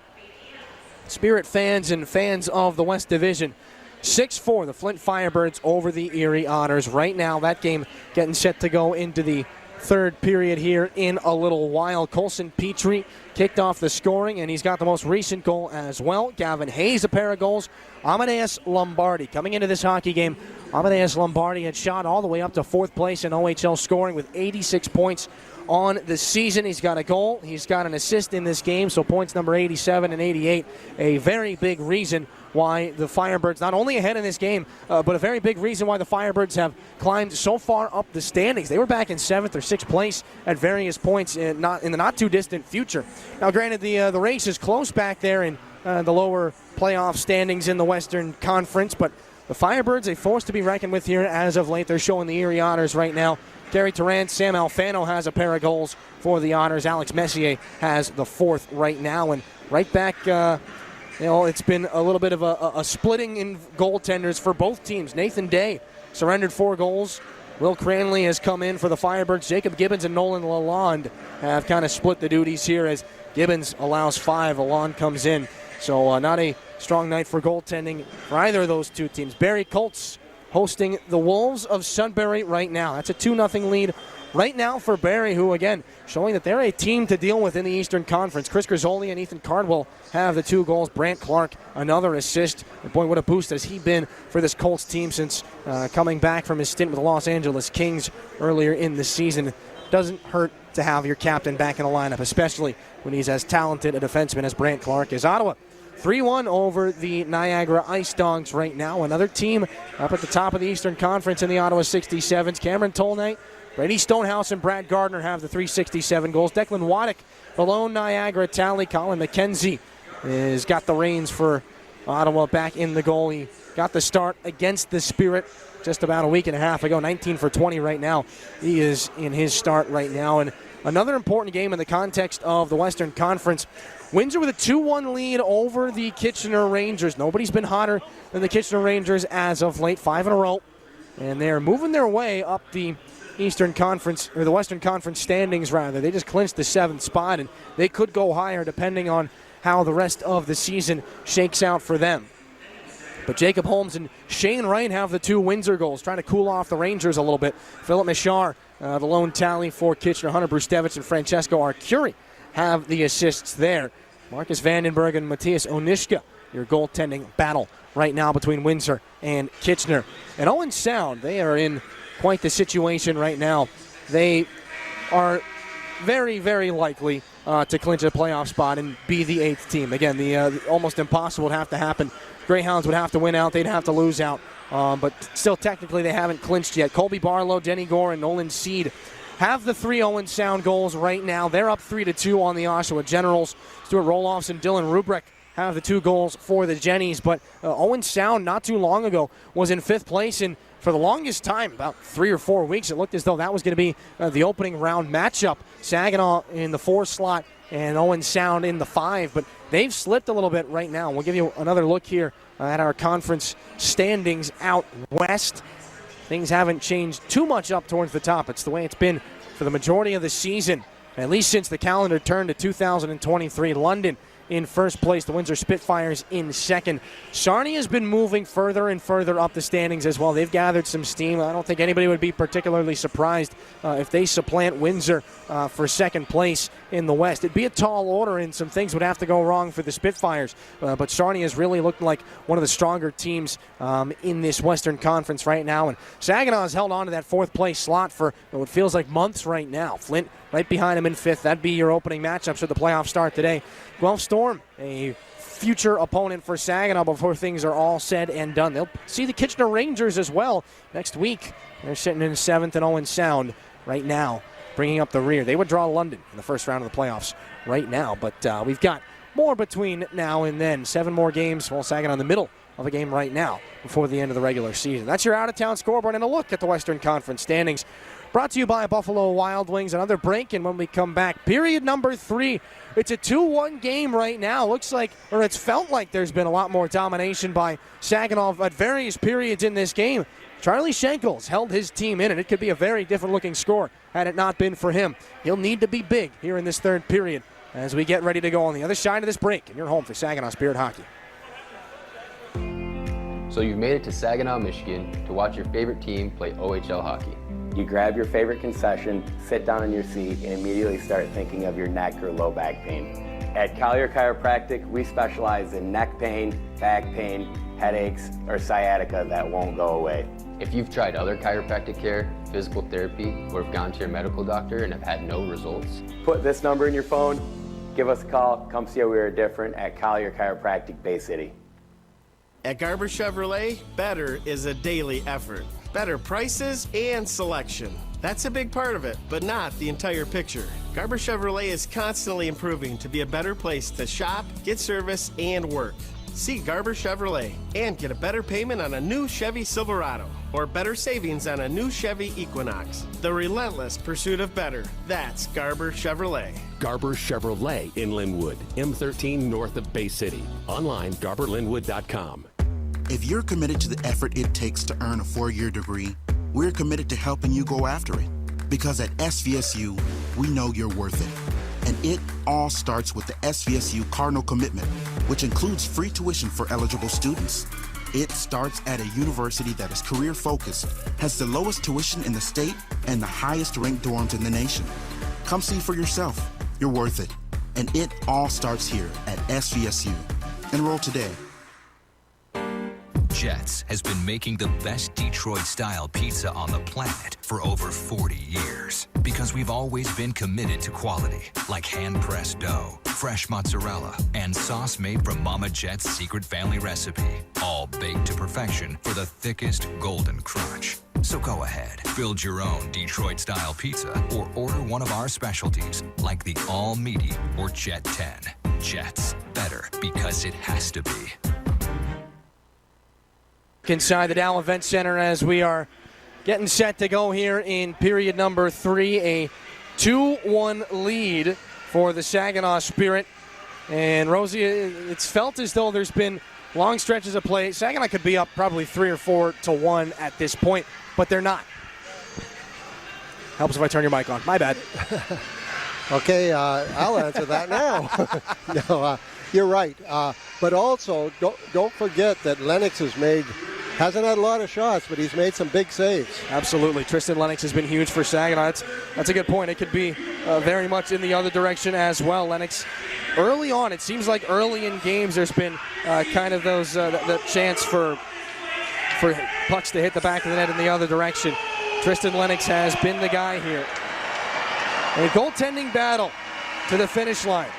Spirit fans and fans of the West Division. 6-4, the Flint Firebirds over the Erie Otters. Right now, that game getting set to go into the third period here in a little while. Colson Petrie kicked off the scoring, and he's got the most recent goal as well. Gavin Hayes, a pair of goals. Amadeus Lombardi coming into this hockey game. Amadeus Lombardi had shot all the way up to fourth place in OHL scoring with 86 points on the season. He's got a goal. He's got an assist in this game, so points number 87 and 88. A very big reason why the Firebirds not only ahead in this game, but a very big reason why the Firebirds have climbed so far up the standings. They were back in 7th or 6th place at various points in the not-too-distant future. Now, granted, the race is close back there in the lower playoff standings in the Western Conference, but the Firebirds, a force to be reckoned with here as of late. They're showing the Erie Otters right now. Gary Tarrant, Sam Alfano has a pair of goals for the Otters. Alex Messier has the fourth right now. And right back, it's been a little bit of a splitting in goaltenders for both teams. Nathan Day surrendered 4 goals. Will Cranley has come in for the Firebirds. Jacob Gibbons and Nolan Lalonde have kind of split the duties here as Gibbons allows 5. Lalonde comes in. So not a strong night for goaltending for either of those two teams. Barrie Colts hosting the Wolves of Sudbury right now. That's a 2-0 lead right now for Barrie, who, again, showing that they're a team to deal with in the Eastern Conference. Chris Grizzoli and Ethan Cardwell have the 2 goals. Brant Clark, another assist. And boy, what a boost has he been for this Colts team since coming back from his stint with the Los Angeles Kings earlier in the season. Doesn't hurt to have your captain back in the lineup, especially when he's as talented a defenseman as Brant Clark is. Ottawa 3-1 over the Niagara Ice Dogs right now. Another team up at the top of the Eastern Conference in the Ottawa 67s. Cameron Tolnight, Brady Stonehouse, and Brad Gardner have the 367 goals. Declan Waddick, the lone Niagara tally. Colin McKenzie has got the reins for Ottawa back in the goal. He got the start against the Spirit just about a week and a half ago. 19 for 20 right now. He is in his start right now. And another important game in the context of the Western Conference. Windsor with a 2-1 lead over the Kitchener Rangers. Nobody's been hotter than the Kitchener Rangers as of late, 5 in a row. And they're moving their way up the Eastern Conference, or the Western Conference standings, rather. They just clinched the 7th spot, and they could go higher depending on how the rest of the season shakes out for them. But Jacob Holmes and Shane Wright have the 2 Windsor goals, trying to cool off the Rangers a little bit. Philip Michar, the lone tally for Kitchener. Hunter Brustevich and Francesco Arcuri have the assists there. Marcus Vandenberg and Matthias Onishka, your goaltending battle right now between Windsor and Kitchener. And Owen Sound, they are in quite the situation right now. They are very, very likely to clinch a playoff spot and be the 8th team. Again, the almost impossible would have to happen. Greyhounds would have to win out. They'd have to lose out. But still, technically, they haven't clinched yet. Colby Barlow, Denny Gore, and Nolan Seed have the 3 Owen Sound goals right now. They're up 3-2 on the Oshawa Generals. Stuart Roloffs and Dylan Rubrick have the 2 goals for the Jennies. But Owen Sound, not too long ago, was in 5th place. And for the longest time, about 3 or 4 weeks, it looked as though that was going to be the opening round matchup. Saginaw in the 4 slot and Owen Sound in the 5. But they've slipped a little bit right now. We'll give you another look here at our conference standings out west. Things haven't changed too much up towards the top. It's the way it's been for the majority of the season, at least since the calendar turned to 2023. London in first place, the Windsor Spitfires in second. Sarnia has been moving further and further up the standings as well. They've gathered some steam. I don't think anybody would be particularly surprised if they supplant Windsor for second place in the West. It'd be a tall order, and some things would have to go wrong for the Spitfires. But Sarnia is really looking like one of the stronger teams in this Western Conference right now. And Saginaw has held on to that 4th place slot for what feels like months right now. Flint right behind him in 5th. That'd be your opening matchup should the playoffs start today. Guelph Storm, a future opponent for Saginaw before things are all said and done. They'll see the Kitchener Rangers as well next week They're sitting in 7th and 0 sound right now, bringing up the rear. They would draw London in the first round of the playoffs right now, but we've got more between now and then. 7 more games, well, Saginaw in the middle of a game right now before the end of the regular season. That's your out-of-town scoreboard and a look at the Western Conference standings. Brought to you by Buffalo Wild Wings. Another break, and when we come back, period number 3. It's a 2-1 game right now. Looks like, or it's felt like there's been a lot more domination by Saginaw at various periods in this game. Charlie Schenkels held his team in, and it could be a very different-looking score had it not been for him. He'll need to be big here in this third period as we get ready to go on the other side of this break. And you're home for Saginaw Spirit Hockey. So you've made it to Saginaw, Michigan to watch your favorite team play OHL hockey. You grab your favorite concession, sit down in your seat, and immediately start thinking of your neck or low back pain. At Collier Chiropractic, we specialize in neck pain, back pain, headaches, or sciatica that won't go away. If you've tried other chiropractic care, physical therapy, or have gone to your medical doctor and have had no results, put this number in your phone, give us a call, come see how we are different at Collier Chiropractic Bay City. At Garber Chevrolet, better is a daily effort. Better prices and selection. That's a big part of it, but not the entire picture. Garber Chevrolet is constantly improving to be a better place to shop, get service, and work. See Garber Chevrolet and get a better payment on a new Chevy Silverado or better savings on a new Chevy Equinox. The relentless pursuit of better. That's Garber Chevrolet. Garber Chevrolet in Linwood, M13 north of Bay City. Online, garberlinwood.com. If you're committed to the effort it takes to earn a 4-year degree, we're committed to helping you go after it. Because at SVSU, we know you're worth it. And it all starts with the SVSU Cardinal Commitment, which includes free tuition for eligible students. It starts at a university that is career-focused, has the lowest tuition in the state, and the highest-ranked dorms in the nation. Come see for yourself. You're worth it. And it all starts here at SVSU. Enroll today. Jets has been making the best Detroit-style pizza on the planet for over 40 years. Because we've always been committed to quality, like hand-pressed dough, fresh mozzarella, and sauce made from Mama Jet's secret family recipe. All baked to perfection for the thickest golden crunch. So go ahead, build your own Detroit-style pizza or order one of our specialties, like the all-meaty or Jet 10. Jets, better because it has to be. Inside the Dow Event Center as we are getting set to go here in period number 3. A 2-1 lead for the Saginaw Spirit. And Rosie, it's felt as though there's been long stretches of play. Saginaw could be up probably 3 or 4-1 at this point, but they're not. Helps if I turn your mic on. My bad. Okay, I'll answer that now. No, you're right. But also, don't forget that Lennox hasn't had a lot of shots, but he's made some big saves. Absolutely. Tristan Lennox has been huge for Saginaw. That's a good point. It could be very much in the other direction as well. Lennox, early on, it seems like early in games there's been kind of those the chance for pucks to hit the back of the net in the other direction. Tristan Lennox has been the guy here. A goaltending battle to the finish line.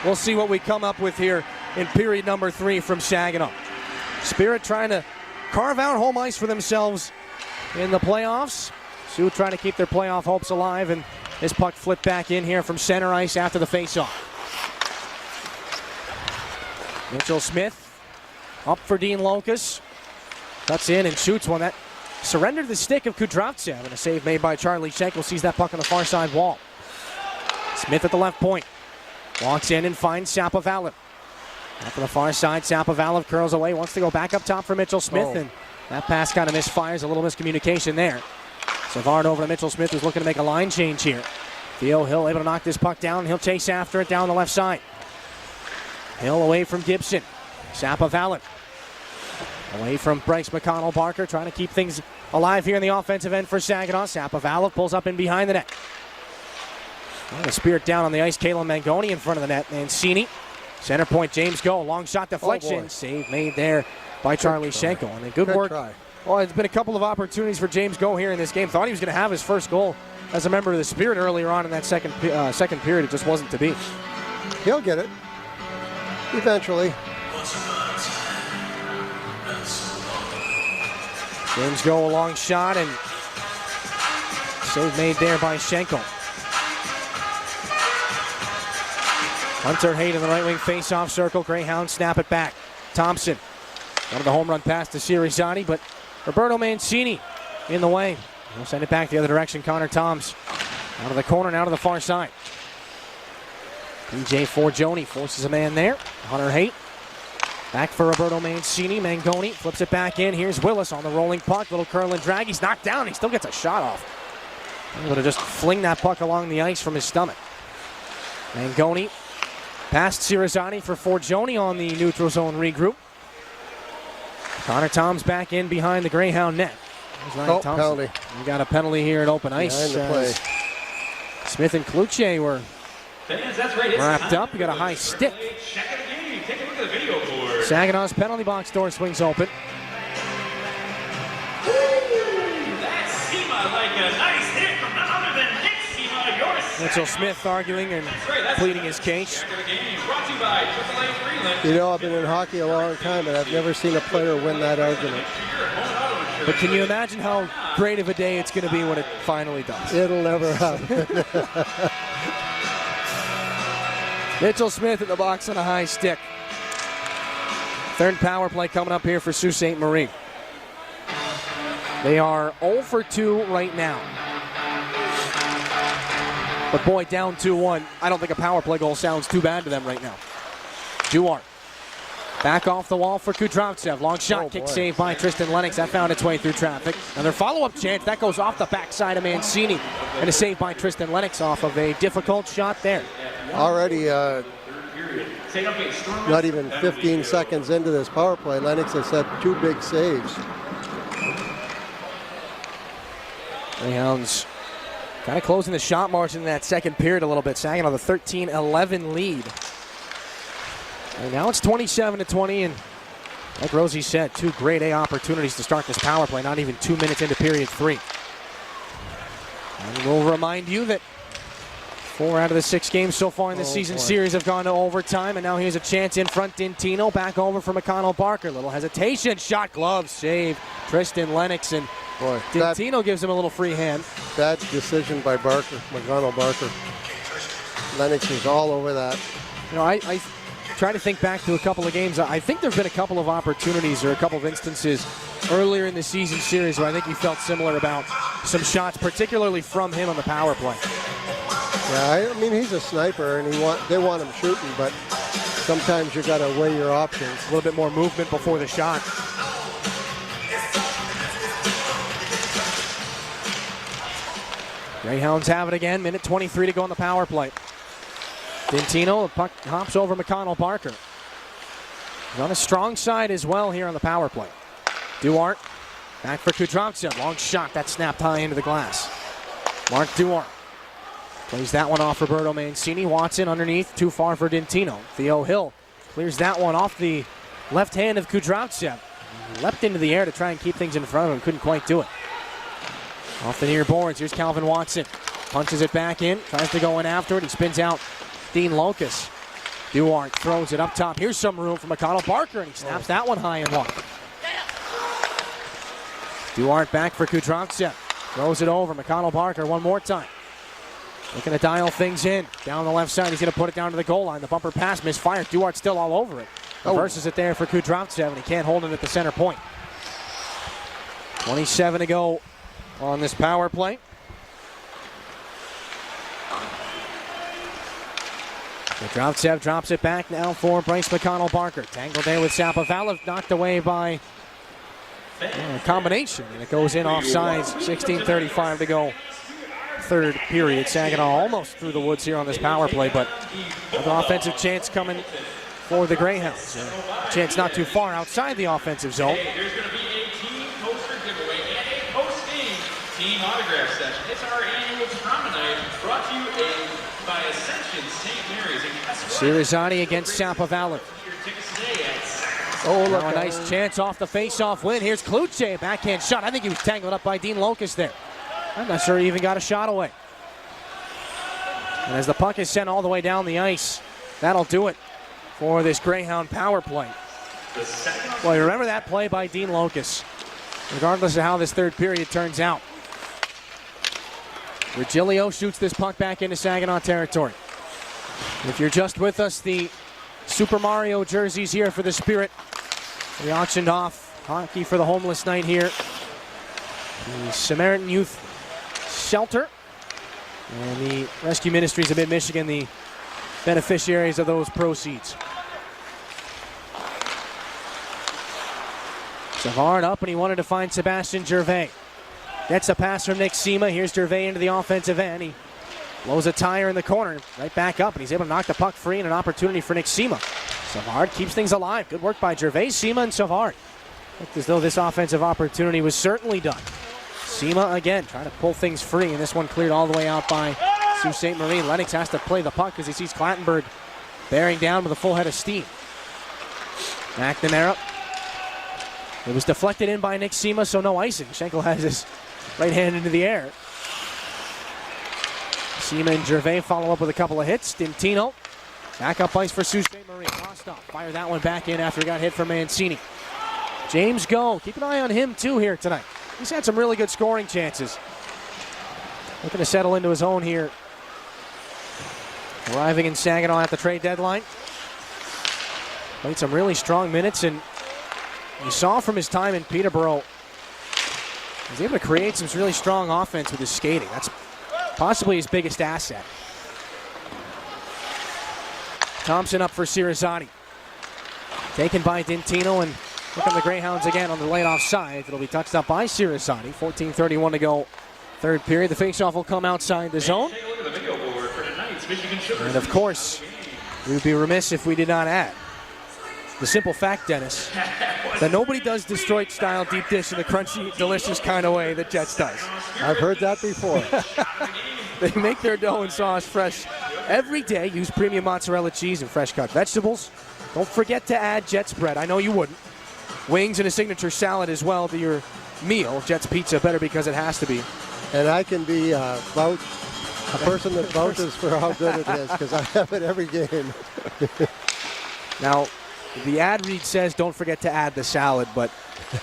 We'll see what we come up with here in period number 3 from Saginaw. Spirit trying to carve out home ice for themselves in the playoffs. Sioux trying to keep their playoff hopes alive, and this puck flipped back in here from center ice after the faceoff. Mitchell Smith up for Dean Locus. Cuts in and shoots one that surrendered the stick of Kudravtsev, and a save made by Charlie Schenkel. Sees that puck on the far side wall. Smith at the left point. Walks in and finds Shapovalov. Up on the far side, Shapovalov curls away, wants to go back up top for Mitchell Smith, and that pass kind of misfires, a little miscommunication there. Savard over to Mitchell Smith, who's looking to make a line change here. Theo Hill able to knock this puck down. He'll chase after it down the left side. Hill away from Gibson. Shapovalov away from Bryce McConnell-Barker, trying to keep things alive here in the offensive end for Saginaw. Shapovalov pulls up in behind the net. The Spirit down on the ice. Kalen Mangoni in front of the net. Mancini. Center point, James Go. Long shot deflection. Save made there by Charlie Schenkel. And a good work. Try. Well, it's been a couple of opportunities for James Go here in this game. Thought he was going to have his first goal as a member of the Spirit earlier on in that second period. It just wasn't to be. He'll get it eventually. James Go a long shot, and Save made there by Schenkel. Hunter Haight in the right wing face-off circle. Greyhounds snap it back. Thompson. One of the home run pass to Cirizani, but Roberto Mancini in the way. He'll send it back the other direction. Connor Toms out of the corner, now to the far side. DJ Forgione forces a man there. Hunter Haight. Back for Roberto Mancini. Mangoni flips it back in. Here's Willis on the rolling puck. Little curl and drag. He's knocked down. He still gets a shot off. Able to just fling that puck along the ice from his stomach. Mangoni past Cirizani for Forgione on the neutral zone regroup. Connor Toms back in behind the Greyhound net. Penalty. We got a penalty here at open ice. Play. Smith and Kluche were wrapped up. We got a high stick. Take a look at the video board. Saginaw's penalty box door swings open. That seemed like a nice hit from none other than Nick Sema, yours. Mitchell Smith arguing and pleading his case. Brought to you by AAA Freeland. You know, I've been in hockey a long time, and I've never seen a player win that argument. But can you imagine how great of a day it's going to be when it finally does? It'll never happen. Mitchell Smith in the box on a high stick. Third power play coming up here for Sault Ste. Marie. They are 0 for 2 right now. But boy, down 2-1. I don't think a power play goal sounds too bad to them right now. Duarte. Back off the wall for Kudrovtsev. Long shot, kick save by Tristan Lennox. That found its way through traffic. Another follow-up chance. That goes off the backside of Mancini. And a save by Tristan Lennox off of a difficult shot there. Already not even 15 seconds into this power play, Lennox has had 2 big saves. Greyhounds kind of closing the shot margin in that second period a little bit. Saginaw the 13-11 lead. And now it's 27-20, and like Rosie said, 2 grade A opportunities to start this power play, not even 2 minutes into period 3. And we'll remind you that 4 out of the 6 games so far in the season series have gone to overtime, and now here's a chance in front. Dintino back over for McConnell Barker. Little hesitation, shot, glove, save. Tristan Lennox, and Dintino gives him a little free hand. Bad decision by Barker, McConnell Barker. Lennox was all over that. You know, I try to think back to a couple of games. I think there have been a couple of opportunities or a couple of instances earlier in the season series where I think you felt similar about some shots, particularly from him on the power play. Yeah, I mean, he's a sniper, and they want him shooting, but sometimes you got to weigh your options. A little bit more movement before the shot. Greyhounds have it again. Minute 23 to go on the power play. Dintino, the puck hops over McConnell Barker. He's on a strong side as well here on the power play. Duarte back for Kudrovtsev. Long shot that snapped high into the glass. Mark Duarte plays that one off Roberto Mancini. Watson underneath, too far for Dintino. Theo Hill clears that one off the left hand of Kudrovtsev. Leapt into the air to try and keep things in front of him. Couldn't quite do it. Off the near boards. Here's Calvin Watson. Punches it back in. Tries to go in after it. He spins out Dean Locus. Duarte throws it up top. Here's some room for McConnell Barker, and he snaps that one high and wide. Duarte back for Kudrovtsev. Throws it over. McConnell Barker one more time. Looking to dial things in. Down the left side, he's going to put it down to the goal line. The bumper pass misfired. Duarte still all over it. Reverses it there for Kudrovtsev, and he can't hold it at the center point. 27 to go on this power play. Kudrovtsev drops it back now for Bryce McConnell Barker. Tangled there with Sapovalov, knocked away by a combination, and it goes in offsides. 16:35 to go. Third period. Saginaw almost through the woods here on this power play, but an offensive chance coming for the Greyhounds. Chance not too far outside the offensive zone. There's going to be a team poster giveaway and a post-game team autograph session. It's our annual promenade brought to you by Ascension St. Mary's. Cirizani against Sapovalov. Oh, now a nice chance off the face-off win. Here's Kluche, backhand shot. I think he was tangled up by Dean Locus there. I'm not sure he even got a shot away. And as the puck is sent all the way down the ice, that'll do it for this Greyhound power play. Well, you remember that play by Dean Locus, regardless of how this third period turns out. Virgilio shoots this puck back into Saginaw territory. If you're just with us, the Super Mario jerseys here for the Spirit. We auctioned off hockey for the homeless night here. The Samaritan Youth Shelter and the Rescue Ministries of Mid-Michigan, the beneficiaries of those proceeds. Savard up, and he wanted to find Sebastian Gervais. Gets a pass from Nick Sema. Here's Gervais into the offensive end. He blows a tire in the corner, right back up, and he's able to knock the puck free, and an opportunity for Nick Sema. Savard keeps things alive. Good work by Gervais, Sema, and Savard. Looked as though this offensive opportunity was certainly done. Sema again trying to pull things free, and this one cleared all the way out by Sault Ste. Marie. Lennox has to play the puck as he sees Clattenburg bearing down with a full head of steam. McNamara. It was deflected in by Nick Sema, so no icing. Schenkel has his right hand into the air. Sema and Gervais follow up with a couple of hits. Dintino, back up ice for Sault Ste. Marie. Kostoff fired that one back in after he got hit from Mancini. James Go, keep an eye on him too here tonight. He's had some really good scoring chances. Looking to settle into his own here. Arriving in Saginaw at the trade deadline. Played some really strong minutes, and you saw from his time in Peterborough, he's able to create some really strong offense with his skating. That's possibly his biggest asset. Thompson up for Cirizani. Taken by Dintino, and look at the Greyhounds again on the laid-off side. It'll be touched up by Cirizani. 14:31 to go, third period. The faceoff will come outside the zone. And of course, we would be remiss if we did not add the simple fact, Dennis, that nobody does Detroit-style deep dish in the crunchy, delicious kind of way that Jets does. I've heard that before. They make their dough and sauce fresh every day. Use premium mozzarella cheese and fresh-cut vegetables. Don't forget to add Jets bread. I know you wouldn't. Wings and a signature salad as well to your meal. Jets pizza better because it has to be. And I can be a person that vouches for how good it is because I have it every game. Now, the ad read says don't forget to add the salad, but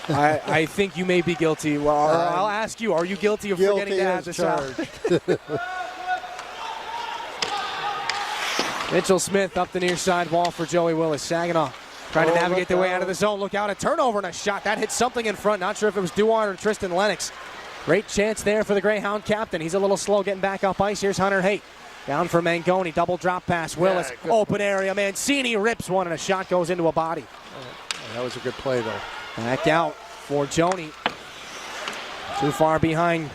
I think you may be guilty. Well, I'll ask you, are you guilty of forgetting to add the salad? Mitchell Smith up the near side wall for Joey Willis. Saginaw trying to navigate their way out of the zone. Look out, a turnover and a shot. That hit something in front. Not sure if it was Duarte or Tristan Lennox. Great chance there for the Greyhound captain. He's a little slow getting back up ice. Here's Hunter Haight. Down for Mangoni. Double drop pass. Willis. Open area. Mancini rips one and a shot goes into a body. That was a good play though. Back out for Joni. Too far behind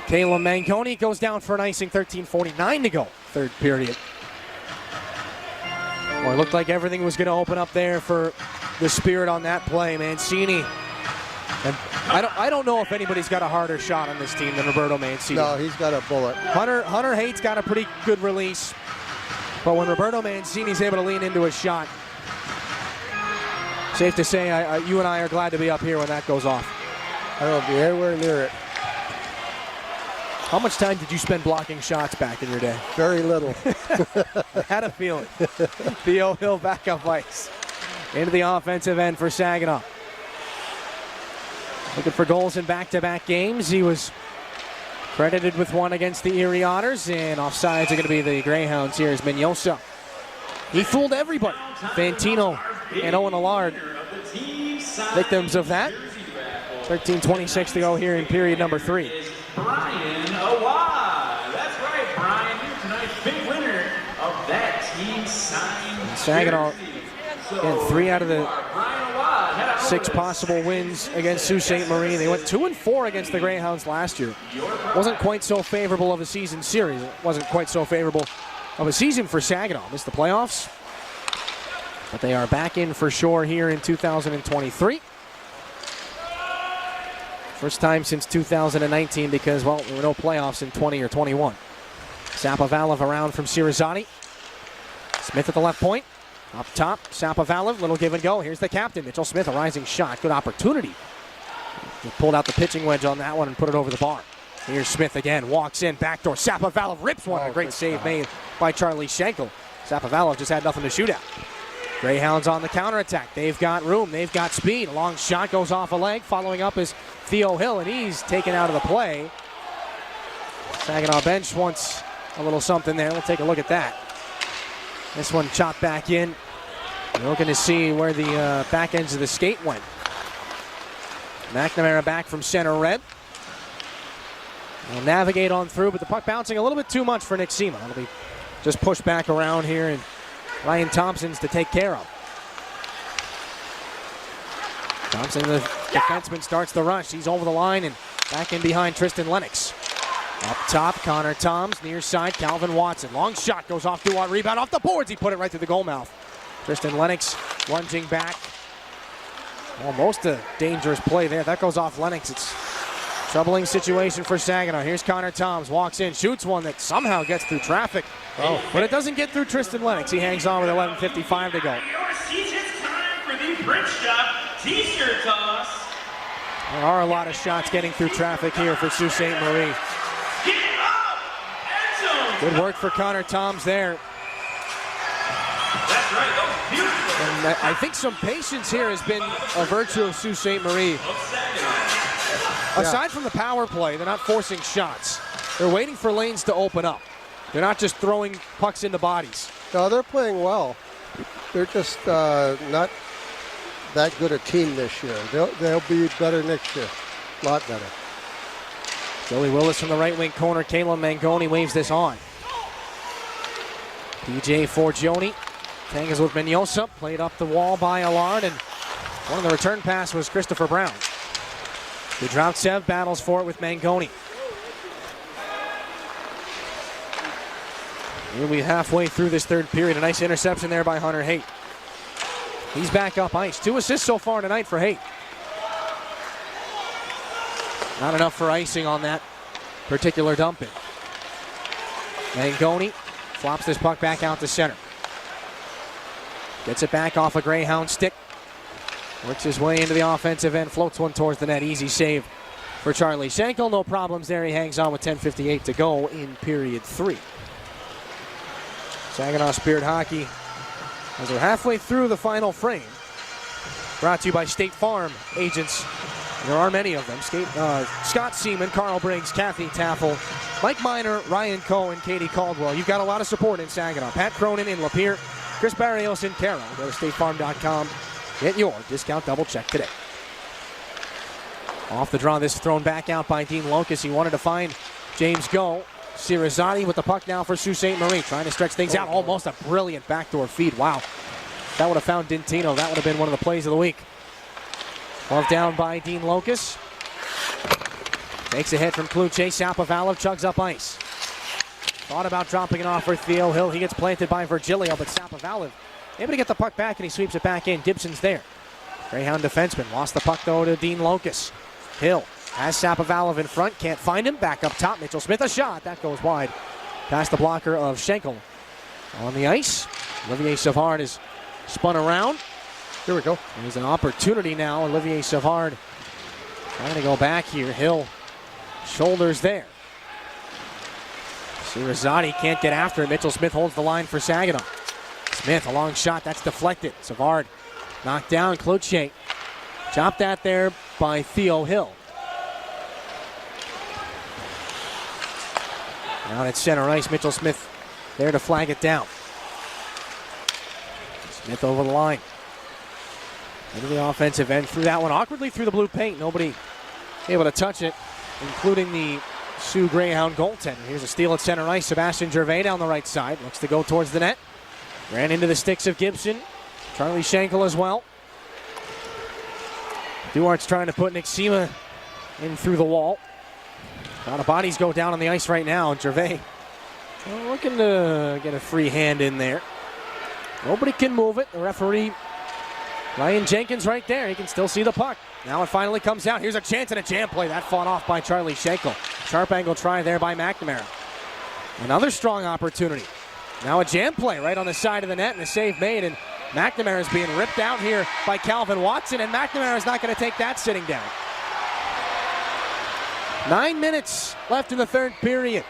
Caleb Mangoni. Goes down for an icing. 13:49 to go. Third period. Well, it looked like everything was going to open up there for the Spirit on that play. Mancini. And I don't know if anybody's got a harder shot on this team than Roberto Mancini. No, he's got a bullet. Hunter Haight's got a pretty good release. But when Roberto Mancini's able to lean into a shot, safe to say you and I are glad to be up here when that goes off. I don't be anywhere near it. How much time did you spend blocking shots back in your day? Very little. I had a feeling. Theo Hill back up ice. Into the offensive end for Saginaw. Looking for goals in back-to-back games. He was credited with one against the Erie Otters, and offsides are going to be the Greyhounds here as Mignosa. He fooled everybody. Fantino and Owen Allard, victims of that. 13:26 to go here in period number 3. Brian Awad. That's right, Brian. You're tonight's big winner of that team sign. Saginaw, again, 3 out of the 6 possible wins against Sault Ste. Marie. They went 2-4 against the Greyhounds last year. Wasn't quite so favorable of a season series. It wasn't quite so favorable of a season for Saginaw. Missed the playoffs. But they are back in for sure here in 2023. First time since 2019 because, well, there were no playoffs in 20 or 21. Sapovalev around from Cirizani. Smith at the left point. Up top, Sapovalev, little give and go. Here's the captain, Mitchell Smith, a rising shot. Good opportunity. He pulled out the pitching wedge on that one and put it over the bar. Here's Smith again, walks in, backdoor. Sapovalev rips one. A great save made by Charlie Schenkel. Sapovalev just had nothing to shoot at. Greyhounds on the counterattack. They've got room. They've got speed. A long shot goes off a leg. Following up is Theo Hill, and he's taken out of the play. Saginaw bench wants a little something there. We'll take a look at that. This one chopped back in. We're looking to see where the back ends of the skate went. McNamara back from center red. They'll navigate on through, but the puck bouncing a little bit too much for Nick Sema. It'll be just pushed back around here, and Ryan Thompson's to take care of. Thompson, the defenseman, starts the rush. He's over the line and back in behind Tristan Lennox. Up top, Connor Toms, near side, Calvin Watson. Long shot goes off to our rebound off the boards. He put it right through the goal mouth. Tristan Lennox lunging back. Almost a dangerous play there. That goes off Lennox. It's a troubling situation for Saginaw. Here's Connor Toms, walks in, shoots one that somehow gets through traffic. But it doesn't get through Tristan Lennox. He hangs on with 11:55 to go. Your seats, it's time for the Print Shop T-shirt toss. There are a lot of shots getting through traffic here for Sault Ste. Marie. Get up! End zone! Good work for Connor Toms there. That's right, that was beautiful. And I think some patience here has been a virtue of Sault Ste. Marie. Aside from the power play, they're not forcing shots. They're waiting for lanes to open up. They're not just throwing pucks into bodies. No, they're playing well. They're just not that good a team this year. They'll be better next year. A lot better. Joey Willis from the right wing corner. Kalen Mangoni waves this on. PJ Forgione tangles with Mignosa. Played up the wall by Allard, and one of the return pass was Christopher Brown. Kudravtsev battles for it with Mangoni. We'll be halfway through this third period. A nice interception there by Hunter Haight. He's back up ice. 2 assists so far tonight for Haight. Not enough for icing on that particular dumping. Mangoni flops this puck back out to center. Gets it back off a Greyhound stick. Works his way into the offensive end. Floats one towards the net. Easy save for Charlie Schenkel. No problems there. He hangs on with 10:58 to go in period 3. Saginaw Spirit Hockey, as we're halfway through the final frame. Brought to you by State Farm agents. There are many of them. Scott Seaman, Carl Briggs, Kathy Taffel, Mike Miner, Ryan Coe, and Katie Caldwell. You've got a lot of support in Saginaw. Pat Cronin in Lapeer, Chris Barrios in Carroll. Go to statefarm.com. Get your discount double check today. Off the draw, this is thrown back out by Dean Locus. He wanted to find James Go. Sirizati with the puck now for Sault Ste. Marie, trying to stretch things out. Almost a brilliant backdoor feed. Wow. That would have found Dintino. That would have been one of the plays of the week. Glove down by Dean Locus. Takes a hit from Kluche. Sapovalov chugs up ice. Thought about dropping it off for Theo Hill. He gets planted by Virgilio, but Sapovalov able to get the puck back, and he sweeps it back in. Gibson's there. Greyhound defenseman lost the puck, though, to Dean Locus. Hill has Sapovalov in front. Can't find him. Back up top. Mitchell Smith, a shot. That goes wide. Past the blocker of Schenkel. On the ice, Olivier Savard is spun around. Here we go. There's an opportunity now. Olivier Savard trying to go back here. Hill shoulders there. Sirizati can't get after it. Mitchell Smith holds the line for Saginaw. Smith, a long shot. That's deflected. Savard knocked down. Cloutier chopped that there by Theo Hill. Out at center ice, Mitchell Smith there to flag it down. Smith over the line. Into the offensive end. Threw that one awkwardly through the blue paint. Nobody able to touch it, including the Sioux Greyhound goaltender. Here's a steal at center ice. Sebastian Gervais down the right side. Looks to go towards the net. Ran into the sticks of Gibson. Charlie Schenkel as well. Duart's trying to put Nick Sema in through the wall. A lot of bodies go down on the ice right now. Gervais looking to get a free hand in there. Nobody can move it. The referee, Ryan Jenkins, right there. He can still see the puck. Now it finally comes out. Here's a chance and a jam play. That fought off by Charlie Schenkel. Sharp angle try there by McNamara. Another strong opportunity. Now a jam play right on the side of the net and a save made. And McNamara is being ripped out here by Calvin Watson. And McNamara is not going to take that sitting down. 9 minutes left in the third period.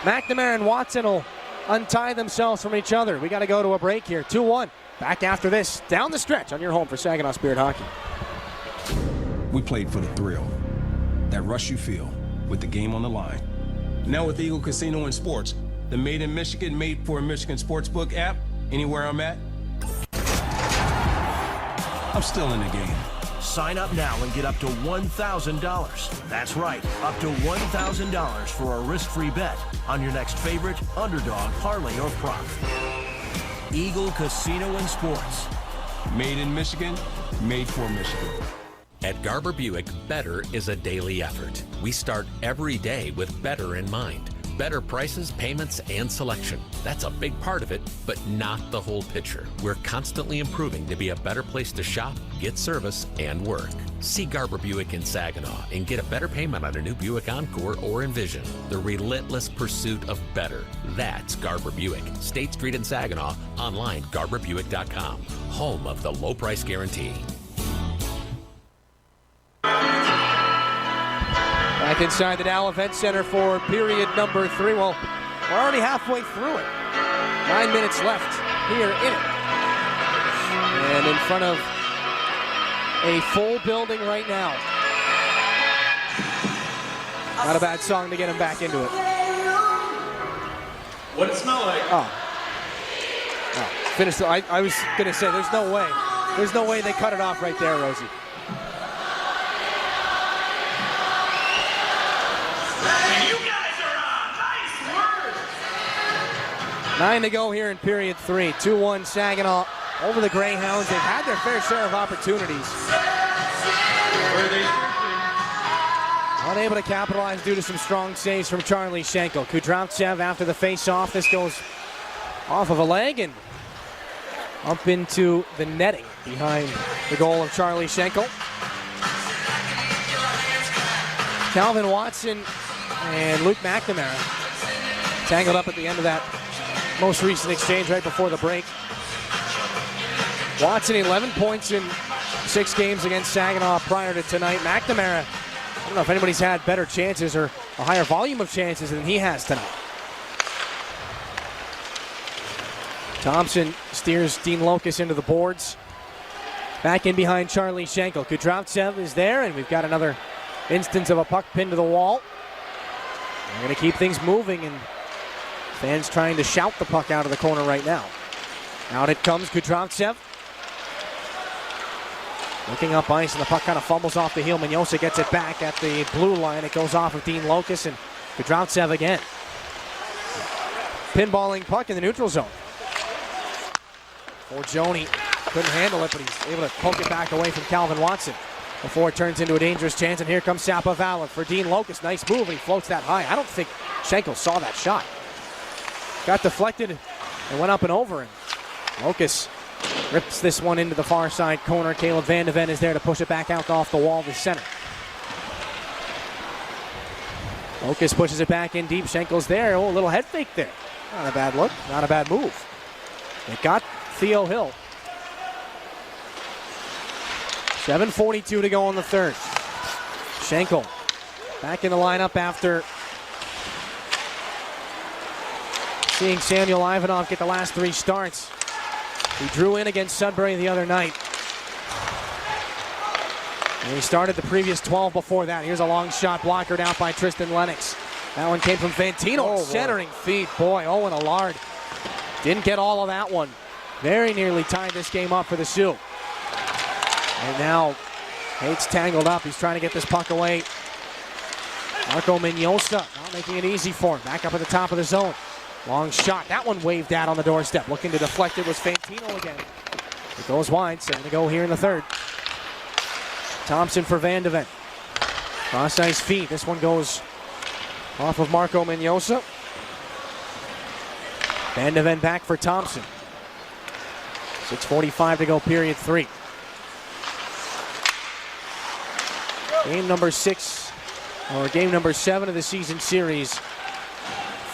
McNamara and Watson will untie themselves from each other. We got to go to a break here. 2-1. Back after this, down the stretch on your home for Saginaw Spirit Hockey. We played for the thrill. That rush you feel with the game on the line. Now with Eagle Casino and Sports, the Made in Michigan, Made for Michigan Sportsbook app, anywhere I'm at, I'm still in the game. Sign up now and get up to $1,000. That's right, up to $1,000 for a risk-free bet on your next favorite, underdog, parlay, or prop. Eagle Casino and Sports. Made in Michigan, made for Michigan. At Garber Buick, better is a daily effort. We start every day with better in mind. Better prices, payments, and selection. That's a big part of it, but not the whole picture. We're constantly improving to be a better place to shop, get service, and work. See Garber Buick in Saginaw and get a better payment on a new Buick Encore or Envision. The relentless pursuit of better. That's Garber Buick. State Street in Saginaw. Online, GarberBuick.com. Home of the low price guarantee. Back inside the Dow Event Center for period number 3. Well, we're already halfway through it. 9 minutes left here in it. And in front of a full building right now. Not a bad song to get him back into it. What it smell like? Oh. Finished. I was going to say, there's no way. There's no way they cut it off right there, Rosie. And you guys are on. Nice work. 9 to go here in period 3. 2-1 Saginaw over the Greyhounds. They've had their fair share of opportunities. Unable to capitalize due to some strong saves from Charlie Schenkel. Kudryavtsev after the face-off. This goes off of a leg and up into the netting behind the goal of Charlie Schenkel. Calvin Watson and Luke McNamara tangled up at the end of that most recent exchange right before the break. Watson 11 points in 6 games against Saginaw prior to tonight. McNamara, I don't know if anybody's had better chances or a higher volume of chances than he has tonight. Thompson steers Dean Locus into the boards. Back in behind Charlie Schenkel. Kudryavtsev is there, and we've got another instance of a puck pinned to the wall. We're going to keep things moving, and fans trying to shout the puck out of the corner right now. Out it comes, Kudryavtsev. Looking up ice, and the puck kind of fumbles off the heel. Mignosa gets it back at the blue line. It goes off of Dean Locus, and Kudryavtsev again. Pinballing puck in the neutral zone. Joni couldn't handle it, but he's able to poke it back away from Calvin Watson before it turns into a dangerous chance. And here comes Sapovalov for Dean Locus. Nice move, and he floats that high. I don't think Schenkel saw that shot. Got deflected and went up and over, and Locus rips this one into the far side corner. Caleb Van de Ven is there to push it back out off the wall to center. Locus pushes it back in deep. Schenkel's there. Oh, a little head fake there. Not a bad look, not a bad move. It got Theo Hill. 7:42 to go in the third. Schenkel back in the lineup after seeing Samuel Ivanov get the last 3 starts. He drew in against Sudbury the other night. And he started the previous 12 before that. Here's a long shot blockered out by Tristan Lennox. That one came from Fantino. Centering feed. Boy, Owen Allard didn't get all of that one. Very nearly tied this game up for the Sioux. And now Hate's tangled up. He's trying to get this puck away. Marco Mignosa not making it easy for him. Back up at the top of the zone. Long shot. That one waved out on the doorstep. Looking to deflect it was Fantino again. It goes wide. 7 to go here in the third. Thompson for Van de Ven. Cross ice feed. This one goes off of Marco Mignosa. Van de Ven back for Thompson. 6:45 to go, period 3. Game number 6, or game number 7 of the season series.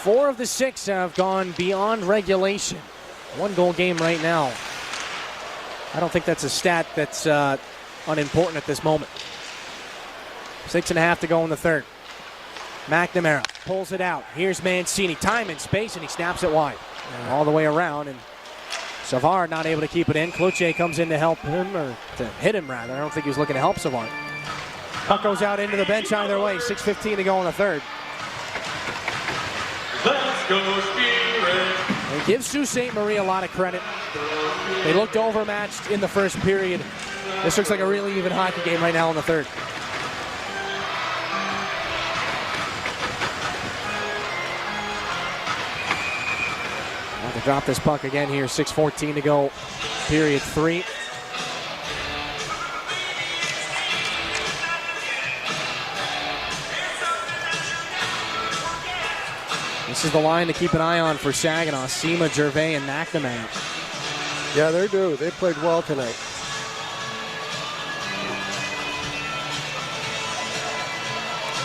4 of the 6 have gone beyond regulation. 1-goal game right now. I don't think that's a stat that's unimportant at this moment. 6.5 to go in the third. McNamara pulls it out. Here's Mancini. Time and space, and he snaps it wide. All the way around, and Savard not able to keep it in. Cloutier comes in to help him, or to hit him rather. I don't think he was looking to help Savard. Puck goes out into the bench either way. 6:15 to go in the third. Let's go, Spirit. And give Sault Ste. Marie a lot of credit. They looked overmatched in the first period. This looks like a really even hockey game right now in the third. Well, they drop this puck again here. 6:14 to go, period 3. This is the line to keep an eye on for Saginaw. Sema, Gervais, and McNamara. Yeah, they do. They played well tonight.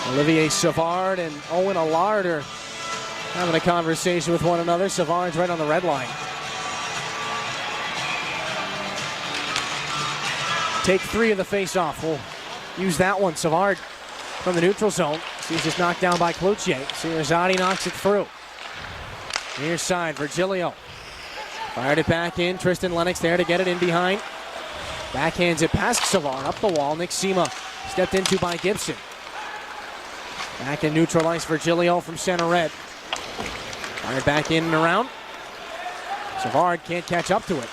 Olivier Savard and Owen Allard are having a conversation with one another. Savard's right on the red line. Take 3 of the face-off. We'll use that one. Savard from the neutral zone. He's just knocked down by Cloutier. Sierzati knocks it through. Near side, Virgilio. Fired it back in. Tristan Lennox there to get it in behind. Backhands it past Savard. Up the wall. Nick Sema stepped into by Gibson. Back in neutral ice, Virgilio from center red. Fired back in and around. Savard can't catch up to it.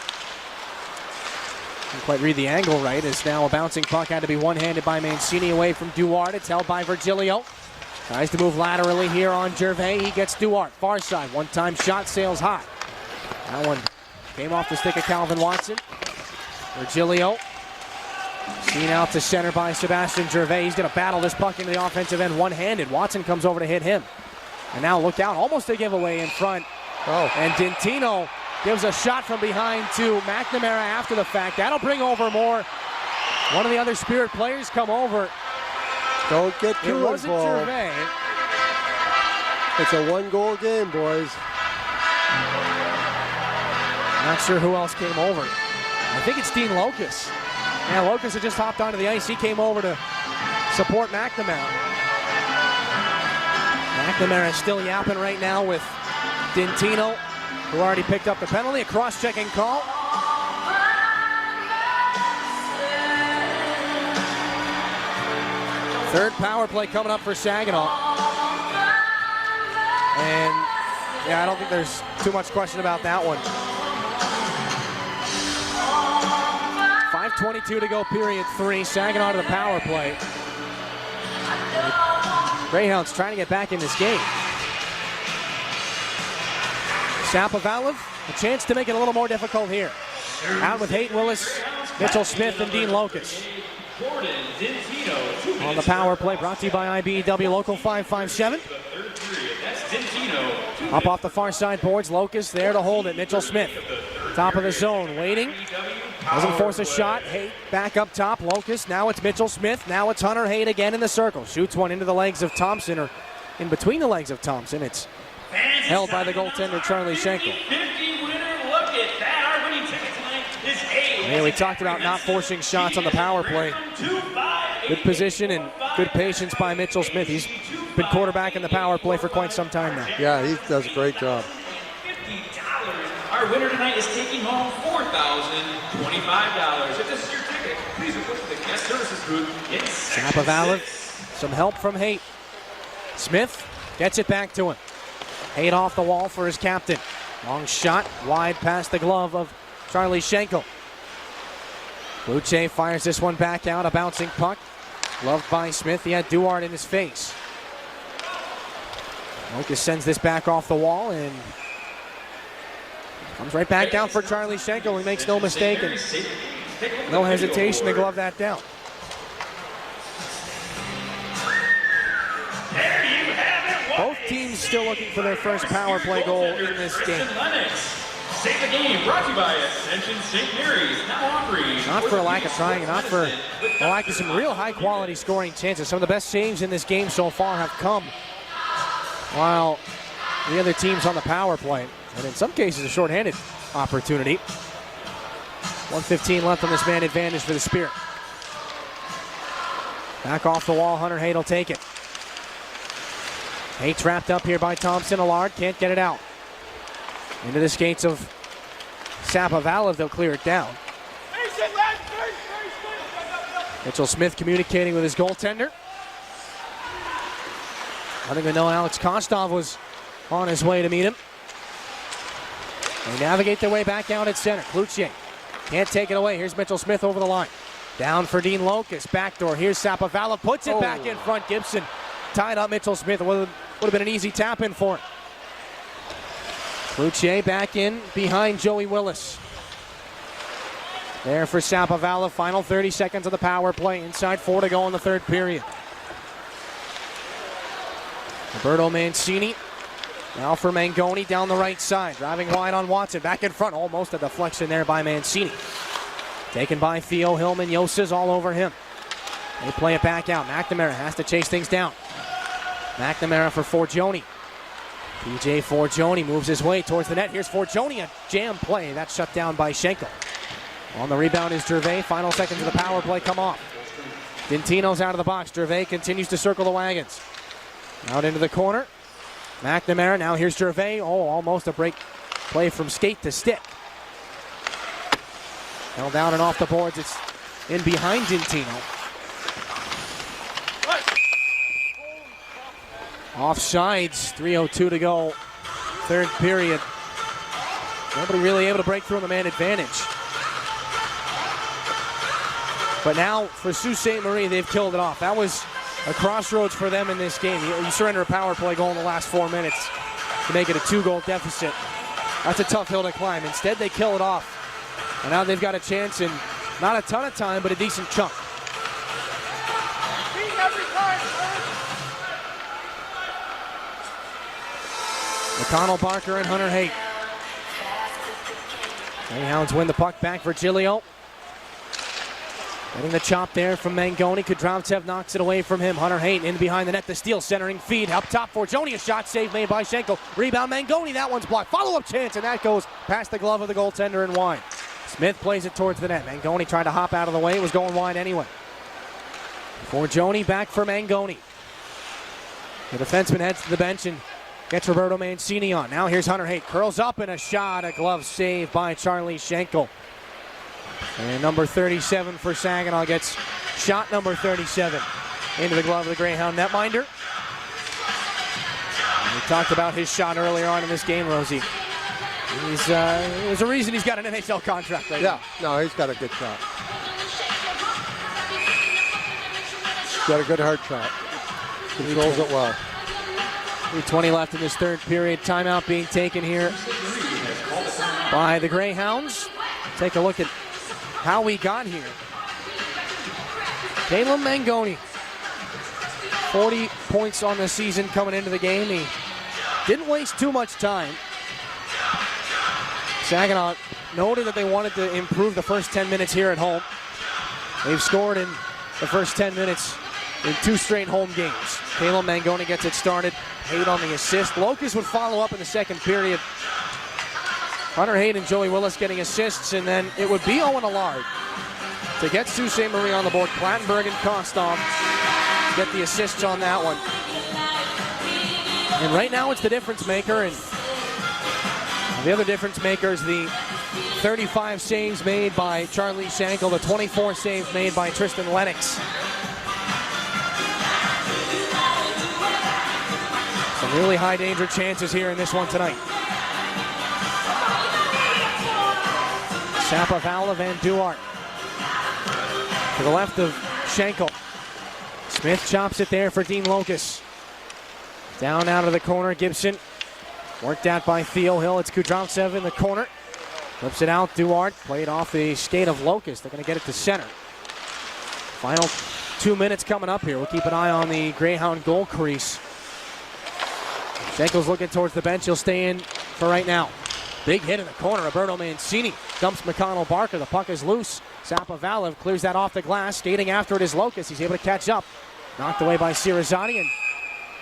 Didn't quite read the angle right. It's now a bouncing puck. Had to be one-handed by Mancini away from Duarte. It's held by Virgilio. Tries to move laterally here on Gervais. He gets Duarte. Far side. One-time shot sails high. That one came off the stick of Calvin Watson. Virgilio. Seen out to center by Sebastian Gervais. He's going to battle this puck into the offensive end one-handed. Watson comes over to hit him. And now look out. Almost a giveaway in front. Oh. And Dintino gives a shot from behind to McNamara after the fact. That'll bring over more. One of the other Spirit players come over. Don't get too involved. It wasn't Gervais. It's a one-goal game, boys. Not sure who else came over. I think it's Dean Locus. Yeah, Locus had just hopped onto the ice. He came over to support McNamara. McNamara is still yapping right now with Dintino, who already picked up the penalty. A cross-checking call. Third power play coming up for Saginaw. And yeah, I don't think there's too much question about that one. 5:22 to go, period 3. Saginaw to the power play. Greyhounds trying to get back in this game. Sapovalev, a chance to make it a little more difficult here. Out with Hayden Willis, Mitchell Smith, and Dean Locus. On the power play, brought to you by IBEW Local 557. Up off the far side boards, Locus there to hold it. Mitchell Smith, top of the zone, waiting. Doesn't force a shot. Haight back up top. Locus. Now it's Mitchell Smith. Now it's Hunter Haight again in the circle. Shoots one into the legs of Thompson, or in between the legs of Thompson. It's held by the goaltender Charlie Schenkel. Yeah, we talked about not forcing shots on the power play. Good position and good patience by Mitchell Smith. He's been quarterback in the power play for quite some time now. Yeah, he does a great job. Our winner tonight is taking home $4,025. If this is your ticket, please report to the guest services booth in Section Sapovalev, 6. some help from Haight. Smith gets it back to him. Haight off the wall for his captain. Long shot, wide past the glove of Charlie Schenkel. Cloutier fires this one back out, a bouncing puck. Gloved by Smith, he had Duarte in his face. Locus sends this back off the wall and comes right back down for Charlie Schenkel. He makes no mistake and no hesitation to glove that down. Both teams still looking for their first power play goal in this game. Save the game, brought to you by Ascension St. Mary's, now offering. Not for a lack of trying, not for a lack of some real high-quality scoring chances. Some of the best saves in this game so far have come while the other team's on the power play. And in some cases, a shorthanded opportunity. 1:15 left on this man advantage for the Spirit. Back off the wall, Hunter Haight will take it. Haight's wrapped up here by Thompson. Allard can't get it out. Into the skates of Sapovalev, they'll clear it down. Mitchell Smith communicating with his goaltender. I don't even know Alex Kostov was on his way to meet him. They navigate their way back out at center. Cloutier can't take it away. Here's Mitchell Smith over the line. Down for Dean Locust. Backdoor. Here's Sapavala. Puts it back in front. Gibson tied up Mitchell Smith. Would have been an easy tap in for him. Cloutier back in behind Joey Willis. There for Sapavala. Final 30 seconds of the power play. Inside 4 to go in the third period. Roberto Mancini. Now for Mangoni down the right side. Driving wide on Watson. Back in front. Almost a deflection there by Mancini. Taken by Theo Hillman. Yosa's all over him. They play it back out. McNamara has to chase things down. McNamara for Forgione. PJ Forgione moves his way towards the net. Here's Forgione. A jam play. That's shut down by Schenkel. On the rebound is Gervais. Final seconds of the power play come off. Dintino's out of the box. Gervais continues to circle the wagons. Out into the corner. McNamara. Now here's Gervais. Oh, almost a break play from skate to stick. Held down and off the boards. It's in behind Dintino. Offsides. 3:02 to go. Third period. Nobody really able to break through on the man advantage. But now for Sault Ste. Marie, they've killed it off. That was a crossroads for them in this game. You surrender a power play goal in the last 4 minutes to make it a 2-goal deficit. That's a tough hill to climb. Instead, they kill it off. And now they've got a chance in not a ton of time, but a decent chunk. McConnell, Barker, and Hunter Haight. Greyhounds win the puck back for Giglio. Getting the chop there from Mangoni. Kudravtsev knocks it away from him. Hunter Haight in behind the net. The steal, centering feed. Up top for Joni. A shot save made by Schenkel. Rebound Mangoni. That one's blocked. Follow-up chance, and that goes past the glove of the goaltender and wide. Smith plays it towards the net. Mangoni tried to hop out of the way. It was going wide anyway. For Joni, back for Mangoni. The defenseman heads to the bench and gets Roberto Mancini on. Now here's Hunter Haight. Curls up and a shot. A glove save by Charlie Schenkel. And number 37 for Saginaw gets shot number 37 into the glove of the Greyhound netminder. And we talked about his shot earlier on in this game, Rosie. There's a reason he's got an NHL contract right now. No, he's got a good shot. He's got a good hard shot. Controls it well. 3:20 left in this third period. Timeout being taken here by the Greyhounds. Take a look at how we got here. Caleb Mangoni, 40 points on the season coming into the game. He didn't waste too much time. Saginaw noted that they wanted to improve the first 10 minutes here at home. They've scored in the first 10 minutes in 2 straight home games. Caleb Mangoni gets it started. Haight on the assist. Locust would follow up in the second period. Hunter Haight and Joey Willis getting assists, and then it would be Owen Allard to get Sault Ste. Marie on the board. Plattenberg and Kostov get the assists on that one. And right now it's the difference maker, and the other difference maker is the 35 saves made by Charlie Schenkel, the 24 saves made by Tristan Lennox. Some really high danger chances here in this one tonight. Sapavala, Van Duart to the left of Schenkel. Smith chops it there for Dean Locust. Down out of the corner, Gibson. Worked out by Theo Hill. It's Kudravtsev in the corner. Flips it out, Duart. Played off the skate of Locust. They're going to get it to center. Final 2 minutes coming up here. We'll keep an eye on the Greyhound goal crease. Schenkel's looking towards the bench. He'll stay in for right now. Big hit in the corner. Roberto Mancini dumps McConnell Barker. The puck is loose. Sapavala clears that off the glass. Skating after it is Locust. He's able to catch up. Knocked away by Cirizani, and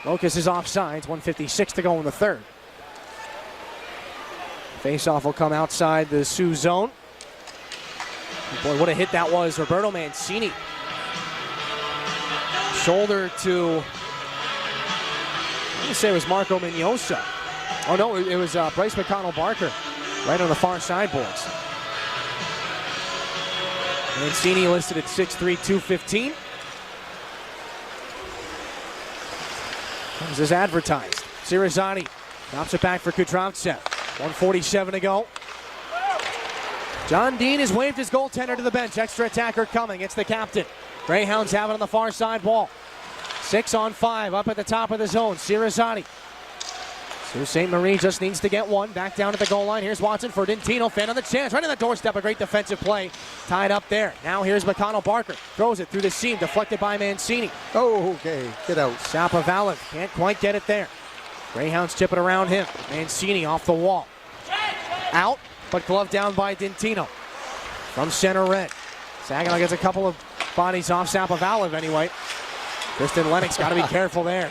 Locust is offsides. 1:56 to go in the third. Faceoff will come outside the Sioux zone. Boy, what a hit that was. Roberto Mancini. Shoulder to, I'm going to say it was Marco Mignosa. Oh no, it was Bryce McConnell Barker right on the far sideboards. Mancini listed at 6'3", 215. This is advertised. Cirizani Drops it back for Kudrovtsev. 1:47 to go. John Dean has waved his goaltender to the bench. Extra attacker coming. It's the captain. Greyhounds have it on the far side wall. 6-on-5 up at the top of the zone. Cirizani. Sault Ste. Marie just needs to get one. Back down at the goal line. Here's Watson for Dintino. Fan on the chance. Right on the doorstep. A great defensive play. Tied up there. Now here's McConnell Barker. Throws it through the seam. Deflected by Mancini. Oh, okay. Get out. Shapovalov can't quite get it there. Greyhounds chip it around him. Mancini off the wall. Out, but gloved down by Dintino. From center red. Saginaw gets a couple of bodies off Shapovalov anyway. Tristan Lennox got to be careful there.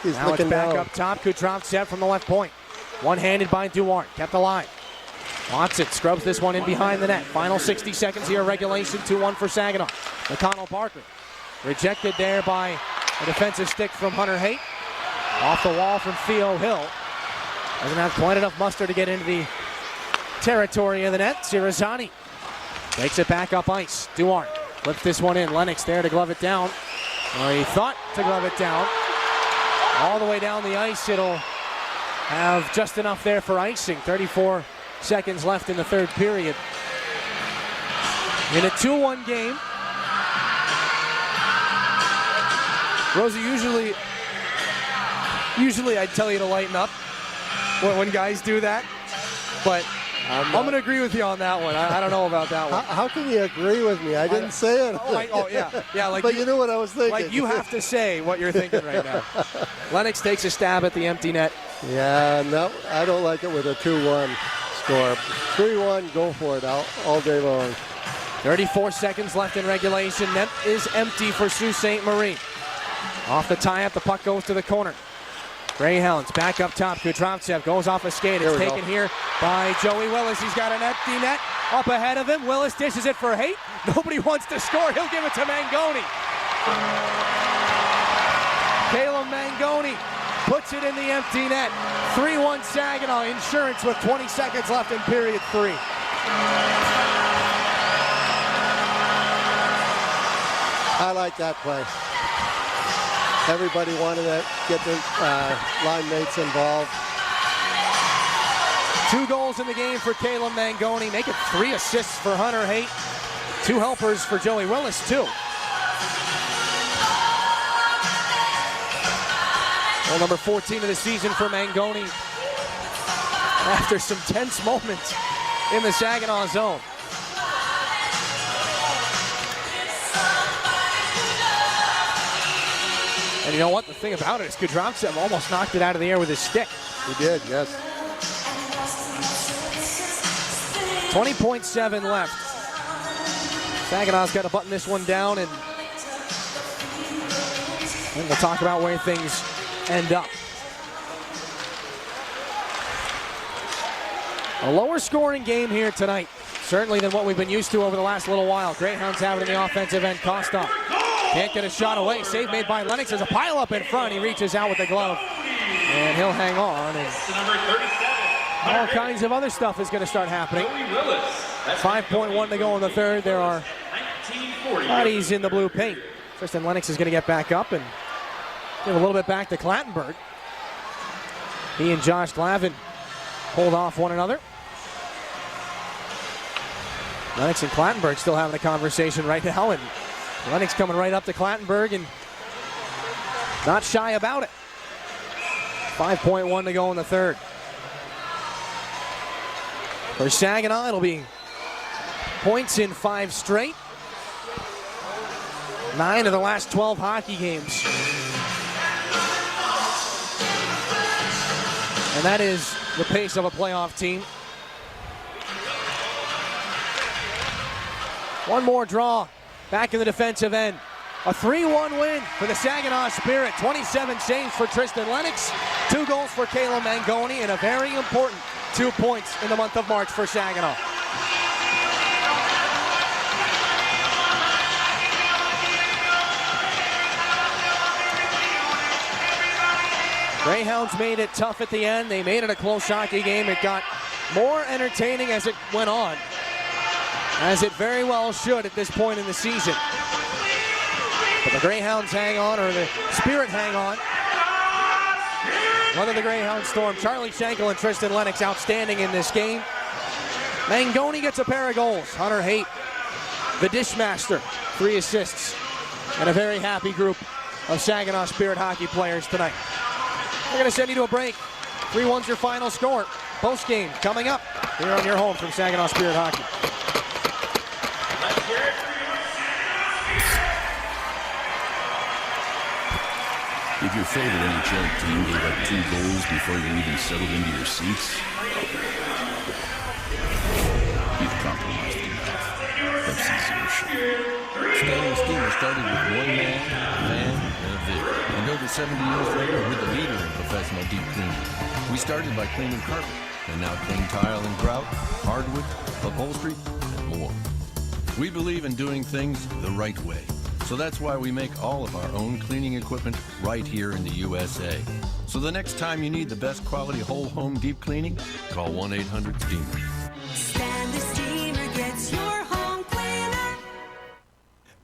He's now it's back up top. Kudrovtsev from the left point. One-handed by Duarte. Kept alive. Watson scrubs this one in behind the net. Final 60 seconds here. Regulation 2-1 for Saginaw. McConnell Barker. Rejected there by a defensive stick from Hunter Haight. Off the wall from Theo Hill. Doesn't have quite enough muster to get into the territory of the net. Cirizani takes it back up ice. Duarte flips this one in. Lennox there to glove it down. Or he thought to glove it down. All the way down the ice. It'll have just enough there for icing. 34 seconds left in the third period. In a 2-1 game. Rosie, usually I'd tell you to lighten up when guys do that. But I'm going to agree with you on that one. I don't know about that one. How can you agree with me? I didn't say it. Yeah. Like but you knew what I was thinking. Like you have to say what you're thinking right now. Lennox takes a stab at the empty net. Yeah, no, I don't like it with a 2-1 score. 3-1, go for it all day long. 34 seconds left in regulation. Net is empty for Sault Ste. Marie. Off the tie-up, the puck goes to the corner. Greyhounds back up top. Kudrovtsev goes off a skate. It's taken here by Joey Willis. He's got an empty net up ahead of him. Willis dishes it for Haight. Nobody wants to score. He'll give it to Mangoni. Caleb Mangoni puts it in the empty net. 3-1 Saginaw. Insurance with 20 seconds left in period 3. I like that play. Everybody wanted to get the line mates involved. 2 goals in the game for Caleb Mangoni. Make it 3 assists for Hunter Haight. 2 helpers for Joey Willis, too. Goal number 14 of the season for Mangoni. After some tense moments in the Saginaw zone. And you know what? The thing about it is Kudrovtsev almost knocked it out of the air with his stick. He did, yes. 20.7 left. Saginaw's got to button this one down, and we'll talk about where things end up. A lower scoring game here tonight, certainly than what we've been used to over the last little while. Greyhounds have it in the offensive end. Kostov can't get a shot away. Save made by Lennox. There's a pile up in front. He reaches out with the glove, and he'll hang on. And all kinds of other stuff is going to start happening. 5.1 to go in the third. There are bodies in the blue paint. Tristan Lennox is going to get back up and give a little bit back to Clattenburg. He and Josh Glavin hold off one another. Lennox and Clattenburg still having a conversation right now, and Lennox coming right up to Clattenburg and not shy about it. 5.1 to go in the third. For Saginaw, it'll be points in 5 straight. 9 of the last 12 hockey games. And that is the pace of a playoff team. One more draw. Back in the defensive end. A 3-1 win for the Saginaw Spirit. 27 saves for Tristan Lennox. 2 goals for Caleb Mangoni, and a very important 2 points in the month of March for Saginaw. Greyhounds made it tough at the end. They made it a close hockey game. It got more entertaining as it went on, as it very well should at this point in the season. But the Greyhounds hang on, or the Spirit hang on. One of the Greyhound Storm, Charlie Schenkel and Tristan Lennox outstanding in this game. Mangoni gets a pair of goals. Hunter Haight, the dishmaster, 3 assists. And a very happy group of Saginaw Spirit hockey players tonight. We're going to send you to a break. 3-1's your final score. Post game coming up here on your home from Saginaw Spirit Hockey. If your favorite NHL team gave up 2 goals before you even settled into your seats, you've compromised enough. That's exertion. Stanley Steamer started with 1 man, a van, and a vision. And over 70 years later, we're the leader in professional deep cleaning. We started by cleaning carpet, and now clean tile and grout, hardwood, upholstery, and more. We believe in doing things the right way. So that's why we make all of our own cleaning equipment right here in the USA. So the next time you need the best quality whole home deep cleaning, call 1-800-STEAMER. Stanley Steamer gets your home cleaner.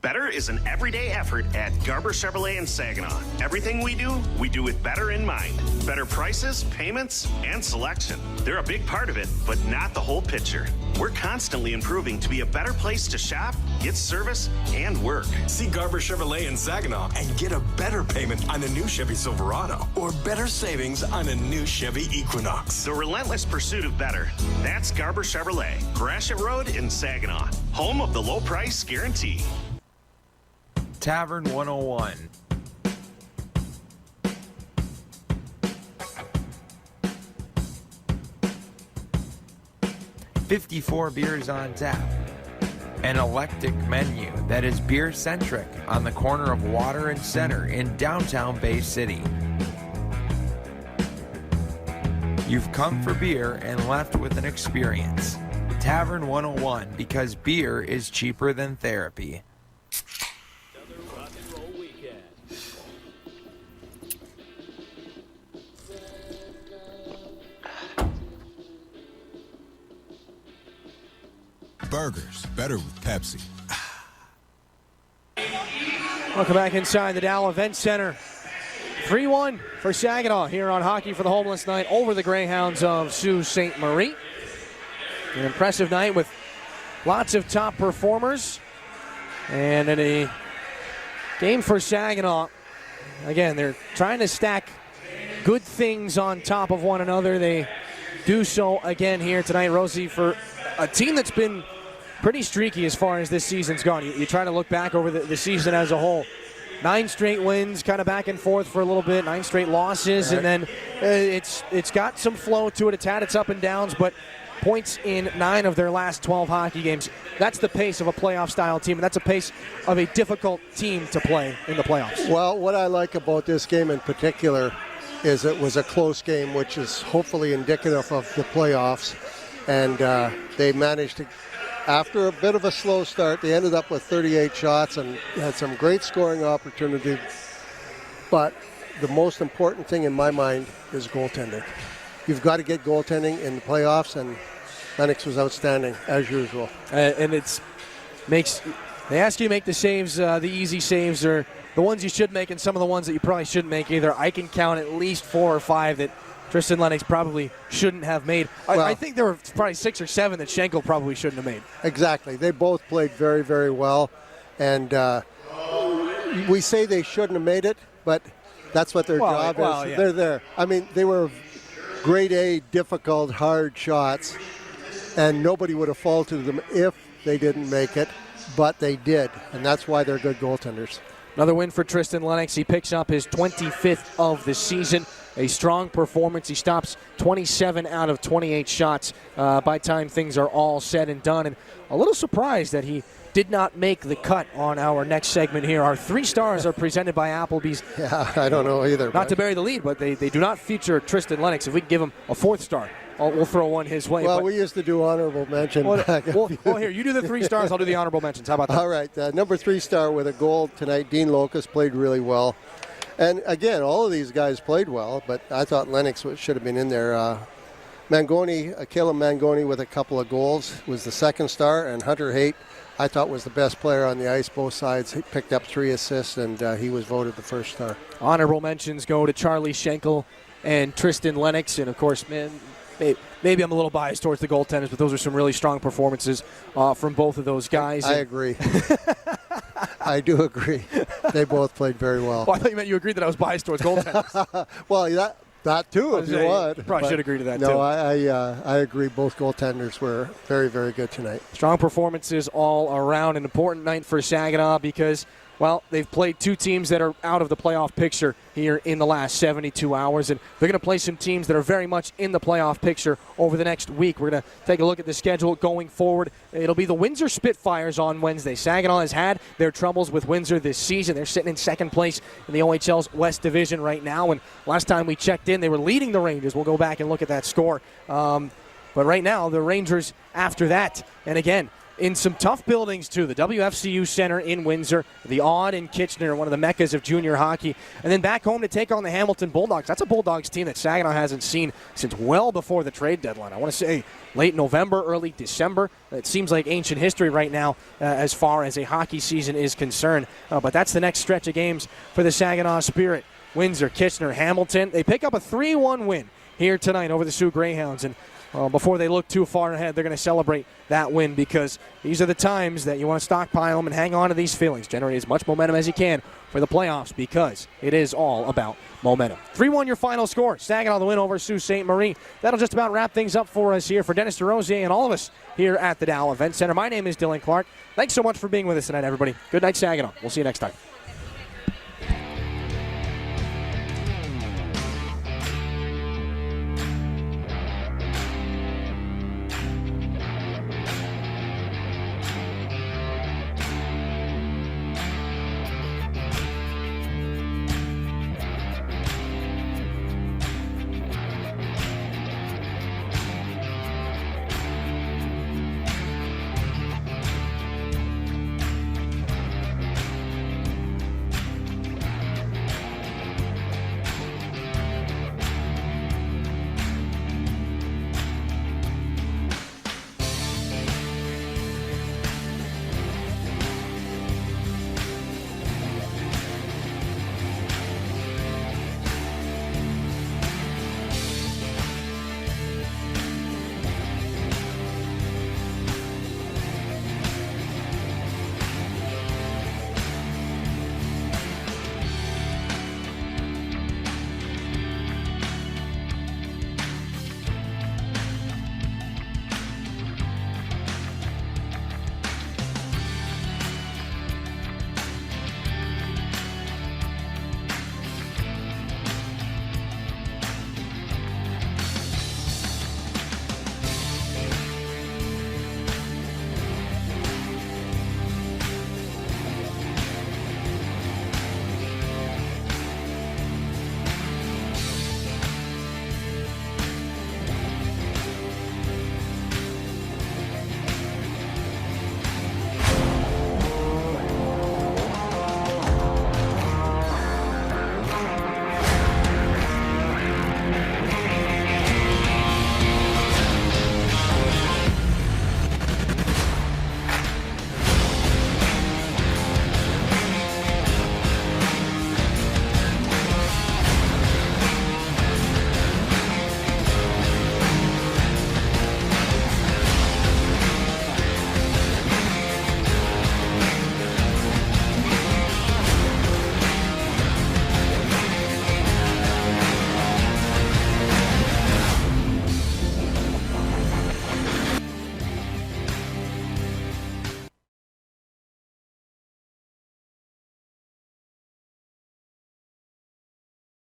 Better is an everyday effort at Garber Chevrolet in Saginaw. Everything we do with better in mind. Better prices, payments, and selection. They're a big part of it, but not the whole picture. We're constantly improving to be a better place to shop, get service, and work. See Garber Chevrolet in Saginaw and get a better payment on a new Chevy Silverado or better savings on a new Chevy Equinox. The relentless pursuit of better. That's Garber Chevrolet, Gratiot Road in Saginaw. Home of the low price guarantee. Tavern 101. $54 beers on tap. An eclectic menu that is beer-centric on the corner of Water and Center in downtown Bay City. You've come for beer and left with an experience. Tavern 101, because beer is cheaper than therapy. Burgers, better with Pepsi. Welcome back inside the Dow Event Center. 3-1 for Saginaw here on Hockey for the Homeless night over the Greyhounds of Sault Ste. Marie. An impressive night with lots of top performers. And in a game for Saginaw, again, they're trying to stack good things on top of one another. They do so again here tonight, Rosie, for a team that's been pretty streaky as far as this season's gone. You try to look back over the season as a whole. 9 straight wins, kind of back and forth for a little bit, 9 straight losses, right. And then it's got some flow to it. It's had its up and downs, but points in 9 of their last 12 hockey games. That's the pace of a playoff-style team, and that's a pace of a difficult team to play in the playoffs. Well, what I like about this game in particular is it was a close game, which is hopefully indicative of the playoffs. And they managed to, after a bit of a slow start, they ended up with 38 shots and had some great scoring opportunities. But the most important thing in my mind is goaltending. You've got to get goaltending in the playoffs, and Lennox was outstanding, as usual. And they ask you to make the saves, the easy saves, or the ones you should make, and some of the ones that you probably shouldn't make either. I can count at least 4 or 5 that Tristan Lennox probably shouldn't have made. I think there were probably 6 or 7 that Schenkel probably shouldn't have made. Exactly. They both played very, very well. And we say they shouldn't have made it, but that's what their job is. Yeah. They're there. I mean, they were grade A, difficult, hard shots, and nobody would have faulted them if they didn't make it, but they did, and that's why they're good goaltenders. Another win for Tristan Lennox. He picks up his 25th of the season. A strong performance. He stops 27 out of 28 shots by time things are all said and done. And a little surprised that he did not make the cut on our next segment here. Our 3 stars are presented by Applebee's. Yeah, I don't know either. Not to bury the lead, but they do not feature Tristan Lennox. If we can give him a 4th star, we'll throw one his way. Well, we used to do honorable mention. Well, here, you do the 3 stars, I'll do the honorable mentions. How about that? All right, number 3 star with a goal tonight, Dean Locust, played really well. And again, all of these guys played well, but I thought Lennox should have been in there. Caleb Mangoni with a couple of goals was the 2nd star, and Hunter Haight, I thought, was the best player on the ice, both sides. He picked up 3 assists, and he was voted the 1st star. Honorable mentions go to Charlie Schenkel and Tristan Lennox. And, of course, man, maybe I'm a little biased towards the goaltenders, but those are some really strong performances from both of those guys. I agree. I do agree. They both played very well. Oh, I thought you meant you agreed that I was biased towards goaltenders. Well, that too, if you want. Probably should agree to that, too. No, I agree. Both goaltenders were very, very good tonight. Strong performances all around. An important night for Saginaw because, well, they've played two teams that are out of the playoff picture here in the last 72 hours, and they're going to play some teams that are very much in the playoff picture over the next week. We're going to take a look at the schedule going forward. It'll be the Windsor Spitfires on Wednesday. Saginaw has had their troubles with Windsor this season. They're sitting in second place in the OHL's West Division right now, and last time we checked in, they were leading the Rangers. We'll go back and look at that score. But right now, the Rangers after that, and again, in some tough buildings, too. The WFCU Center in Windsor, the Aud in Kitchener, one of the meccas of junior hockey, and then back home to take on the Hamilton Bulldogs. That's a Bulldogs team that Saginaw hasn't seen since well before the trade deadline. I want to say late November, early December. It seems like ancient history right now as far as a hockey season is concerned. But that's the next stretch of games for the Saginaw Spirit. Windsor, Kitchener, Hamilton. They pick up a 3-1 win here tonight over the Sioux Greyhounds. And before they look too far ahead, they're going to celebrate that win because these are the times that you want to stockpile them and hang on to these feelings. Generate as much momentum as you can for the playoffs because it is all about momentum. 3-1 your final score. Saginaw the win over Sault Ste. Marie. That'll just about wrap things up for us here. For Dennis DeRosier and all of us here at the Dow Event Center, my name is Dylan Clark. Thanks so much for being with us tonight, everybody. Good night, Saginaw. We'll see you next time.